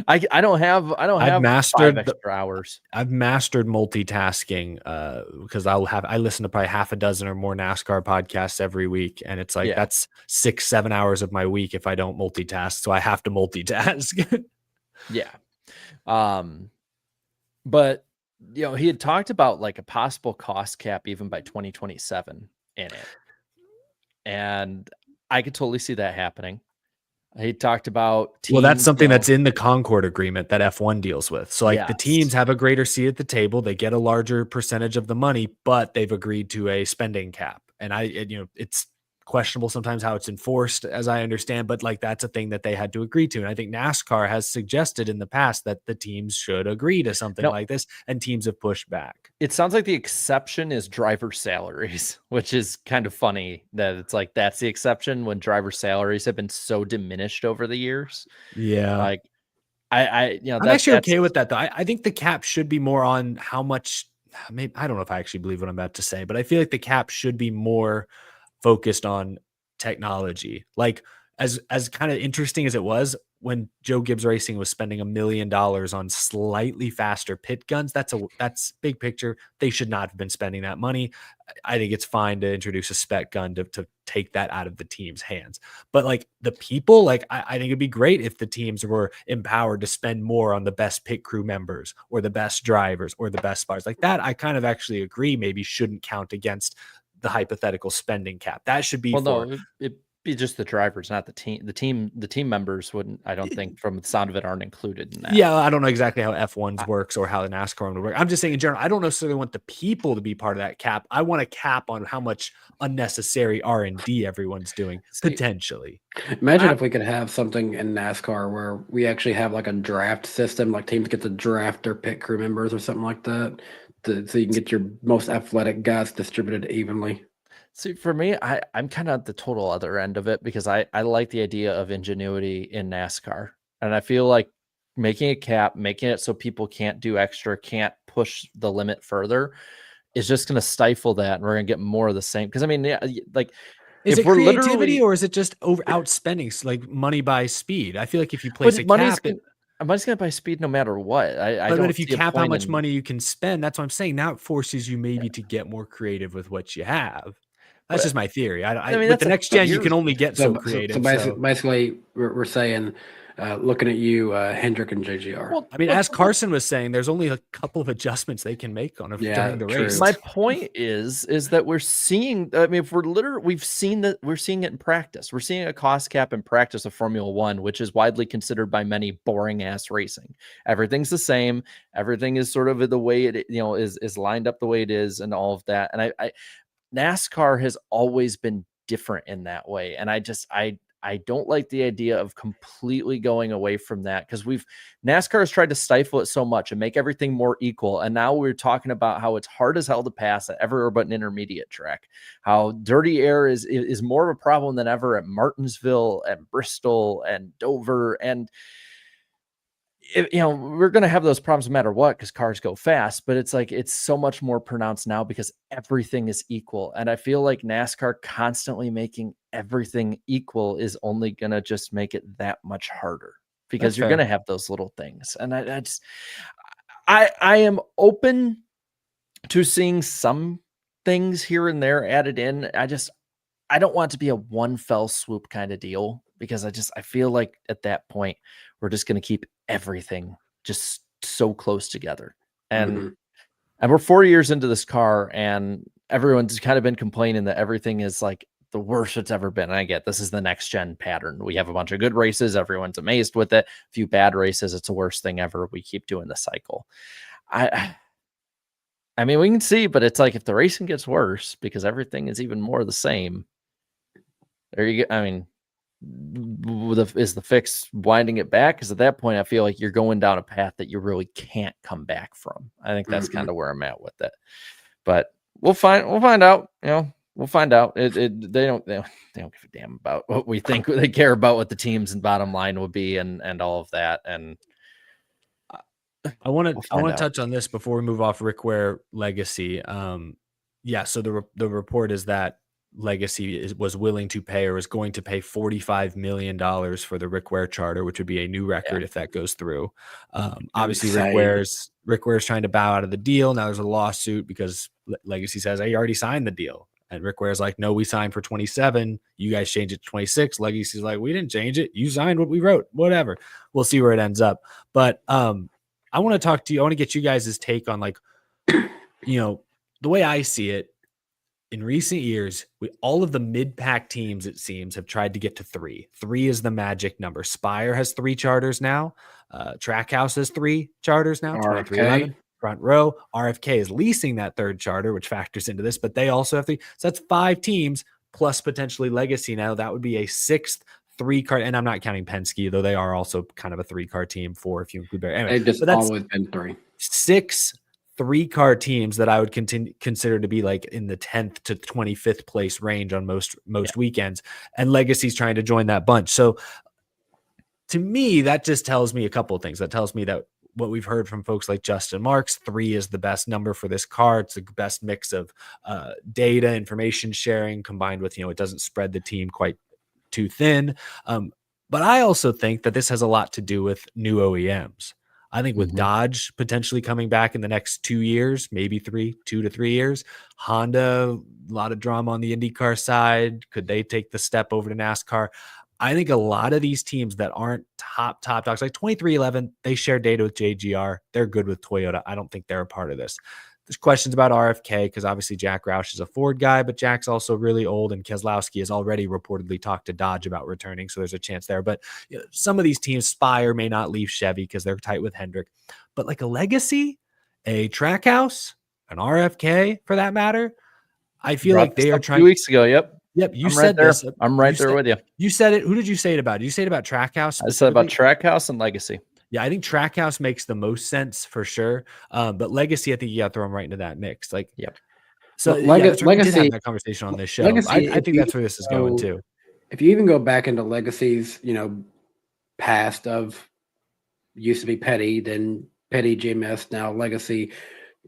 I don't have mastered 5 extra hours. I've mastered multitasking because I listen to probably half a dozen or more NASCAR podcasts every week, and it's like that's 6-7 hours of my week if I don't multitask. So I have to multitask. Yeah. But, you know, he had talked about like a possible cost cap even by 2027 in it. And I could totally see that happening. He talked about teams, Well, that's something that's in the Concord agreement that F1 deals with. So like the Yes. teams have a greater seat at the table, they get a larger percentage of the money, but they've agreed to a spending cap. And it's questionable sometimes how it's enforced, as I understand, but like that's a thing that they had to agree to. And I think NASCAR has suggested in the past that the teams should agree to something like this, and teams have pushed back. It sounds like the exception is driver salaries, which is kind of funny that it's like that's the exception when driver salaries have been so diminished over the years. Yeah. Like I'm actually okay with that though. I think the cap should be more on how much. Maybe I don't know if I actually believe what I'm about to say, but I feel like the cap should be more focused on technology. Like as kind of interesting as it was when Joe Gibbs Racing was spending $1 million on slightly faster pit guns, that's big picture. They should not have been spending that money. I think it's fine to introduce a spec gun to take that out of the team's hands. But like the people, like I think it'd be great if the teams were empowered to spend more on the best pit crew members or the best drivers or the best spotters. Like that, I kind of actually agree maybe shouldn't count against the hypothetical spending cap. That should be it'd be just the drivers, not the team. The team members wouldn't, I don't think, from the sound of it, aren't included in that. Yeah, I don't know exactly how F1's works or how the NASCAR would work. I'm just saying in general, I don't necessarily want the people to be part of that cap. I want a cap on how much unnecessary R&D everyone's doing, potentially. Imagine if we could have something in NASCAR where we actually have like a draft system, like teams get to draft their pit crew members or something like that. So you can get your most athletic guys distributed evenly. See, for me, I'm kind of at the total other end of it because I like the idea of ingenuity in NASCAR. And I feel like making a cap, making it so people can't do extra, can't push the limit further is just going to stifle that. And we're going to get more of the same. Because I mean, yeah, like, is it creativity or is it just over outspending, like money by speed? I feel like if you place a cap, money's going to buy speed no matter what. I don't. But if you cap how much money you can spend, that's what I'm saying. Now it forces you maybe to get more creative with what you have. That's just my theory. I mean, with the next gen, you can only get so creative. So basically, we're saying, looking at you, Hendrick and JGR. Well, I mean, as Carson was saying, there's only a couple of adjustments they can make on during the race. My point is that we're seeing. I mean, if we've seen that, we're seeing it in practice. We're seeing a cost cap in practice of Formula One, which is widely considered by many boring ass racing. Everything's the same. Everything is sort of the way it is lined up the way it is, and all of that. And NASCAR has always been different in that way. And I don't like the idea of completely going away from that because NASCAR has tried to stifle it so much and make everything more equal. And now we're talking about how it's hard as hell to pass at everywhere but an intermediate track, how dirty air is more of a problem than ever at Martinsville and Bristol and Dover. And we're going to have those problems no matter what because cars go fast, but it's like it's so much more pronounced now because everything is equal. And I feel like NASCAR constantly making everything equal is only going to just make it that much harder because you're going to have those little things. And I am open to seeing some things here and there added in. I don't want it to be a one fell swoop kind of deal because I feel like at that point we're just going to keep everything just so close together. And we're 4 years into this car and everyone's kind of been complaining that everything is like the worst it's ever been. And I get this is the next gen pattern. We have a bunch of good races. Everyone's amazed with it. A few bad races. It's the worst thing ever. We keep doing the cycle. I mean, we can see, but it's like if the racing gets worse because everything is even more the same. There you go. I mean, is the fix winding it back? Because at that point, I feel like you're going down a path that you really can't come back from. I think that's kind of where I'm at with it. But we'll find out. We'll find out. They don't give a damn about what we think. They care about what the teams and bottom line will be and all of that. And I want to touch on this before we move off Rick Ware legacy. So the report is that Legacy was willing to pay or is going to pay $45 million for the Rick Ware charter, which would be a new record if that goes through. Obviously, Rick Ware's trying to bow out of the deal. Now there's a lawsuit because Legacy says, "Hey, you already signed the deal." And Rick Ware's like, "No, we signed for 27. You guys changed it to 26. Legacy's like, "We didn't change it. You signed what we wrote. Whatever." We'll see where it ends up. But I want to talk to you. I want to get you guys' take on the way I see it. in recent years, all of the mid-pack teams, it seems, have tried to get to 3. 3 is the magic number. Spire has 3 charters now. Trackhouse has 3 charters now. 2311, front row. RFK is leasing that 3rd charter, which factors into this, but they also have 3. So that's 5 teams plus potentially Legacy now. That would be a 6th 3-car, and I'm not counting Penske, though they are also kind of a 3-car team, 4 if you include Barry. Anyway, They've just always been 3. 6 3-car teams that I would consider to be like in the 10th to 25th place range on most weekends, and Legacy's trying to join that bunch. So to me, that just tells me a couple of things. That tells me that what we've heard from folks like Justin Marks, 3 is the best number for this car. It's the best mix of data, information sharing, combined with, it doesn't spread the team quite too thin. But I also think that this has a lot to do with new OEMs. I think with Dodge potentially coming back in the next 2 years, maybe 2 to 3 years, Honda, a lot of drama on the IndyCar side. Could they take the step over to NASCAR? I think a lot of these teams that aren't top dogs, like 2311, they share data with JGR. They're good with Toyota. I don't think they're a part of this. There's questions about RFK because obviously Jack Roush is a Ford guy, but Jack's also really old, and Keselowski has already reportedly talked to Dodge about returning, so there's a chance there. But some of these teams, Spire may not leave Chevy because they're tight with Hendrick. But like a Legacy, a Trackhouse, an RFK for that matter, I feel like they are trying. 2 weeks ago, yep. You said this. I'm right there with you. You said it. Who did you say it about? Did you say it about Trackhouse? I said about Trackhouse and Legacy. Yeah, I think Trackhouse makes the most sense for sure. But Legacy, I think you got to throw them right into that mix. Like, yep. So Legacy, we did have that conversation on this show. Legacy, I think that's where this is going too. If you even go back into Legacy's, past of used to be Petty, then Petty GMS, now Legacy,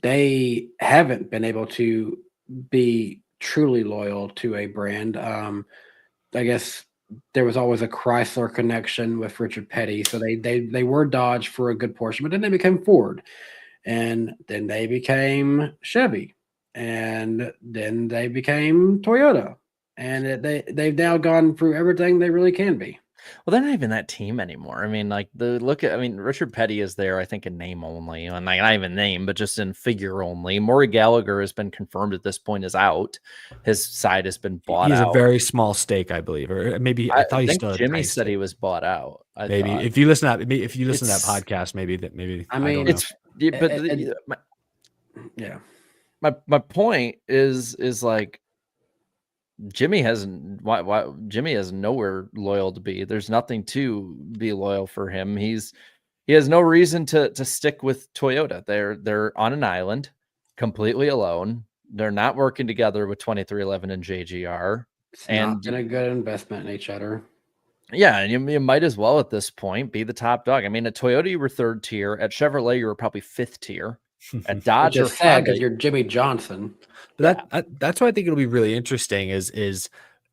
they haven't been able to be truly loyal to a brand. I guess there was always a Chrysler connection with Richard Petty. So they were Dodge for a good portion, but then they became Ford, and then they became Chevy, and then they became Toyota, and they've now gone through everything they really can be. Well, they're not even that team anymore. I mean, Richard Petty is there, I think, in name only, and not even name, but just in figure only. Maury Gallagher has been confirmed at this point is out. His side has been bought out. He's a very small stake, I believe, or maybe I thought he still. Jimmy said he was bought out. Maybe if you listen to that, podcast, maybe. I mean, My point is like, Jimmy has nowhere loyal to be. There's nothing to be loyal for him. He has no reason to stick with Toyota. They're on an island, completely alone. They're not working together with 2311 and JGR. It's not been a good investment in each other. Yeah, and you might as well at this point be the top dog. I mean, at Toyota you were 3rd tier. At Chevrolet you were probably 5th tier. At Dodge, which is sad because you're Jimmy Johnson. But that's why I think it'll be really interesting. Is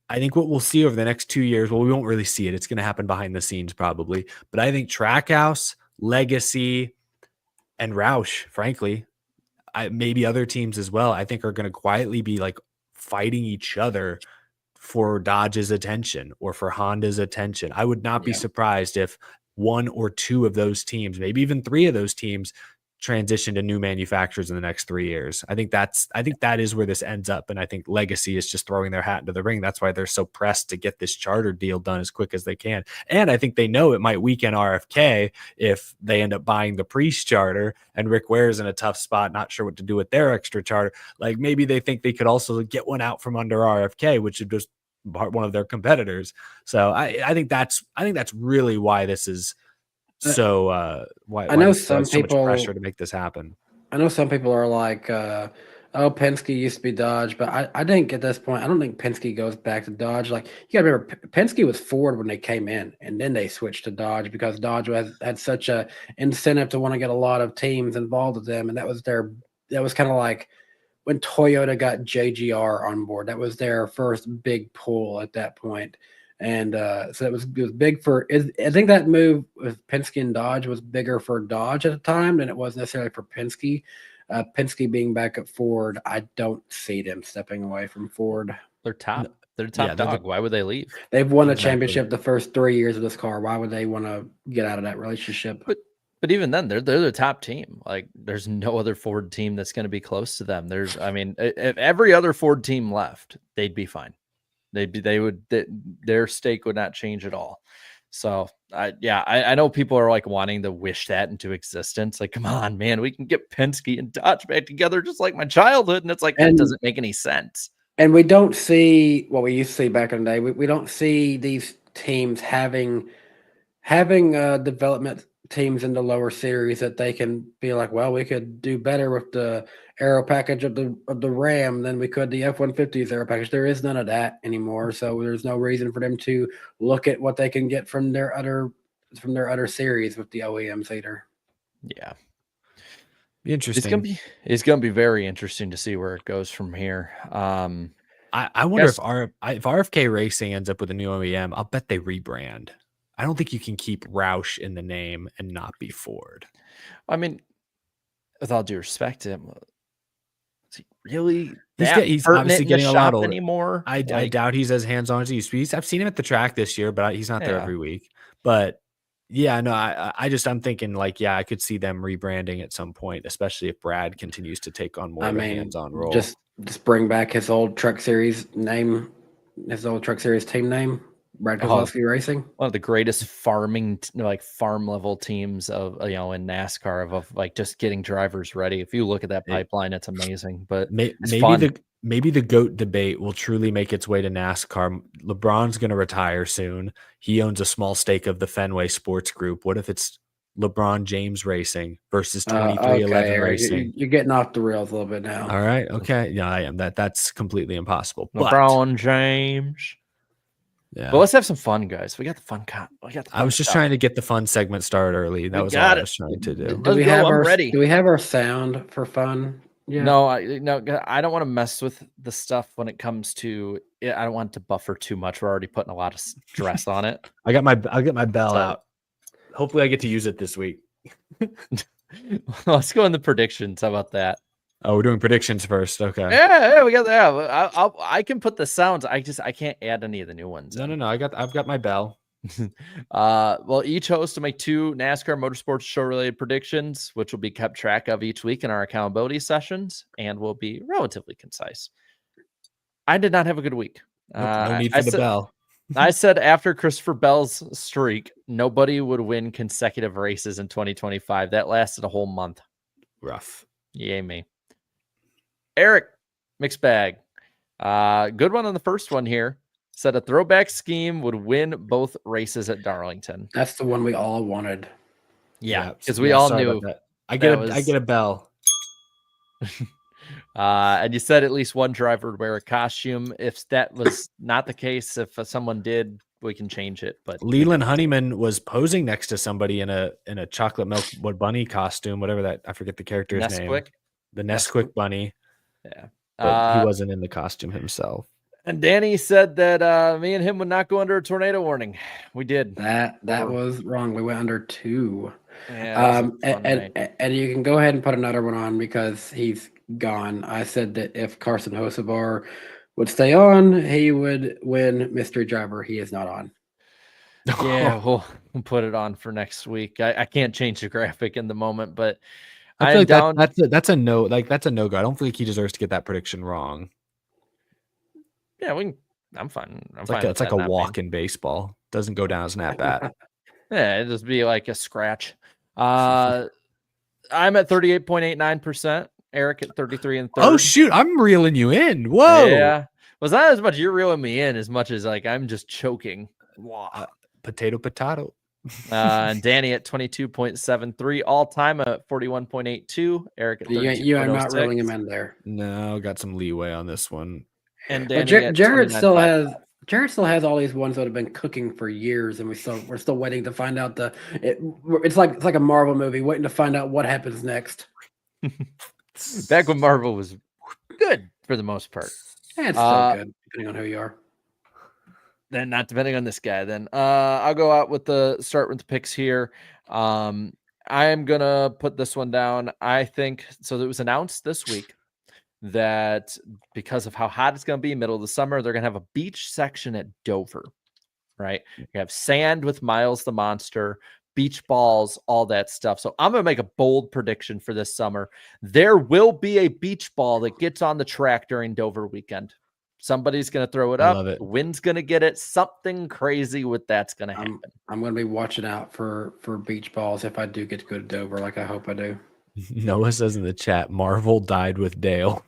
I think what we'll see over the next 2 years. Well, we won't really see it. It's going to happen behind the scenes probably. But I think Trackhouse, Legacy, and Roush, frankly, maybe other teams as well, I think are going to quietly be like fighting each other for Dodge's attention or for Honda's attention. I would not be surprised if 1 or 2 of those teams, maybe even 3 of those teams, transition to new manufacturers in the next 3 years. I think that is where this ends up. And I think Legacy is just throwing their hat into the ring. That's why they're so pressed to get this charter deal done as quick as they can. And I think they know it might weaken RFK if they end up buying the Priest charter and Rick Ware's in a tough spot, not sure what to do with their extra charter. Like maybe they think they could also get one out from under RFK, which would just one of their competitors. So I think that's really why this is so why I know some people so much pressure to make this happen. I know some people are like, oh, Penske used to be Dodge, but I think at this point, I don't think Penske goes back to Dodge. Like, you got to remember, Penske was Ford when they came in, and then they switched to Dodge because Dodge had such a incentive to want to get a lot of teams involved with them, and that was kind of like when Toyota got JGR on board. That was their first big pull at that point. And so it was big for. I think that move with Penske and Dodge was bigger for Dodge at the time than it was necessarily for Penske. Penske being back at Ford, I don't see them stepping away from Ford. They're top. They're top dog. Why would they leave? They've won a championship the first 3 years of this car. Why would they want to get out of that relationship? But But even then, they're the top team. Like, there's no other Ford team that's going to be close to them. I mean, if every other Ford team left, they'd be fine. Their stake would not change at all. So I know people are like wanting to wish that into existence. Like, come on, man, we can get Penske and Dodge back together just like my childhood. And it's like, that doesn't make any sense. And we don't see what we used to see back in the day. We don't see these teams having development teams in the lower series that they can be like, well, we could do better with the aero package of the Ram than we could the F-150's aero package. There is none of that anymore, so there's no reason for them to look at what they can get from their other series with the OEMs either. Yeah, be interesting. It's gonna be very interesting to see where it goes from here. I wonder if RFK Racing ends up with a new OEM. I'll bet they rebrand. I don't think you can keep Roush in the name and not be Ford. I mean, with all due respect to him, is he really he's obviously getting a lot older anymore? I doubt he's as hands-on as he used to be. I've seen him at the track this year, but he's not there every week. But yeah, no, I'm thinking like, I could see them rebranding at some point, especially if Brad continues to take on more of a hands-on role. Just bring back his old Truck Series name, his old Truck Series team name. Brad Kozlowski Racing, one of the greatest farm level teams of in NASCAR of like just getting drivers ready. If you look at that pipeline, it's amazing. But maybe the GOAT debate will truly make its way to NASCAR. LeBron's going to retire soon. He owns a small stake of the Fenway Sports Group. What if it's LeBron James Racing versus 2311 Racing? You're getting off the rails a little bit now. All right, okay, yeah, I am. That's completely impossible. LeBron James. Yeah. But let's have some fun, guys. We got the fun. I was just trying to get the fun segment started early. That was all I was trying to do. Do we have our sound for fun? Yeah. No, I don't want to mess with the stuff when it comes to it. I don't want to buffer too much. We're already putting a lot of stress on it. I'll get my bell out. Hopefully I get to use it this week. Let's go in the predictions. How about that? Oh, we're doing predictions first. Okay. Yeah, we got that. I can put the sounds. I can't add any of the new ones. No. I've got my bell. Well, each host will make 2 NASCAR Motorsports show related predictions, which will be kept track of each week in our accountability sessions, and will be relatively concise. I did not have a good week. No need for the bell. I said after Christopher Bell's streak, nobody would win consecutive races in 2025. That lasted a whole month. Rough. Yay me. Eric, mixed bag. Good one on the first one here. Said a throwback scheme would win both races at Darlington. That's the one we all wanted. Yeah, because we all knew. I get a bell. And you said at least one driver would wear a costume. If that was not the case, if someone did, we can change it. But Leland Honeyman was posing next to somebody in a chocolate milk bunny costume, whatever that. I forget the character's name. The Nesquik bunny. Yeah, but he wasn't in the costume himself. And Danny said that me and him would not go under a tornado warning. We did. That was wrong. We went under 2. Yeah, and you can go ahead and put another one on because he's gone. I said that if Carson Hocevar would stay on, he would win mystery driver. He is not on. Yeah, we'll put it on for next week. I can't change the graphic in the moment, but I feel like that's a no. Like that's a no go. I don't think he deserves to get that prediction wrong. Yeah, I'm fine. It's like a walk in baseball. Doesn't go down as an at bat. Yeah, it'd just be like a scratch. I'm at 38.89%. Eric at 33 and 30. Oh shoot, I'm reeling you in. Whoa. Yeah. Was not as much you're reeling me in as much as like I'm just choking. Potato. And Danny at 22.73, all time at 41.82. Eric at 32. You are not reeling him in there. No, got some leeway on this one. And Danny Jared still has all these ones that have been cooking for years, and we're still waiting to find out it's like a Marvel movie, waiting to find out what happens next. Back when Marvel was good for the most part. Yeah, it's still good, depending on who you are. Then not depending on this guy. Then I'll go out with the picks here. I am gonna put this one down. I think so. It was announced this week that because of how hot it's going to be middle of the summer, they're going to have a beach section at Dover, right? You have sand with Miles the Monster, beach balls, all that stuff. So I'm going to make a bold prediction for this summer. There will be a beach ball that gets on the track during Dover weekend. Somebody's going to throw it I up. love it. The wind's going to get it. Something crazy with that's going to happen. I'm going to be watching out for beach balls if I do get to go to Dover, like I hope I do. Noah says in the chat, Marvel died with Dale.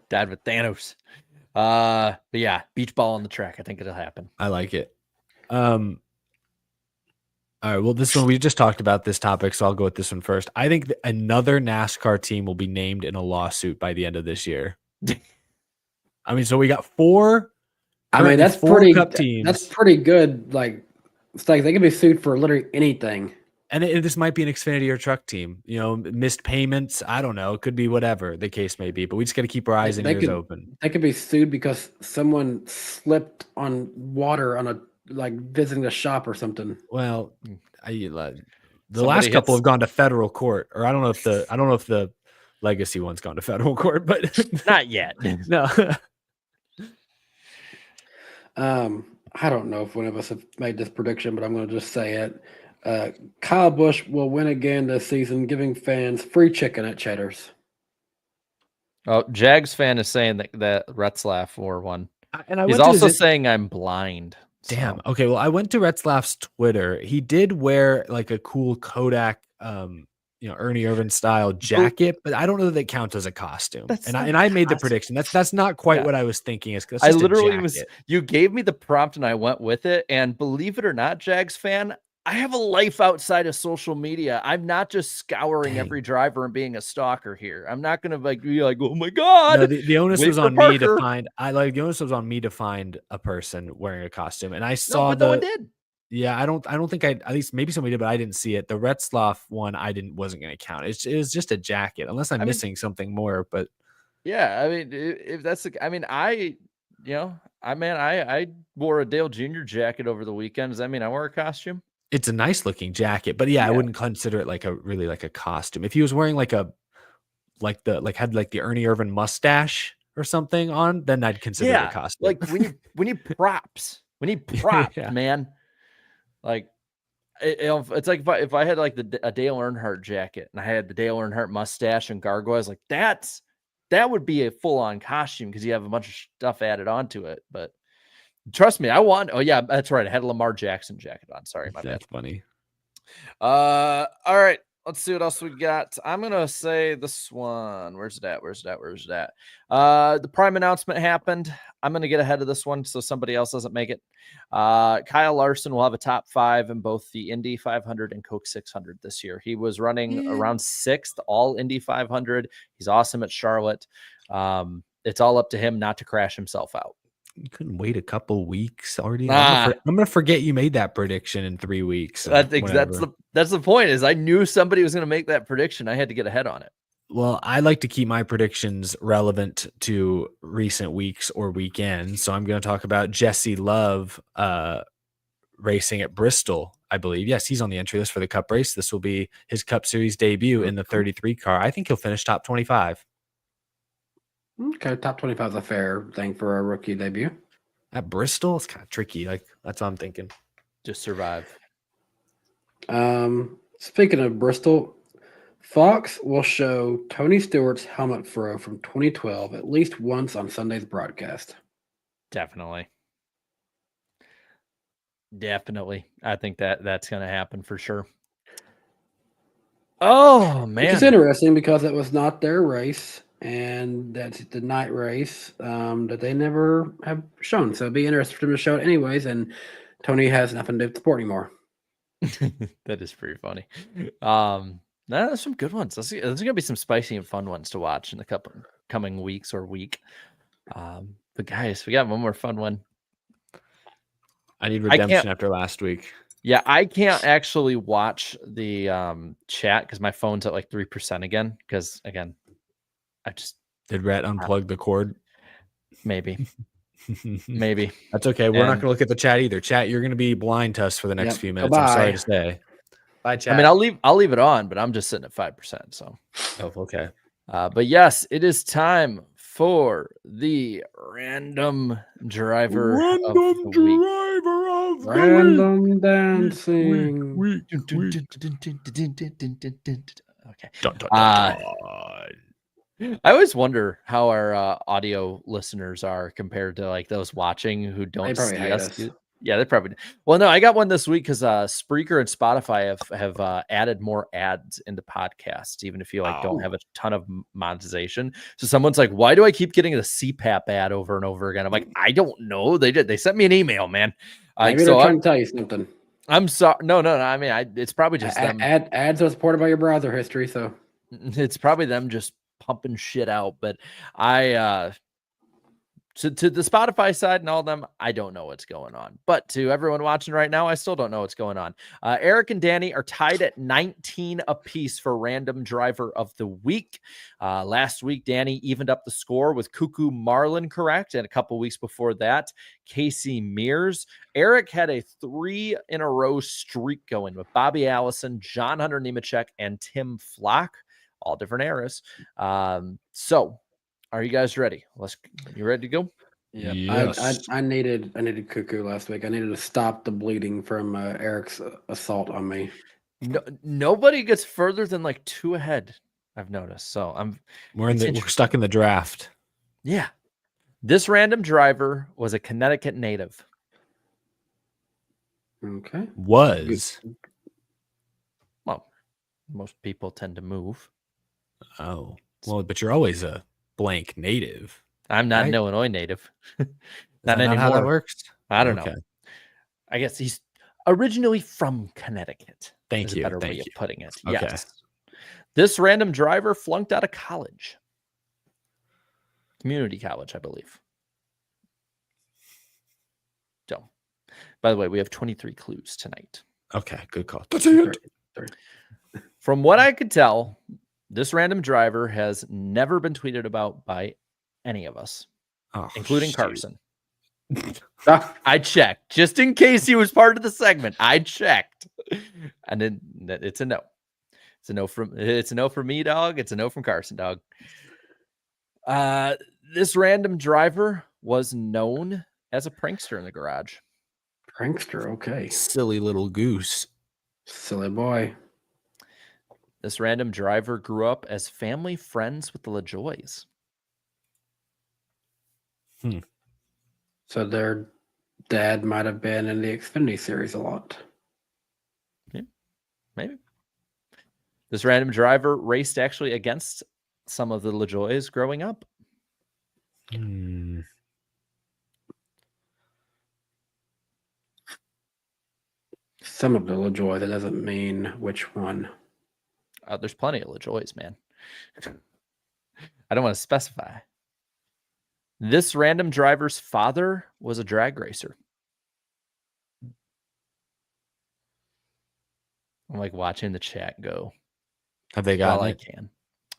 Died with Thanos. But yeah, beach ball on the track. I think it'll happen. I like it. All right. Well, this one, we just talked about this topic, so I'll go with this one first. I think another NASCAR team will be named in a lawsuit by the end of this year. I mean, so we got four. I mean, that's four pretty. Cup teams. That's pretty good. Like, it's like they can be sued for literally anything. And this might be an Xfinity or truck team. You know, missed payments. I don't know. It could be whatever the case may be. But we just got to keep our eyes and ears open. They could be sued because someone slipped on water on visiting a shop or something. Well, the last couple have gone to federal court, or I don't know if the legacy one's gone to federal court, but not yet. No. I don't know if one of us have made this prediction, but I'm going to just say it. Kyle Busch will win again this season, giving fans free chicken at Cheddar's. Oh, Jags fan is saying that Retzlaff wore one. And he's also saying I'm blind. Damn. Okay. Well, I went to Retzlaff's Twitter. He did wear like a cool Kodak, Ernie Irvin style jacket, but I don't know that it counts as a costume. I made the prediction. That's not quite what I was thinking. I literally you gave me the prompt and I went with it. And believe it or not, Jags fan, I have a life outside of social media. I'm not just scouring every driver and being a stalker here. I'm not going to be like, oh my God. No, the onus was on me to find. The onus was on me to find a person wearing a costume, and I saw no one did. Yeah, I don't think at least maybe somebody did, but I didn't see it. The Retzlaff one wasn't going to count. It was just a jacket, unless I'm missing something more. But yeah, I mean, if that's I wore a Dale Jr. jacket over the weekend. Does that mean I wore a costume? It's a nice looking jacket, but yeah, I wouldn't consider it like a costume. If he was wearing had the Ernie Irvin mustache or something on, then I'd consider it a costume. Like we need props, man. Like it's like if I had like a Dale Earnhardt jacket and I had the Dale Earnhardt mustache and gargoyles, like that would be a full on costume because you have a bunch of stuff added onto it, but. Trust me, oh yeah, that's right. I had a Lamar Jackson jacket on. Sorry, my bad. That's funny. All right. Let's see what else we got. I'm gonna say this one. Where's it at? The Prime announcement happened. I'm gonna get ahead of this one so somebody else doesn't make it. Kyle Larson will have a top 5 in both the Indy 500 and Coke 600 this year. He was running around 6th, all Indy 500. He's awesome at Charlotte. It's all up to him not to crash himself out. You couldn't wait a couple weeks already. I'm gonna forget you made that prediction in 3 weeks. That's the point. Is I knew somebody was gonna make that prediction. I had to get ahead on it. Well, I like to keep my predictions relevant to recent weeks or weekends. So I'm going to talk about Jesse Love racing at Bristol, I believe. Yes, he's on the entry list for the Cup race. This will be his Cup Series debut in the 33 car. I think he'll finish top 25. Okay, top 25 is a fair thing for a rookie debut. At Bristol, it's kind of tricky. Like, that's what I'm thinking. Just survive. Speaking of Bristol, Fox will show Tony Stewart's helmet throw from 2012 at least once on Sunday's broadcast. Definitely. I think that's going to happen for sure. Oh, man. It's interesting because it was not their race. And that's the night race that they never have shown. So it'd be interesting for them to show it anyways. And Tony has nothing to do with the sport anymore. That is pretty funny. There's some good ones. There's going to be some spicy and fun ones to watch in the coming weeks or week. But guys, we got one more fun one. I need redemption after last week. Yeah, I can't actually watch the chat because my phone's at like 3% again. Because again, Did Rhett unplug the cord? Maybe. That's okay. We're not going to look at the chat either. Chat, you're going to be blind to us for the next few minutes. Bye-bye. I'm sorry to say. Bye, chat. I mean, I'll leave it on, but I'm just sitting at 5%. So. Oh, okay. But yes, it is time for the random driver. Random driver of Random dancing. Okay. I always wonder how our audio listeners are compared to like those watching who don't probably see hate us. us. Yeah, they probably. Well, no, I got one this week because Spreaker and Spotify have added more ads into podcasts, even if you like don't have a ton of monetization. So someone's like, "Why do I keep getting the CPAP ad over and over again?" I'm like, "I don't know. They did. They sent me an email, man." Maybe they're trying to tell you something. I'm sorry. No. I mean, it's probably just them. Ads are supported by your browser history, so It's probably them just pumping shit out. But to the Spotify side and all of them, I don't know what's going on. But to everyone watching right now, I still don't know what's going on. Eric and Danny are tied at 19 apiece for Random Driver of the Week. Last week, Danny evened up the score with Cuckoo Marlin correct, and a couple weeks before that, Casey Mears. Eric had a 3-in-a-row streak going with Bobby Allison, John Hunter Nemechek, and Tim Flock, all different eras. So are you guys ready? You ready to go? yeah. Yes. I needed Cuckoo last week. I needed to stop the bleeding from Eric's assault on me. No, nobody gets further than like 2 ahead, I've noticed. So We're stuck in the draft. Yeah. This random driver was a Connecticut native. Okay. Was. Well, most people tend to move. Oh. Well, but you're always a blank native. I'm not right? an Illinois native. Not anymore. How that works? I don't know. I guess he's originally from Connecticut. Thank you. A better way of putting it. Okay. Yes. This random driver flunked out of college. Community college, I believe. So, by the way, we have 23 clues tonight. Okay, good call. That's it. From what I could tell, this random driver has never been tweeted about by any of us, including Carson. I checked just in case he was part of the segment. I checked, and then it's a no. It's a no from me, dog. It's a no from Carson, dog. This random driver was known as a prankster in the garage. Prankster, okay. Silly little goose. Silly boy. This random driver grew up as family friends with the LaJoys. So their dad might have been in the Xfinity series a lot. Yeah, maybe. This random driver raced actually against some of the LaJoys growing up. Some of the LaJoy, that doesn't mean which one. There's plenty of LaJoys, man. I don't want to specify. This random driver's father was a drag racer. I'm like watching the chat go. Have they got I can.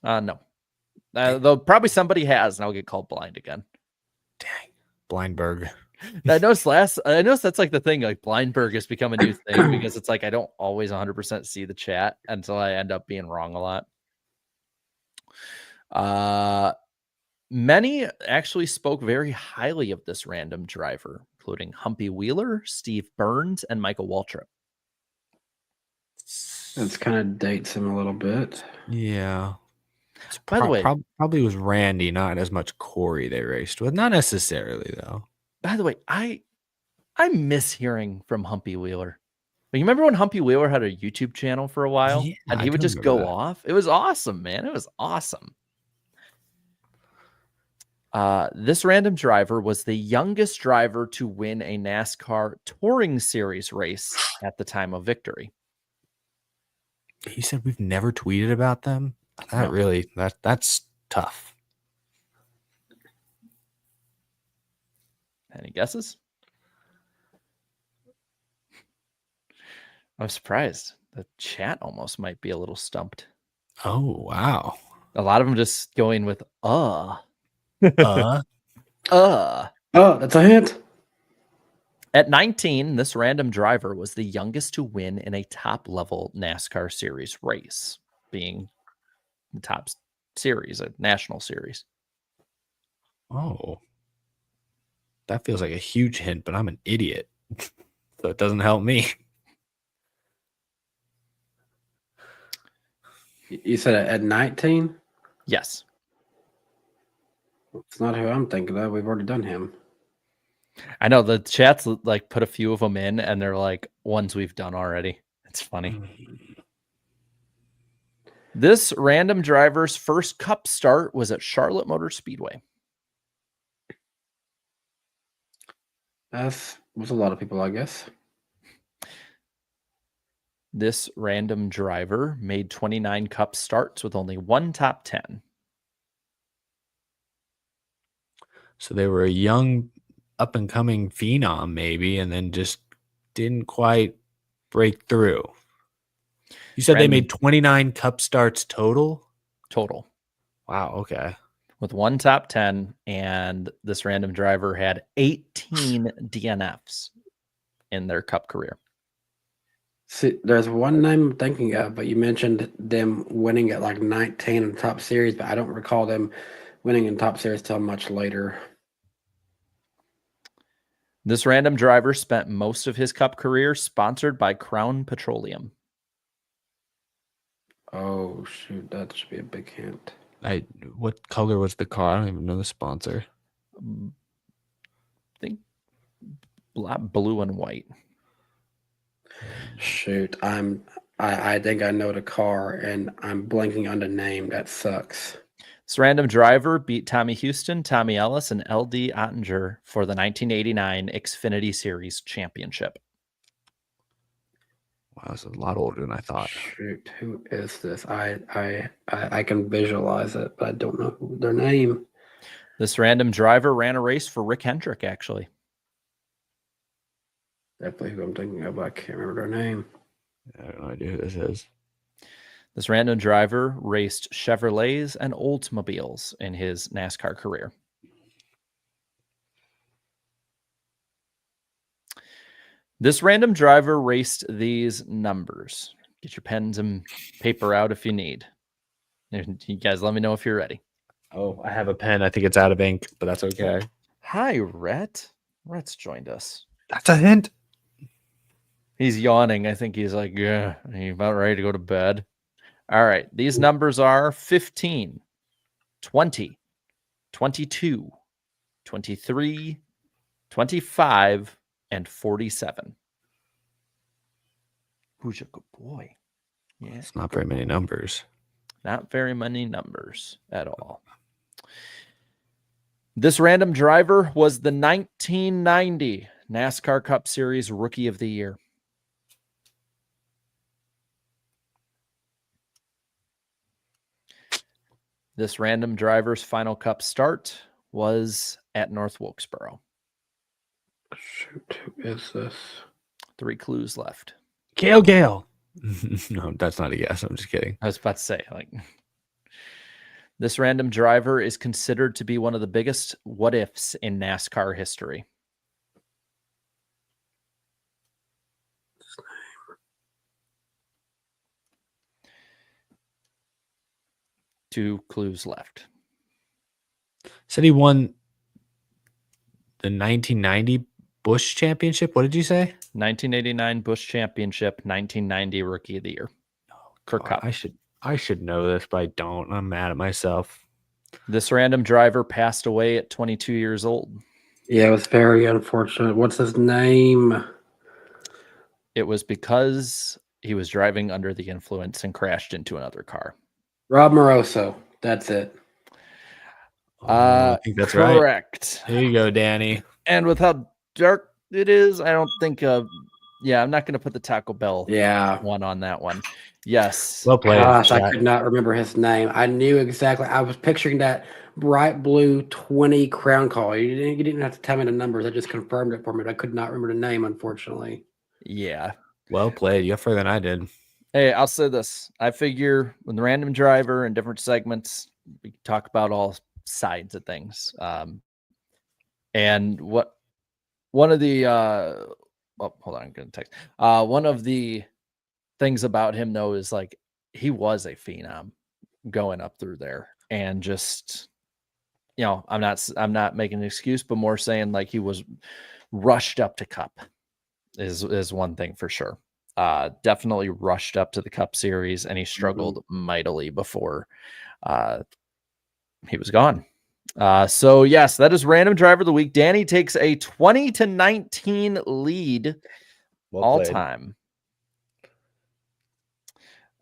No. Though probably somebody has, and I'll get called blind again. Dang. Blindberg. I noticed that's like the thing. Like Blindberg has become a new thing because it's like I don't always 100% see the chat until I end up being wrong a lot. Many actually spoke very highly of this random driver, including Humpy Wheeler, Steve Burns, and Michael Waltrip. That's kind of dates him a little bit. Yeah. By the way, probably was Randy, not as much Corey they raced with. Not necessarily, though. By the way, I miss hearing from Humpy Wheeler. You remember when Humpy Wheeler had a YouTube channel for a while? Yeah, and he would just go off? It was awesome, man. It was awesome. This random driver was the youngest driver to win a NASCAR Touring Series race at the time of victory. He said we've never tweeted about them. That's tough. Any guesses? I'm surprised. The chat almost might be a little stumped. Oh, wow. A lot of them just going with Oh, that's a hint. At 19, this random driver was the youngest to win in a top-level NASCAR series race, being the top series, a national series. Oh. That feels like a huge hint, but I'm an idiot. so it doesn't help me. You said at 19? Yes. It's not who I'm thinking of. We've already done him. I know the chats like put a few of them in and they're like ones we've done already. It's funny. This random driver's first Cup start was at Charlotte Motor Speedway. That was a lot of people, I guess. This random driver made 29 Cup starts with only one top 10. So they were a young, up-and-coming phenom, maybe, and then just didn't quite break through. You said they made 29 Cup starts total? Total. Wow, okay. With one top 10, and this random driver had 18 DNFs in their Cup career. See, there's one name I'm thinking of, but you mentioned them winning at like 19 in the Top Series, but I don't recall them winning in Top Series till much later. This random driver spent most of his Cup career sponsored by Crown Petroleum. Oh, shoot. That should be a big hint. What color was the car? I don't even know the sponsor. I think blue and white. Shoot. I think I know the car, and I'm blanking on the name. That sucks. This random driver beat Tommy Houston, Tommy Ellis, and LD Ottinger for the 1989 Xfinity Series championship. Wow, it's a lot older than I thought. Shoot, who is this? I can visualize it, but I don't know their name. This random driver ran a race for Rick Hendrick, actually. Definitely who I'm thinking of, but I can't remember their name. I have no idea who this is. This random driver raced Chevrolets and Oldsmobiles in his NASCAR career. This random driver raced these numbers. Get your pens and paper out if you need. You guys let me know if you're ready. Oh, I have a pen. I think it's out of ink, but that's okay. Hi, Rhett. Rhett's joined us. That's a hint. He's yawning. I think he's like, yeah, he's about ready to go to bed. All right. These numbers are 15, 20, 22, 23, 25, and 47. Who's a good boy? Yeah. It's not very many numbers. Not very many numbers at all. This random driver was the 1990 NASCAR Cup Series Rookie of the Year. This random driver's final Cup start was at North Wilkesboro. Shoot, who is this? 3 clues left. Gale. No, that's not a guess. I'm just kidding. I was about to say, like, this random driver is considered to be one of the biggest what ifs in NASCAR history. Two clues left. Said he won the 1990 Busch Championship. What did you say? 1989 Busch Championship, 1990 Rookie of the Year. Kirk Cup. I should know this, but I don't. I'm mad at myself. This random driver passed away at 22 years old. Yeah, it was very unfortunate. What's his name? It was because he was driving under the influence and crashed into another car. Rob Moroso. That's it. I think that's correct. Right. There you go, Danny. And with how dark it is, I don't think I'm not going to put the Taco Bell one on that one. Yes. Well played. Gosh, I could not remember his name. I knew exactly. I was picturing that bright blue 20 crown call. You didn't have to tell me the numbers. I just confirmed it for me. But I could not remember the name, unfortunately. Yeah. Well played. You got further than I did. Hey, I'll say this. I figure when the random driver and different segments, we talk about all sides of things. And one of the hold on, I'm gonna text. One of the things about him though is like he was a phenom going up through there, and just I'm not making an excuse, but more saying like he was rushed up to Cup. is one thing for sure. Definitely rushed up to the Cup Series, and he struggled mightily before he was gone. So yes, that is random driver of the week. Danny takes a 20-19 lead all time.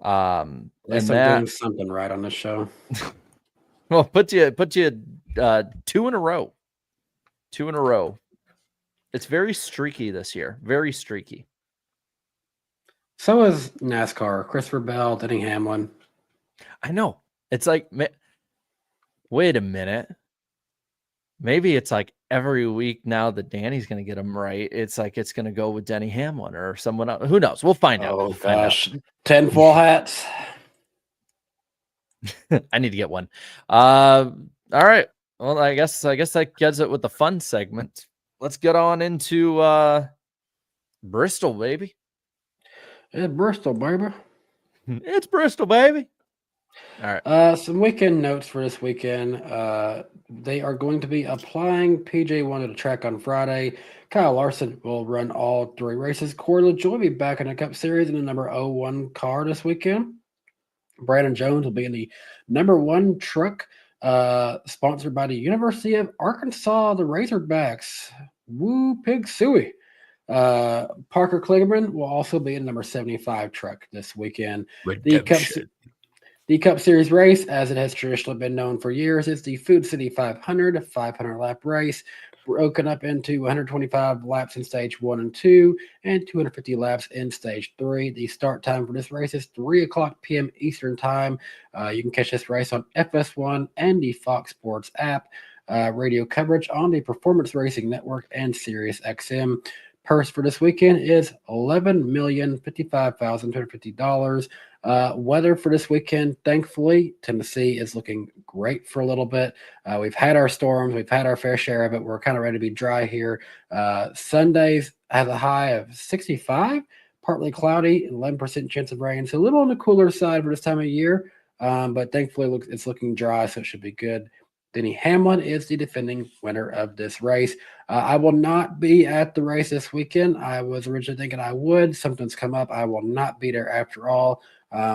At least I'm doing something right on this show. Well, put you 2 in a row. 2 in a row. It's very streaky this year. Very streaky. So is NASCAR. Christopher Bell, Denny Hamlin. I know. It's like, wait a minute. Maybe it's like every week now that Danny's going to get them right. It's like it's going to go with Denny Hamlin or someone else. Who knows? We'll find out. Oh, gosh. 10 full hats. I need to get one. All right. Well, I guess that gets it with the fun segment. Let's get on into Bristol, baby. It's Bristol, baby. It's Bristol, baby. All right. Some weekend notes for this weekend. They are going to be applying PJ1 to the track on Friday. Kyle Larson will run all 3 races. Corey LaJoy will be back in the Cup Series in the number 01 car this weekend. Brandon Jones will be in the number 1 truck, sponsored by the University of Arkansas, the Razorbacks. Woo, Pig Suey. Parker Kligerman will also be in number 75 truck this weekend. The Cup Series race, as it has traditionally been known for years, is the Food City 500, a 500-lap race, broken up into 125 laps in stage 1 and 2, and 250 laps in stage 3. The start time for this race is 3 o'clock p.m. Eastern Time. You can catch this race on FS1 and the Fox Sports app. Radio coverage on the Performance Racing Network and Sirius XM. Purse for this weekend is $11,055,250. Weather for this weekend, thankfully, Tennessee is looking great for a little bit. We've had our storms. We've had our fair share of it. We're kind of ready to be dry here. Sundays has a high of 65, partly cloudy, 11% chance of rain. So a little on the cooler side for this time of year, but thankfully it's looking dry, so it should be good. Denny Hamlin is the defending winner of this race. I will not be at the race this weekend. I was originally thinking I would. Something's come up. I will not be there after all.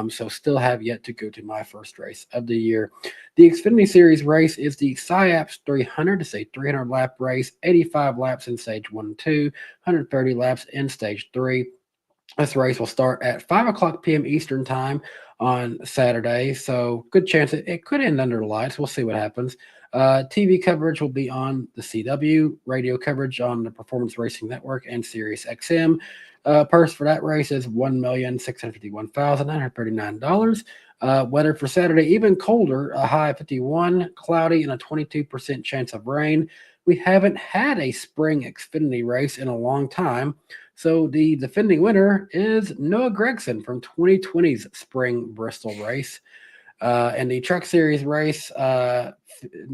So still have yet to go to my first race of the year. The Xfinity Series race is the SciAps 300. It's a 300-lap race, 85 laps in stage 1 and 2, 130 laps in stage 3. This race will start at 5 o'clock p.m. Eastern Time on Saturday, so good chance it could end under the lights. We'll see what happens. TV coverage will be on the CW, radio coverage on the Performance Racing Network and Sirius XM. Purse for that race is $1,651,939. Weather for Saturday, even colder, a high of 51, cloudy, and a 22% chance of rain. We haven't had a spring Xfinity race in a long time. So the defending winner is Noah Gragson from 2020's spring Bristol race. And the Truck Series race, now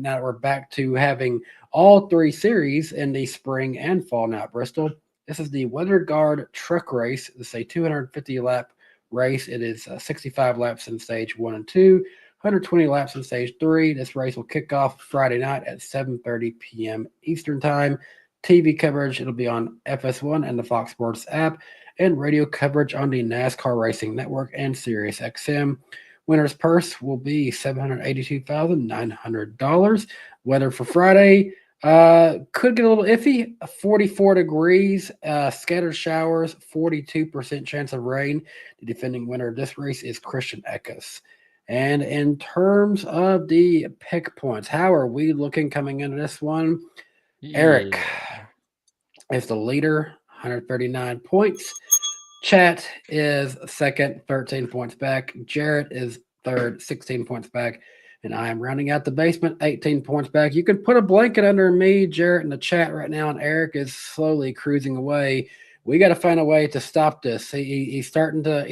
that we're back to having all 3 series in the spring and fall now at Bristol, this is the Weather Guard Truck Race. It's a 250-lap race. It is 65 laps in stage 1 and 2, 120 laps in stage 3. This race will kick off Friday night at 7:30 p.m. Eastern Time. TV coverage, it'll be on FS1 and the Fox Sports app, and radio coverage on the NASCAR Racing Network and Sirius XM. Winner's purse will be $782,900. Weather for Friday could get a little iffy. 44 degrees, scattered showers, 42% chance of rain. The defending winner of this race is Christian Eckes. And in terms of the pick points, how are we looking coming into this one? Yeah. Eric is the leader, 139 points. Chat is second, 13 points back. Jarrett is third, 16 points back. And I am rounding out the basement, 18 points back. You can put a blanket under me, Jarrett, in the chat right now, and Eric is slowly cruising away. We got to find a way to stop this. He's starting to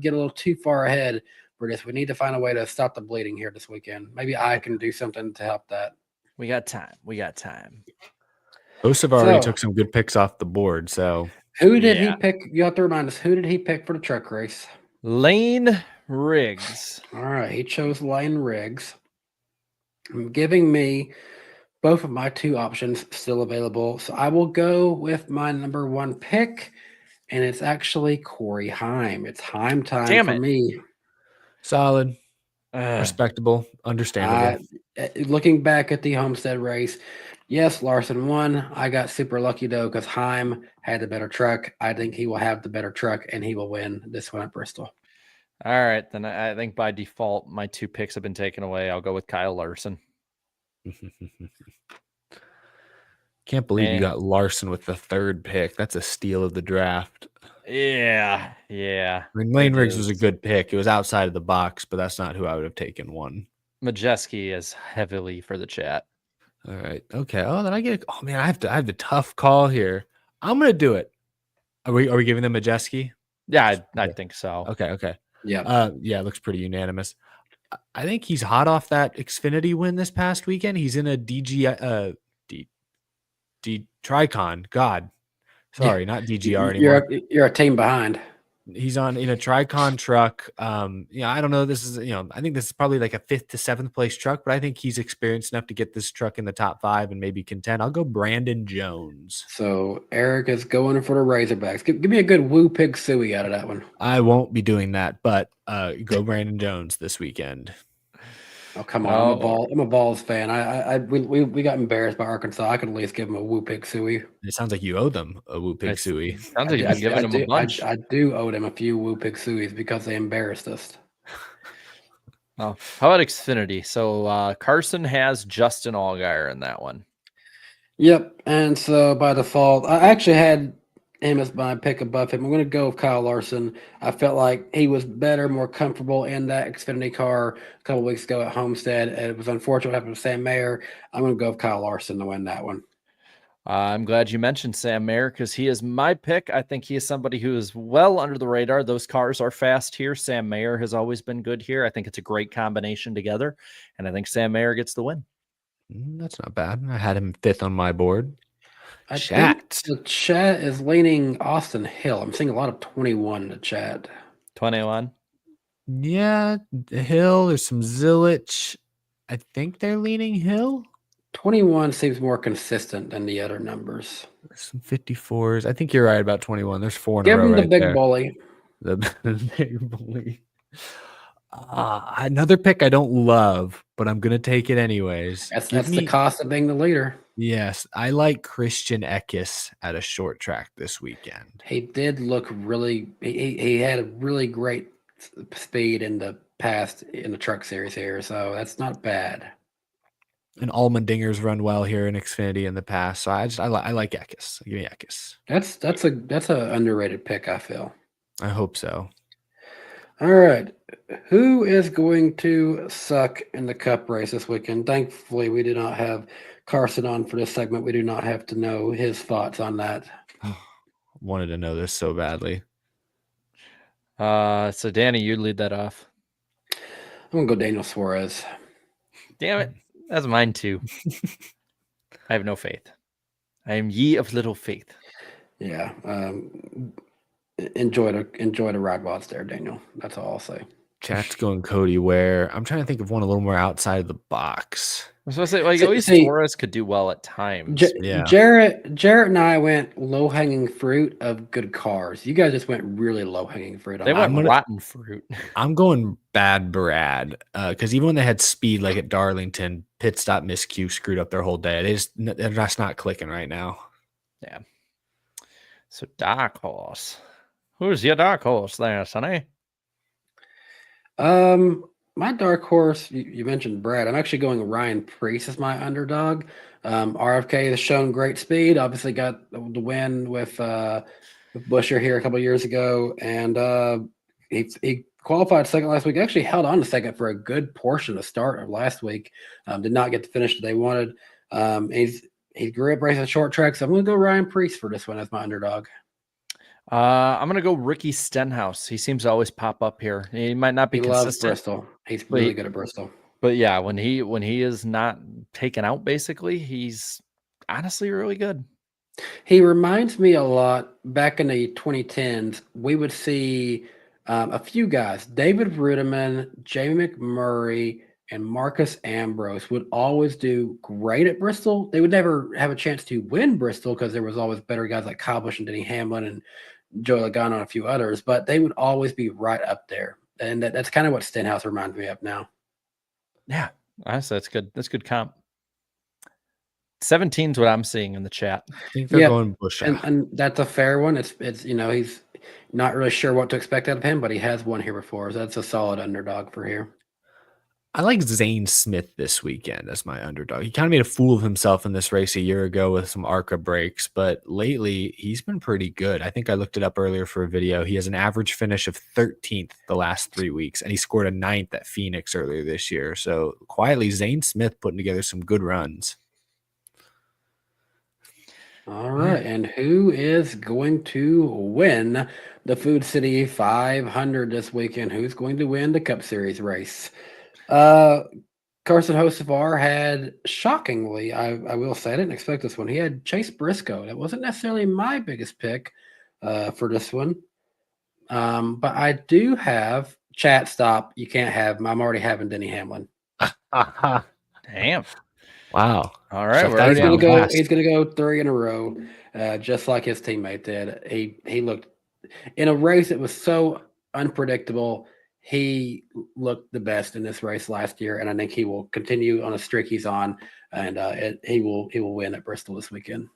get a little too far ahead for this. We need to find a way to stop the bleeding here this weekend. Maybe I can do something to help that. We got time. Hocevar already took some good picks off the board. So who did he pick? You have to remind us, who did he pick for the truck race? Lane Riggs. All right, he chose Lane Riggs. Giving me both of my two options still available. So I will go with my number one pick, and it's actually Corey Heim. It's Heim time Damn for it. me. Solid, Ugh. respectable, understandable. Looking back at the Homestead race, yes, Larson won. I got super lucky though because Heim had the better truck. I think he will have the better truck and he will win this one at Bristol. All right, then I think by default my two picks have been taken away. I'll go with Kyle Larson. Can't believe you got Larson with the third pick. That's a steal of the draft. Yeah. I mean, Lane Riggs was a good pick. It was outside of the box, but that's not who I would have taken one. Majeski is heavily for the chat. All right. Okay. Oh, then I get. Oh man, I have the tough call here. I'm gonna do it. Are we giving them Majeski? Yeah, I think so. Okay. Yeah. Yeah, it looks pretty unanimous. I think he's hot off that Xfinity win this past weekend. He's in a D Tricon. God, sorry, not DGR anymore. You're a team behind. He's in a Tricon truck. I don't know. This is, I think this is probably like a 5th to 7th place truck, but I think he's experienced enough to get this truck in the top 5 and maybe contend. I'll go Brandon Jones. So Eric is going for the Razorbacks. Give me a good woo pig suey out of that one. I won't be doing that, but go Brandon Jones this weekend. Oh, come on. I'm a Balls fan. We got embarrassed by Arkansas. I could at least give them a woo pig suey. It sounds like you owe them a woo pig suey. Sounds like you've given them a bunch. I do owe them a few woo pig sueys because they embarrassed us. Oh, how about Xfinity? So Carson has Justin Allgaier in that one. Yep. And so by default, I actually had him as my pick above him. I'm going to go with Kyle Larson. I felt like he was better, more comfortable in that Xfinity car a couple weeks ago at Homestead. It was unfortunate what happened with Sam Mayer. I'm going to go with Kyle Larson to win that one. I'm glad you mentioned Sam Mayer because he is my pick. I think he is somebody who is well under the radar. Those cars are fast here. Sam Mayer has always been good here. I think it's a great combination together, and I think Sam Mayer gets the win. That's not bad. I had him 5th on my board. I think the chat is leaning Austin Hill. I'm seeing a lot of 21 in the chat. 21? Yeah, Hill. There's some Zilich. I think they're leaning Hill. 21 seems more consistent than the other numbers. There's some 54s. I think you're right about 21. There's 4 in Give a row him the right big there. bully. The big bully. Another pick I don't love, but I'm going to take it anyways. That's the cost of being the leader. Yes, I like Christian Eckes at a short track this weekend. He did look really – he had a really great speed in the past in the truck series here, so that's not bad. And Allmendinger's run well here in Xfinity in the past, so I like Eckes. Give me Eckes. That's a underrated pick, I feel. I hope so. All right. Who is going to suck in the Cup race this weekend? Thankfully, we do not have Carson on for this segment. We do not have to know his thoughts on that. Wanted to know this so badly. So Danny, you lead that off. I'm going to go Daniel Suarez. Damn it. That's mine too. I have no faith. I am ye of little faith. Yeah. Enjoy the ride while it's there, Daniel. That's all I'll say. Chat's going Cody Ware. I'm trying to think of one a little more outside of the box. I was supposed to say, like, at least Suarez could do well at times. Yeah. Jarrett and I went low-hanging fruit of good cars. You guys just went really low-hanging fruit. They went rotten fruit. I'm going bad Brad because even when they had speed like at Darlington, pit stop miscue screwed up their whole day. They're just not clicking right now. Yeah. So dark horse. Who's your dark horse there, Sonny? My dark horse, you mentioned Brad. I'm actually going Ryan Preece as my underdog. RFK has shown great speed. Obviously got the win with Buescher here a couple of years ago, and he qualified second last week. Actually held on to second for a good portion of the start of last week. Did not get the finish that they wanted. He grew up racing short tracks. So I'm going to go Ryan Preece for this one as my underdog. I'm going to go Ricky Stenhouse. He seems to always pop up here. He might not be consistent. Loves Bristol. He's really good at Bristol. But yeah, when he is not taken out, basically, he's honestly really good. He reminds me a lot back in the 2010s. We would see a few guys, David Rudiman, Jamie McMurray, and Marcus Ambrose would always do great at Bristol. They would never have a chance to win Bristol because there was always better guys like Kyle Busch and Denny Hamlin and Joe Logano and a few others, but they would always be right up there. And that's kind of what Stenhouse reminds me of now. Yeah, honestly, that's good. That's good comp. 17 is what I'm seeing in the chat. I think they're going Busch. And that's a fair one. It's he's not really sure what to expect out of him, but he has won here before, so that's a solid underdog for here. I like Zane Smith this weekend as my underdog. He kind of made a fool of himself in this race a year ago with some ARCA breaks, but lately he's been pretty good. I think I looked it up earlier for a video. He has an average finish of 13th the last 3 weeks, and he scored a 9th at Phoenix earlier this year. So quietly, Zane Smith putting together some good runs. All right, and who is going to win the Food City 500 this weekend? Who's going to win the Cup Series race? Carson Hocevar had, shockingly, I will say, I didn't expect this one. He had Chase Briscoe. That wasn't necessarily my biggest pick for this one. But I do have, chat stop, you can't have him. I'm already having Denny Hamlin. Damn. Wow. All right. So he's gonna go 3 in a row, just like his teammate did. He looked in a race that was so unpredictable. He looked the best in this race last year, and I think he will continue on a streak he's on, and he will win at Bristol this weekend.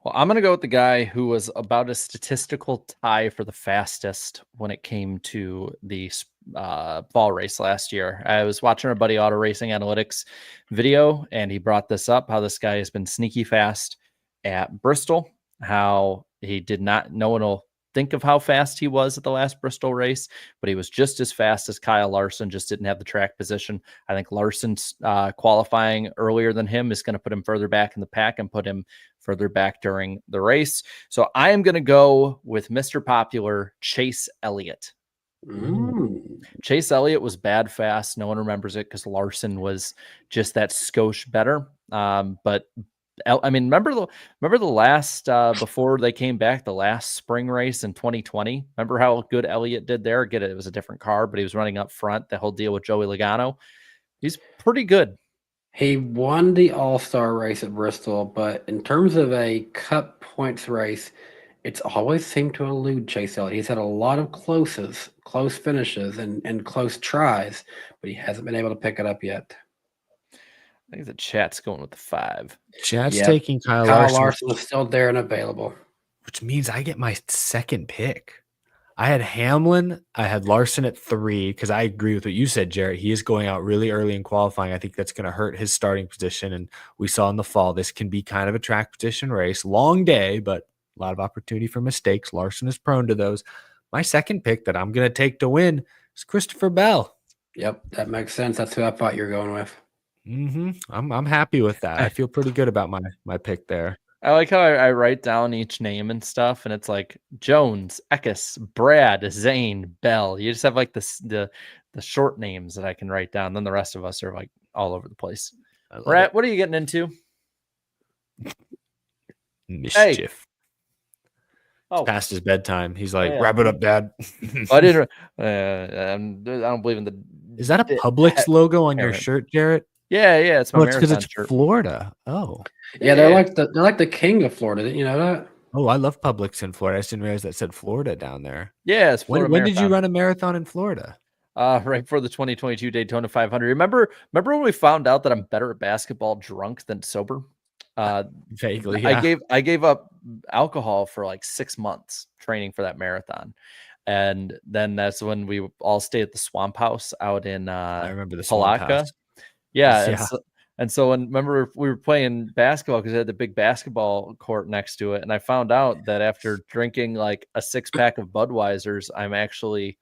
Well, I'm going to go with the guy who was about a statistical tie for the fastest when it came to the fall race last year. I was watching our buddy Auto Racing Analytics video, and he brought this up, how this guy has been sneaky fast at Bristol, how he did not, no one will think of how fast he was at the last Bristol race, but he was just as fast as Kyle Larson, just didn't have the track position. I think Larson's qualifying earlier than him is going to put him further back in the pack and put him further back during the race. So I am going to go with Mr. Popular, Chase Elliott. Chase Elliott was bad fast. No one remembers it because Larson was just that skosh better. But I mean, remember the last before they came back, the last spring race in 2020. Remember how good Elliott did there? Get it? It was a different car, but he was running up front. The whole deal with Joey Logano. He's pretty good. He won the All-Star race at Bristol, but in terms of a Cup points race, it's always seemed to elude Chase Elliott. He's had a lot of close finishes, and close tries, but he hasn't been able to pick it up yet. I think the chat's going with the 5. Chat's taking Kyle Larson is still there and available, which means I get my second pick. I had Hamlin. I had Larson at 3 because I agree with what you said, Jarrett. He is going out really early in qualifying. I think that's going to hurt his starting position. And we saw in the fall, this can be kind of a track position race. Long day, but a lot of opportunity for mistakes. Larson is prone to those. My second pick that I'm going to take to win is Christopher Bell. Yep, that makes sense. That's who I thought you were going with. I'm happy with that. I feel pretty good about my pick there. I like how I write down each name and stuff, and it's like Jones, Eckes, Brad, Zane, Bell. You just have like the short names that I can write down. Then the rest of us are like all over the place. Brad, what are you getting into? Mischief. Hey. It's past his bedtime. He's like, wrap it up, Dad. I didn't. I don't believe in the. Is that a Publix logo on your shirt, Jarrett? Yeah, it's my because it's shirt. Florida. Oh, yeah, they're like the king of Florida. Didn't you know that? Oh, I love Publix in Florida. I just didn't realize that said Florida down there. Yeah, it's Florida. When did you run a marathon in Florida? Right before the 2022 Daytona 500. Remember when we found out that I'm better at basketball drunk than sober? Vaguely, yeah. I gave up alcohol for like 6 months training for that marathon. And then that's when we all stayed at the Swamp House out in I remember the Swamp Palatka. House. Yeah. And so when remember we were playing basketball because they had the big basketball court next to it. And I found out that after drinking like a 6-pack of Budweisers, I'm actually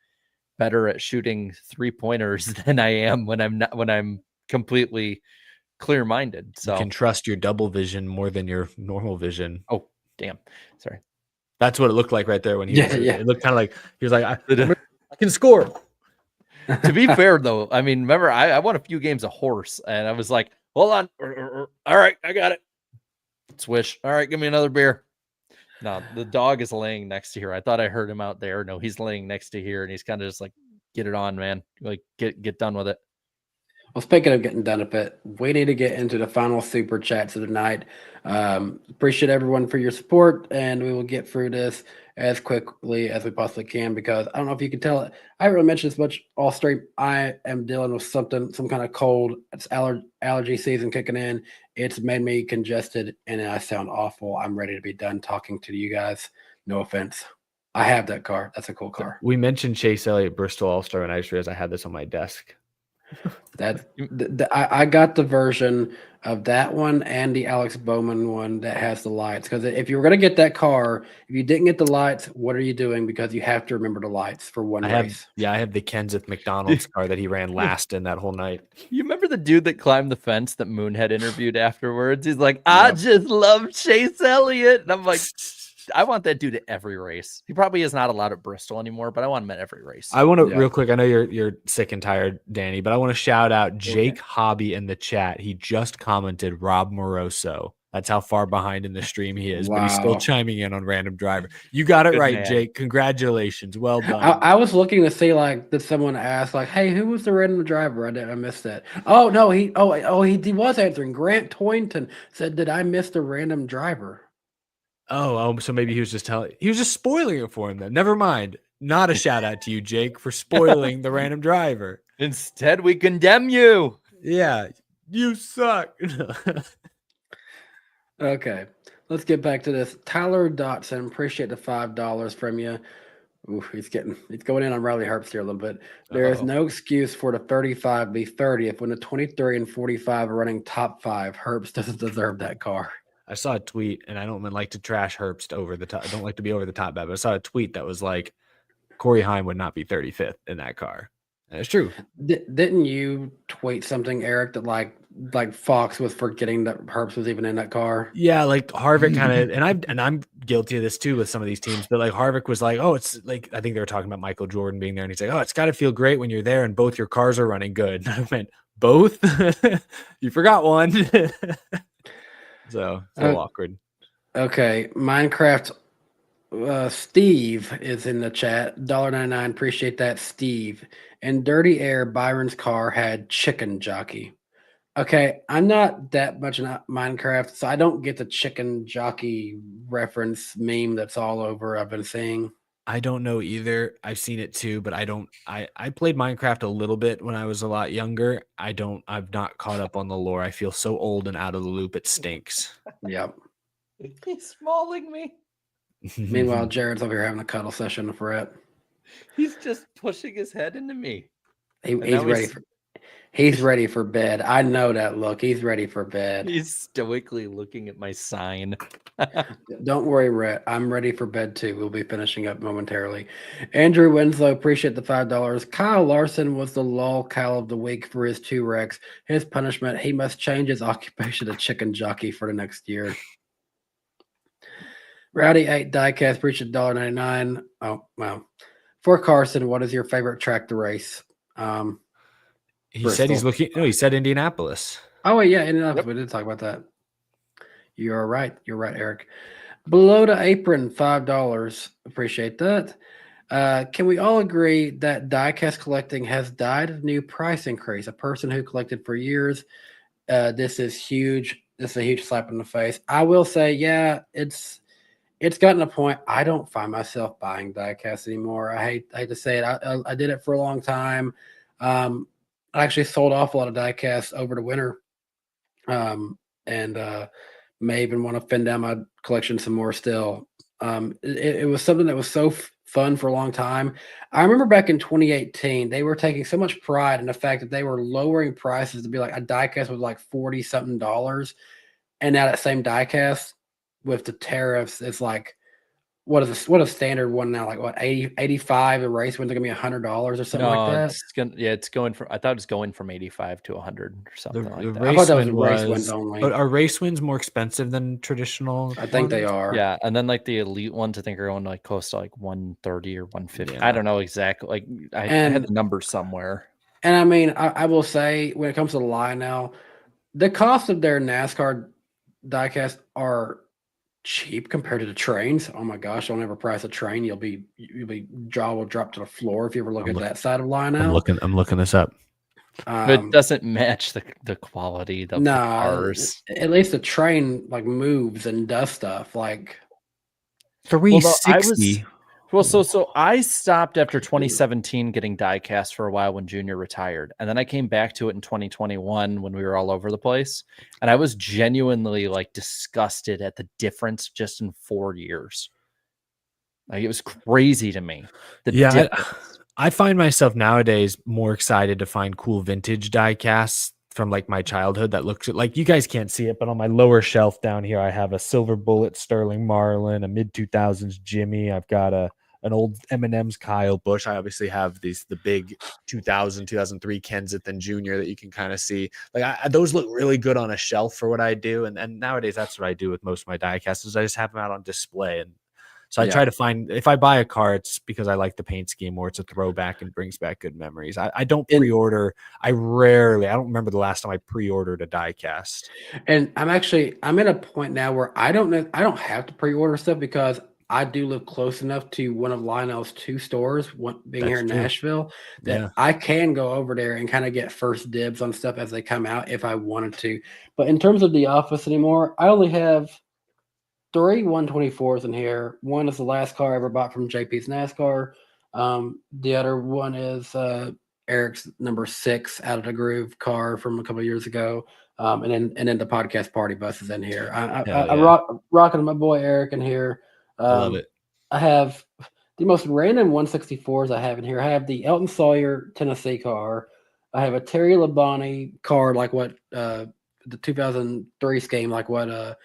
better at shooting 3-pointers than I am when I'm completely clear-minded. So you can trust your double vision more than your normal vision. Oh, damn. Sorry. That's what it looked like right there when he was, yeah. It looked kind of like he was like, I can score. To be fair, though, I mean, remember, I won a few games of horse, and I was like, hold on. All right, I got it. Swish. All right, give me another beer. No, the dog is laying next to here. I thought I heard him out there. No, he's laying next to here, and he's kind of just like, get it on, man. Like, get done with it. Well, speaking of getting done a bit, we need to get into the final super chats of the night. Appreciate everyone for your support, and we will get through this as quickly as we possibly can because I don't know if you can tell it. I haven't really mentioned this much all stream. I am dealing with some kind of cold. It's allergy season kicking in. It's made me congested, and I sound awful. I'm ready to be done talking to you guys. No offense. I have that car. That's a cool car. We mentioned Chase Elliott Bristol All-Star, and I just realized I had this on my desk. I got the version of that one and the Alex Bowman one that has the lights. Because if you were going to get that car, if you didn't get the lights, what are you doing? Because you have to remember the lights for one race. I have the Kenseth McDonald's car that he ran last in that whole night. You remember the dude that climbed the fence that Moon had interviewed afterwards? He's like, I just love Chase Elliott. And I'm like, I want that dude at every race. He probably is not allowed at Bristol anymore, but I want him at every race. I want to real quick. I know you're sick and tired, Danny, but I want to shout out Jake Hobby in the chat. He just commented Rob Moroso. That's how far behind in the stream he is, but he's still chiming in on Random Driver. You got it right, man. Jake. Congratulations. Well done. I was looking to see did someone ask hey, who was the Random Driver? I missed that. Oh no, he was answering. Grant Toynton said, "Did I miss the Random Driver?" Oh, so maybe he was just spoiling it for him then. Never mind. Not a shout out to you, Jake, for spoiling the Random Driver. Instead, we condemn you. Yeah, you suck. Okay, let's get back to this. Tyler Dotson, appreciate the $5 from you. Ooh, he's going in on Riley Herbst here a little bit. There is no excuse for the 35 be 30th when the 23 and 45 are running top 5. Herbst doesn't deserve that car. I saw a tweet, and I don't like to trash Herbst over the top. I don't like to be over the top bad, but I saw a tweet that was like, Corey Heim would not be 35th in that car. And it's true. Didn't you tweet something, Eric, that like Fox was forgetting that Herbst was even in that car? Yeah, like Harvick kind of, and I'm guilty of this too with some of these teams, but like Harvick was like, oh, it's like, I think they were talking about Michael Jordan being there, and he's like, oh, it's got to feel great when you're there and both your cars are running good. And I went, both? You forgot one. So it's a little awkward. Okay. Minecraft Steve is in the chat. $1.99. Appreciate that, Steve. In Dirty Air, Byron's car had chicken jockey. Okay, I'm not that much in Minecraft, so I don't get the chicken jockey reference meme that's all over I've been seeing. I don't know either. I've seen it too, but I played Minecraft a little bit when I was a lot younger. I've not caught up on the lore. I feel so old and out of the loop. It stinks. Yep. He's smalling me. Meanwhile, Jared's over here having a cuddle session with Rhett. He's just pushing his head into me. He's ready for bed. I know that look. He's ready for bed. He's stoically looking at my sign. Don't worry, Rhett. I'm ready for bed too. We'll be finishing up momentarily. Andrew Winslow, appreciate the $5. Kyle Larson was the lolcow of the week for his 2 wrecks. His punishment, he must change his occupation to chicken jockey for the next year. Rowdy 8 Diecast, appreciate $1.99. Oh, wow. For Carson, what is your favorite track to race? He Bristol. said he's looking. No, he said Indianapolis. Oh, yeah, Indianapolis. Yep. We did talk about that. You're right. You're right, Eric. Below the apron, $5. Appreciate that. Can we all agree that diecast collecting has died of new price increase? A person who collected for years, this is huge. This is a huge slap in the face. I will say, yeah, it's gotten a point. I don't find myself buying diecast anymore. I hate to say it. I did it for a long time. I actually sold off a lot of diecast over the winter, and may even want to fin down my collection some more still. It was something that was so fun for a long time. I remember back in 2018, they were taking so much pride in the fact that they were lowering prices to be like a diecast was like $40-something, and now that same diecast with the tariffs, it's like what a standard one now, like what 85 a race wins, going to be $100 or something like that. It's going from, I thought it was going from 85 to 100 or something like that. I thought that was race wins only. But are race wins more expensive than traditional? I think they are. Yeah, and then like the elite ones, I think are going to like close to like 130 or 150. Yeah. I don't know exactly. Like I had the number somewhere. And I mean, I will say when it comes to the line now, the cost of their NASCAR diecast are cheap compared to the trains. Oh my gosh, don't ever price a train. Jaw will drop to the floor if you ever look at that side of line now. I'm looking this up. But it doesn't match the quality of the cars. At least the train like moves and does stuff like 360. So I stopped after 2017 getting diecast for a while when Junior retired. And then I came back to it in 2021 when we were all over the place. And I was genuinely like disgusted at the difference just in 4 years. Like it was crazy to me. I find myself nowadays more excited to find cool vintage die casts from like my childhood that looks like, you guys can't see it, but on my lower shelf down here, I have a silver bullet Sterling Marlin, a mid 2000s Jimmy. I've got an old M&M's Kyle Busch. I obviously have the big 2003 Kensington Junior that you can kind of see. Like those look really good on a shelf for what I do. And nowadays that's what I do with most of my die casts is I just have them out on display. And so I try to find, if I buy a car, it's because I like the paint scheme or it's a throwback and brings back good memories. I don't pre-order. I don't remember the last time I pre-ordered a die cast. And I'm at a point now where I don't have to pre-order stuff because I do live close enough to one of Lionel's 2 stores, one being here in Nashville, that I can go over there and kind of get first dibs on stuff as they come out if I wanted to. But in terms of the office anymore, I only have 3 124s in here. One is the last car I ever bought from JP's NASCAR. The other one is Eric's number 6 Out of the Groove car from a couple of years ago. And then the podcast party bus is in here. I'm rocking my boy Eric in here. I love it. I have the most random 164s I have in here. I have the Elton Sawyer Tennessee car. I have a Terry Labonte car, like what the 2003 scheme, like what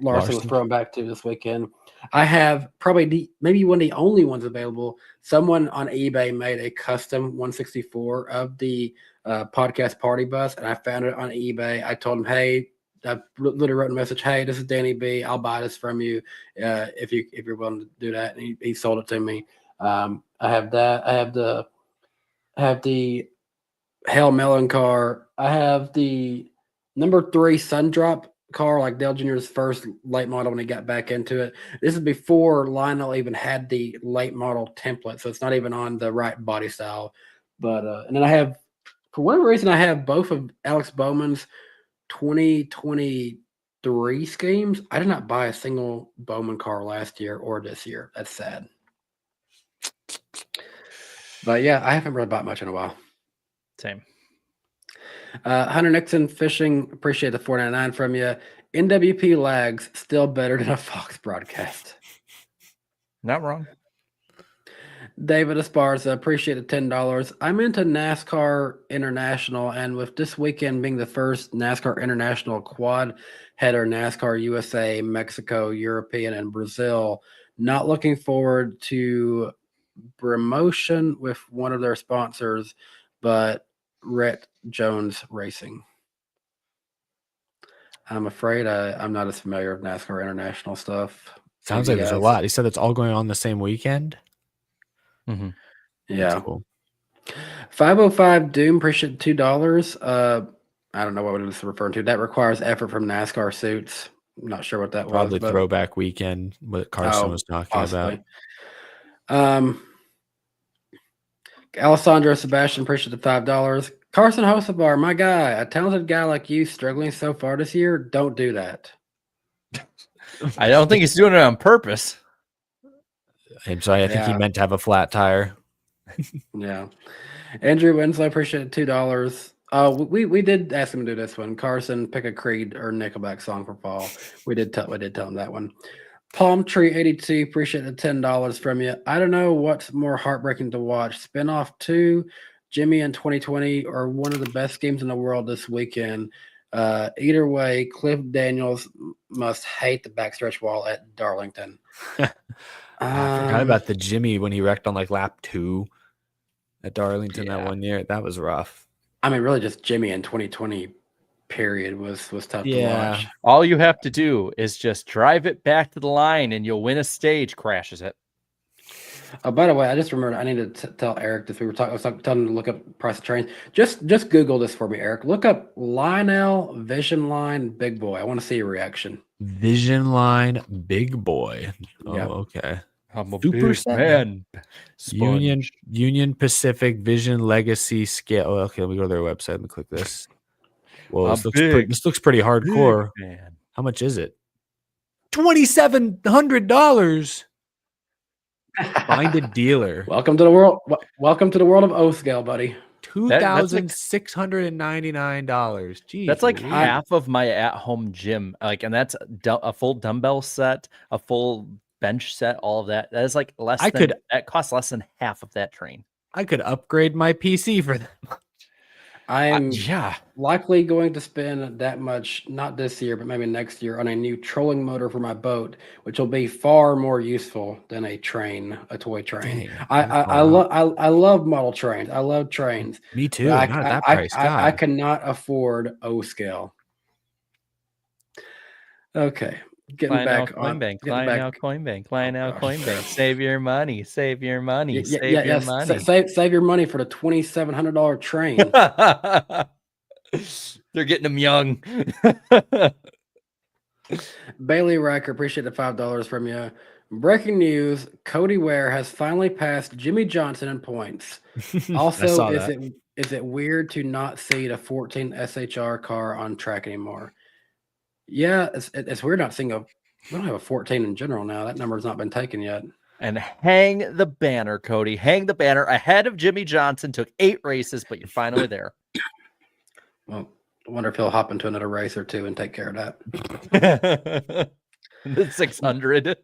Larson was thrown back to this weekend. I have probably maybe one of the only ones available. Someone on eBay made a custom 164 of the podcast party bus, and I found it on eBay. I told him, hey, I literally wrote a message, hey, this is Danny B. I'll buy this from you if you're willing to do that. And he sold it to me. I have that. I have the Hell Melon car. I have the number 3 Sundrop car, like Dale Jr.'s first late model when he got back into it. This is before Lionel even had the late model template, so it's not even on the right body style. But and then I have, for whatever reason, I have both of Alex Bowman's 2023 schemes. I did not buy a single Bowman car last year or this year. That's sad. But yeah, I haven't really bought much in a while. Same. Hunter Nixon Fishing, appreciate the $4.99 from you. NWP lags still better than a Fox broadcast. Not wrong. David Esparza, appreciate the $10. I'm into NASCAR International, and with this weekend being the first NASCAR International quad header, NASCAR USA, Mexico, European, and Brazil, not looking forward to promotion with one of their sponsors, but Rhett Jones Racing. I'm afraid I'm not as familiar with NASCAR International stuff. Sounds like there's a lot. He said it's all going on the same weekend. Mm-hmm. Yeah. That's cool. 505 Doom, appreciate $2. I don't know what it is referring to. That requires effort from NASCAR suits. I'm not sure what that Probably was. throwback weekend, what Carson was talking about. Alessandro Sebastian, appreciate the $5. Carson Hocevar, my guy, a talented guy like you struggling so far this year, don't do that. I don't think he's doing it on purpose. I'm sorry, I think he meant to have a flat tire. Yeah. Andrew Winslow, appreciate $2. We did ask him to do this one. Carson, pick a Creed or Nickelback song for fall. We did tell him that one. Palm Tree 82, appreciate the $10 from you. I don't know what's more heartbreaking to watch. Spinoff 2, Jimmy in 2020, or one of the best games in the world this weekend. Either way, Cliff Daniels must hate the backstretch wall at Darlington. I forgot about the Jimmy when he wrecked on like lap 2 at Darlington that one year. That was rough. I mean, really just Jimmy in 2020 period was tough to watch. All you have to do is just drive it back to the line and you'll win a stage, crashes it. Oh, by the way, I just remembered I need to tell Eric this. I was telling him to look up price of trains. Just Google this for me, Eric. Look up Lionel Vision Line Big Boy. I want to see your reaction. Vision Line Big Boy. Oh, okay. I'm a Super big set. man. Union Sponge. Union Pacific Vision Legacy Scale. Oh, okay, let me go to their website. Let me click this. Well, I'm this looks pretty hardcore. man. How much is it? $2,700. Find a dealer. Welcome to the world. Welcome to the world of O scale, buddy. $2,699. Jeez, That's like Louise. half of my at-home gym. And that's a full dumbbell set, a full bench set, all of that. That is like that costs less than half of that train. I could upgrade my PC for that. I am Yeah. likely going to spend that much, not this year, but maybe next year, on a new trolling motor for my boat, which will be far more useful than a toy train. Dang. I love model trains. I love trains. Me too. But Not at that price. I cannot afford O scale. Okay. Getting back on Coinbank, getting Client now back. Coinbank, Client now gosh. Coinbank. Save your money, save your money, Yeah, save your money. Save your money for the $2,700 train. They're getting them young. Bailey Riker, appreciate the $5 from you. Breaking news: Cody Ware has finally passed Jimmy Johnson in points. Also, is it weird to not see the 14 SHR car on track anymore? Yeah, it's weird not seeing we don't have a 14 in general now. That number's not been taken yet. And hang the banner, Cody. Hang the banner ahead of Jimmy Johnson. Took 8 races, but you're finally there. Well, I wonder if he'll hop into another race or two and take care of that. The 600.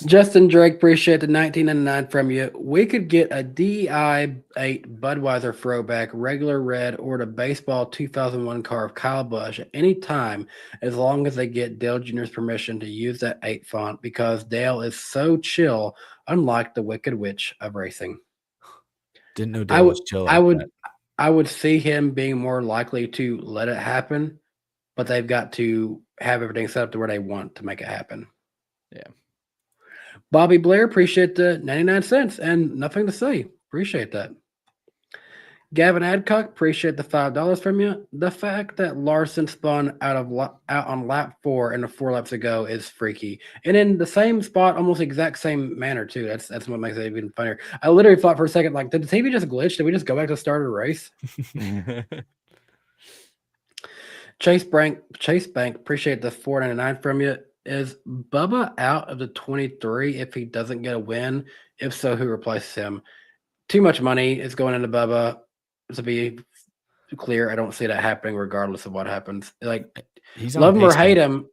Justin Drake, appreciate the 1999 from you. We could get a DEI 8 Budweiser Throwback, regular red, or the baseball 2001 car of Kyle Busch at any time, as long as they get Dale Jr.'s permission to use that 8 font, because Dale is so chill, unlike the Wicked Witch of racing. Didn't know Dale was chill. I would see him being more likely to let it happen, but they've got to have everything set up to where they want to make it happen. Yeah. Bobby Blair, appreciate the 99 cents and nothing to say. Appreciate that. Gavin Adcock, appreciate the $5 from you. The fact that Larson spun out on lap 4 and 4 laps ago is freaky. And in the same spot, almost exact same manner, too. That's what makes it even funnier. I literally thought for a second, like, did the TV just glitch? Did we just go back to the start of the race? Chase Bank, appreciate the $4.99 from you. Is Bubba out of the 23 if he doesn't get a win? If so, who replaces him? Too much money is going into Bubba. To be clear, I don't see that happening regardless of what happens. Like, love him or hate him,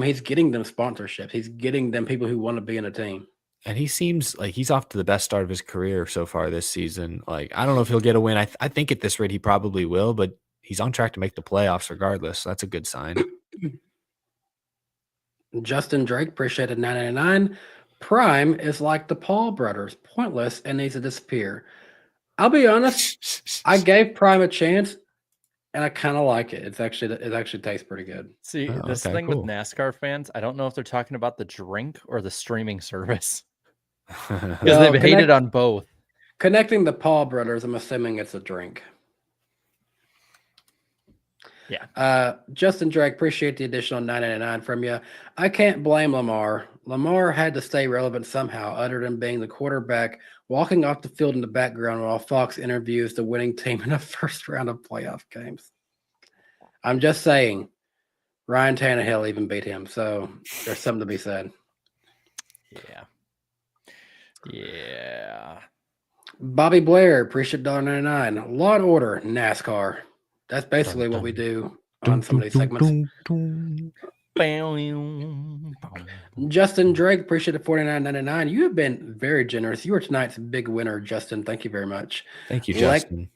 he's getting them sponsorships. He's getting them people who want to be in a team. And he seems like he's off to the best start of his career so far this season. Like, I don't know if he'll get a win. I think at this rate he probably will, but he's on track to make the playoffs regardless. So that's a good sign. Justin Drake, appreciate it, $9.99. Prime is like the Paul brothers, pointless and needs to disappear. I'll be honest, I gave Prime a chance, and I kind of like it. It actually tastes pretty good. See, with NASCAR fans, I don't know if they're talking about the drink or the streaming service, because they've hated on both. Connecting the Paul brothers, I'm assuming it's a drink. Yeah. Justin Drake, appreciate the additional $9.99 from you. I can't blame Lamar. Lamar had to stay relevant somehow, other than being the quarterback, walking off the field in the background while Fox interviews the winning team in the first round of playoff games. I'm just saying, Ryan Tannehill even beat him, so there's something to be said. Yeah. Bobby Blair, appreciate $1.99. Law and Order, NASCAR. That's basically what we do on some of these segments. Justin Drake, appreciate the $49.99. You have been very generous. You are tonight's big winner, Justin. Thank you very much. Thank you, Justin.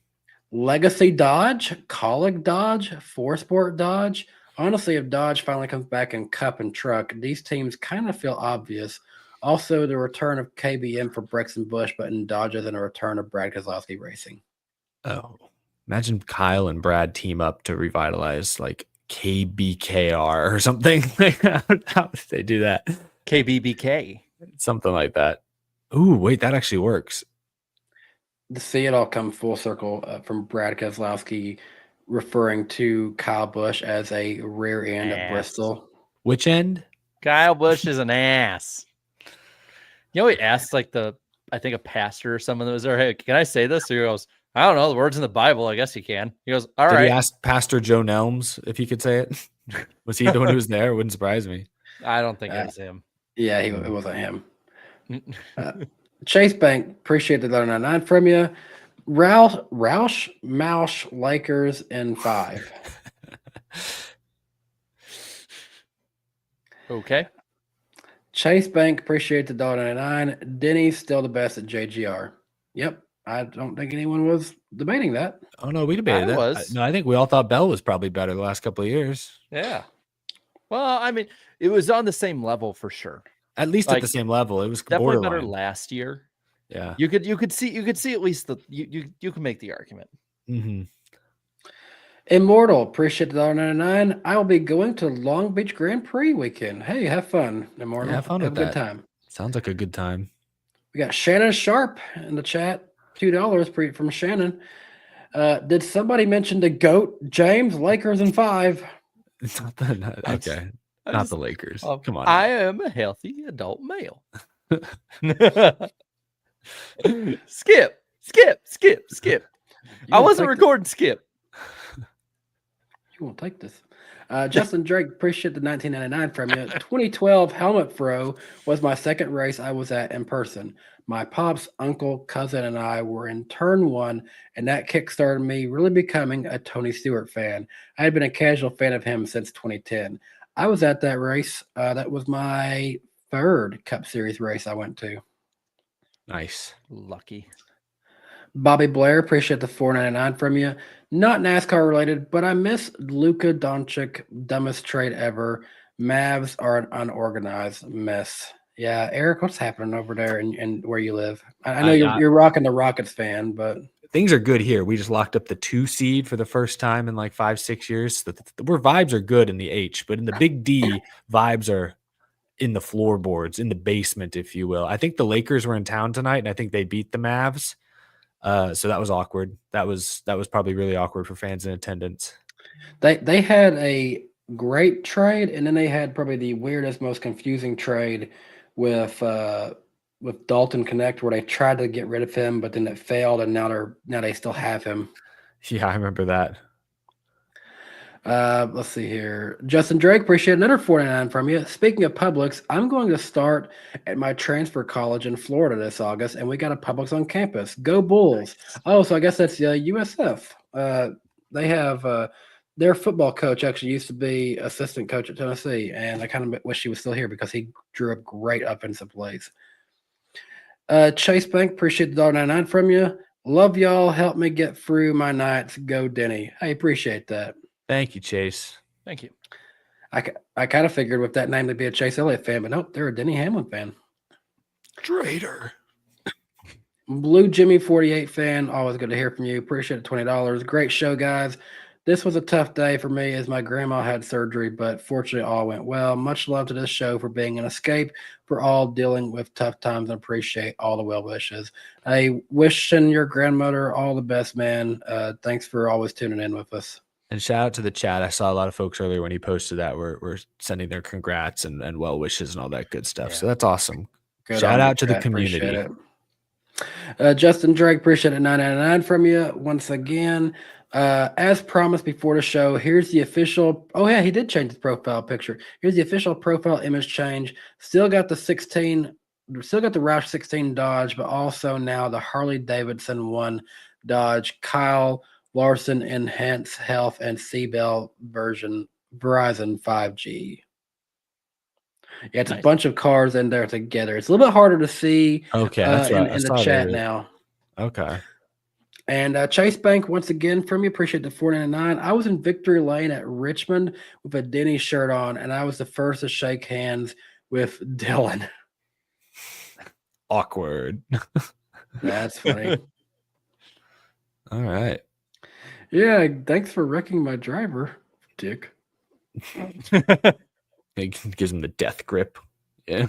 Legacy Dodge, Colleague Dodge, Four Sport Dodge. Honestly, if Dodge finally comes back in Cup and Truck, these teams kind of feel obvious. Also, the return of KBM for Brexton Busch, but in Dodge than a return of Brad Keselowski Racing. Oh. Imagine Kyle and Brad team up to revitalize like KBKR or something. How would they do that? KBBK. Something like that. Ooh, wait, that actually works. To see it all come full circle from Brad Keselowski referring to Kyle Busch as a rear end at Bristol. Which end? Kyle Busch is an ass. You know, he asked like I think a pastor or someone that was there, hey, can I say this? So he goes, I don't know, the words in the Bible. I guess you can. He goes, all Did right. he ask Pastor Joe Nelms if he could say it? Was he the one who was there? It wouldn't surprise me. I don't think it was him. Yeah, it wasn't him. Chase Bank, appreciate the $1.99 from you. Roush Mausch Lakers in 5. Okay. Chase Bank, appreciate the $1.99. Denny's still the best at JGR. Yep. I don't think anyone was debating that. Oh no, we debated I that. was. No, I think we all thought Bell was probably better the last couple of years. Yeah. Well, I mean, it was on the same level for sure. At least at the same level. It was definitely borderline. better last year. Yeah. You could see at least you can make the argument. Mm-hmm. Immortal, appreciate the $1.99. I will be going to Long Beach Grand Prix weekend. Hey, have fun, Immortal. Yeah, have fun with a good that. time. Sounds like a good time. We got Shannon Sharp in the chat. $2 from Shannon. Did somebody mention the GOAT? James, Lakers in 5. Not the Lakers. Come on. I am a healthy adult male. Skip. I wasn't recording Skip. You won't take this. Justin Drake, appreciate the $19.99 from you. 2012 helmet throw was my second race I was at in person. My pops, uncle, cousin, and I were in turn 1, and that kickstarted me really becoming a Tony Stewart fan. I had been a casual fan of him since 2010. I was at that race. That was my 3rd Cup Series race I went to. Nice. Lucky. Bobby Blair, appreciate the $4.99 from you. Not NASCAR related, but I miss Luka Doncic, dumbest trade ever. Mavs are an unorganized mess. Yeah, Eric, what's happening over there and where you live? I know you're rocking the Rockets fan, but things are good here. We just locked up the 2 seed for the first time in like 5-6 years. Where vibes are good in the H, but in the big D, vibes are in the floorboards, in the basement, if you will. I think the Lakers were in town tonight, and I think they beat the Mavs. So that was awkward. That was probably really awkward for fans in attendance. They had a great trade, and then they had probably the weirdest, most confusing trade with Dalton Connect, where they tried to get rid of him, but then it failed, and now they still have him. Yeah, I remember that. Let's see here. Justin Drake, appreciate another $4.99 from you. Speaking of Publix, I'm going to start at my transfer college in Florida this August, and we got a Publix on campus. Go Bulls. Nice. Oh, so I guess that's USF. They have their football coach actually used to be assistant coach at Tennessee, and I kind of wish he was still here because he drew up great offensive plays. Chase Bank, appreciate the $1.99 from you. Love y'all. Help me get through my nights. Go Denny. I appreciate that. Thank you, Chase. Thank you. I kind of figured with that name to be a Chase Elliott fan, but nope, they're a Denny Hamlin fan. Traitor. Blue Jimmy 48 fan. Always good to hear from you. Appreciate it. $20. Great show, guys. This was a tough day for me as my grandma had surgery, but fortunately all went well. Much love to this show for being an escape for all dealing with tough times, and appreciate all the well wishes. Hey, wishing your grandmother all the best, man. Thanks for always tuning in with us. And shout out to the chat. I saw a lot of folks earlier when he posted that were sending their congrats and well wishes and all that good stuff. Yeah. So that's awesome. Good shout out to the community. Justin Drake, appreciate it. $9.99 from you once again. As promised before the show, here's the official. Oh yeah, he did change his profile picture. Here's the official profile image change. Still got the Roush 16 Dodge, but also now the Harley Davidson 1 Dodge Kyle Larson Enhanced Health and Seabell version Verizon 5G. Yeah, it's nice. A bunch of cars in there together. It's a little bit harder to see. Okay, that's right. in the chat now. Okay. And Chase Bank, once again, from you, appreciate the $4.99. I was in Victory Lane at Richmond with a Denny shirt on, and I was the first to shake hands with Dylan. Awkward. That's funny. All right. Yeah, thanks for wrecking my driver, Dick. It gives him the death grip. Yeah.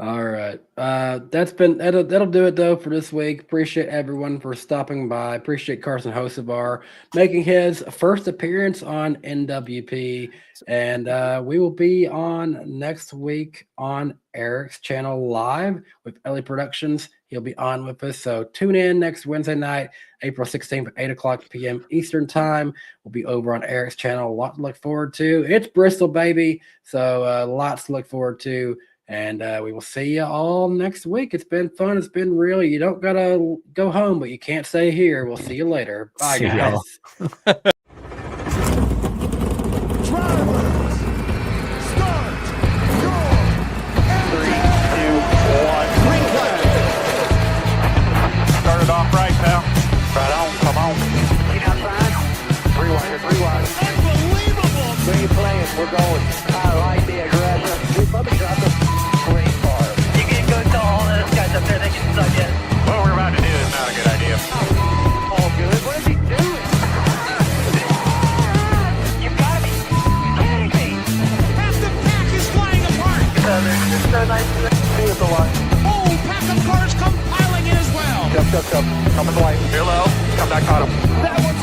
All right. That'll do it though for this week. Appreciate everyone for stopping by. Appreciate Carson Hocevar making his first appearance on NWP. And we will be on next week on Eric's channel live with Ellie Productions. He'll be on with us. So tune in next Wednesday night, April 16th at 8 o'clock p.m. Eastern time. We'll be over on Eric's channel. A lot to look forward to. It's Bristol, baby. So lots to look forward to. And we will see you all next week. It's been fun. It's been real. You don't got to go home, but you can't stay here. We'll see you later. Bye, See guys. y'all. Drivers, start your 3, 2, 1. green flag. Started off right, pal. Right on, come on. Get outside. 3 wide. Unbelievable. Green flag, we're going. I like the aggressive. We probably dropped the green car. You can go to all those guys up there. They can suck in. What we're about to do is not a good idea. All good. What is he doing? You gotta be kidding me. Half the pack is flying apart. They're just so nice to see us a lot. Oh, pack of cars come piling in as well. Come in the light. Hello. Come back on him. That was